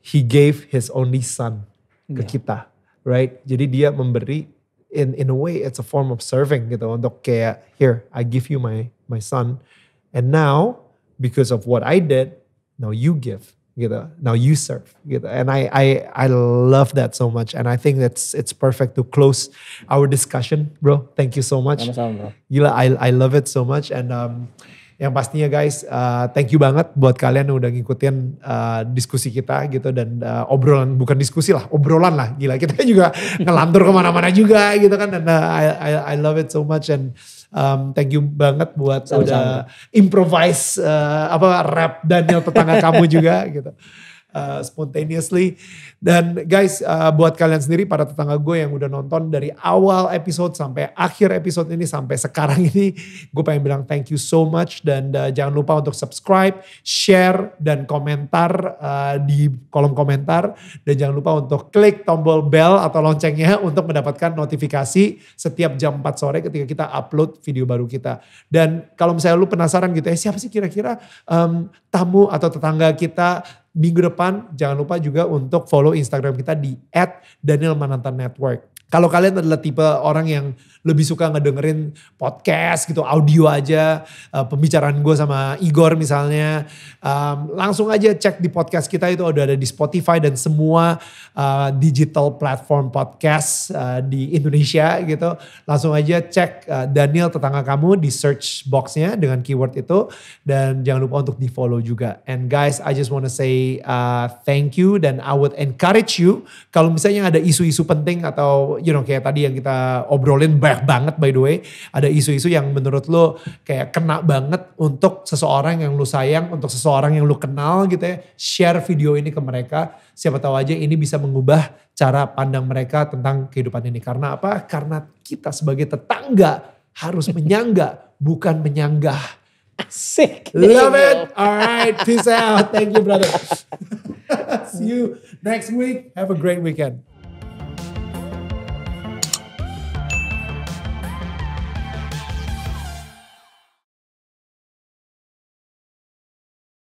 he gave his only son ke kita, right? Jadi dia memberi in a way it's a form of serving gitu, untuk kayak here I give you my son, and now because of what I did, now you give gitu, now you serve gitu, and I love that so much, and I think it's perfect to close our discussion, bro. Thank you so much. Sama-sama, bro. Gila, I love it so much, and yang pastinya guys, thank you banget buat kalian yang udah ngikutin diskusi kita gitu, dan obrolan, bukan diskusi lah, obrolan lah, gila kita juga ngelantur kemana-mana juga gitu kan, dan I love it so much, and thank you banget buat udah improvise rap Daniel tetangga kamu juga gitu. Spontaneously. Dan guys, buat kalian sendiri para tetangga gue yang udah nonton dari awal episode sampai akhir episode ini sampai sekarang ini, gue pengen bilang thank you so much, dan jangan lupa untuk subscribe, share, dan komentar di kolom komentar, dan jangan lupa untuk klik tombol bell atau loncengnya untuk mendapatkan notifikasi setiap jam 4 sore ketika kita upload video baru kita. Dan kalau misalnya lu penasaran gitu ya, siapa sih kira-kira tamu atau tetangga kita minggu depan, jangan lupa juga untuk follow Instagram kita di @DanielManantanNetwork. Kalau kalian adalah tipe orang yang lebih suka ngedengerin podcast gitu, audio aja, pembicaraan gue sama Igor misalnya, langsung aja cek di podcast kita, itu udah ada di Spotify dan semua digital platform podcast di Indonesia gitu. Langsung aja cek Daniel tetangga kamu di search boxnya dengan keyword itu, dan jangan lupa untuk di follow juga. And guys, I just wanna say thank you, dan I would encourage you kalau misalnya ada isu-isu penting atau you know kayak tadi yang kita obrolin banyak banget by the way, ada isu-isu yang menurut lo kayak kena banget untuk seseorang yang lo sayang, untuk seseorang yang lo kenal gitu ya, share video ini ke mereka. Siapa tahu aja ini bisa mengubah cara pandang mereka tentang kehidupan ini. Karena apa? Karena kita sebagai tetangga harus menyangga, bukan menyanggah. Asik. Love it. Alright, peace out. Thank you brother. See you next week. Have a great weekend.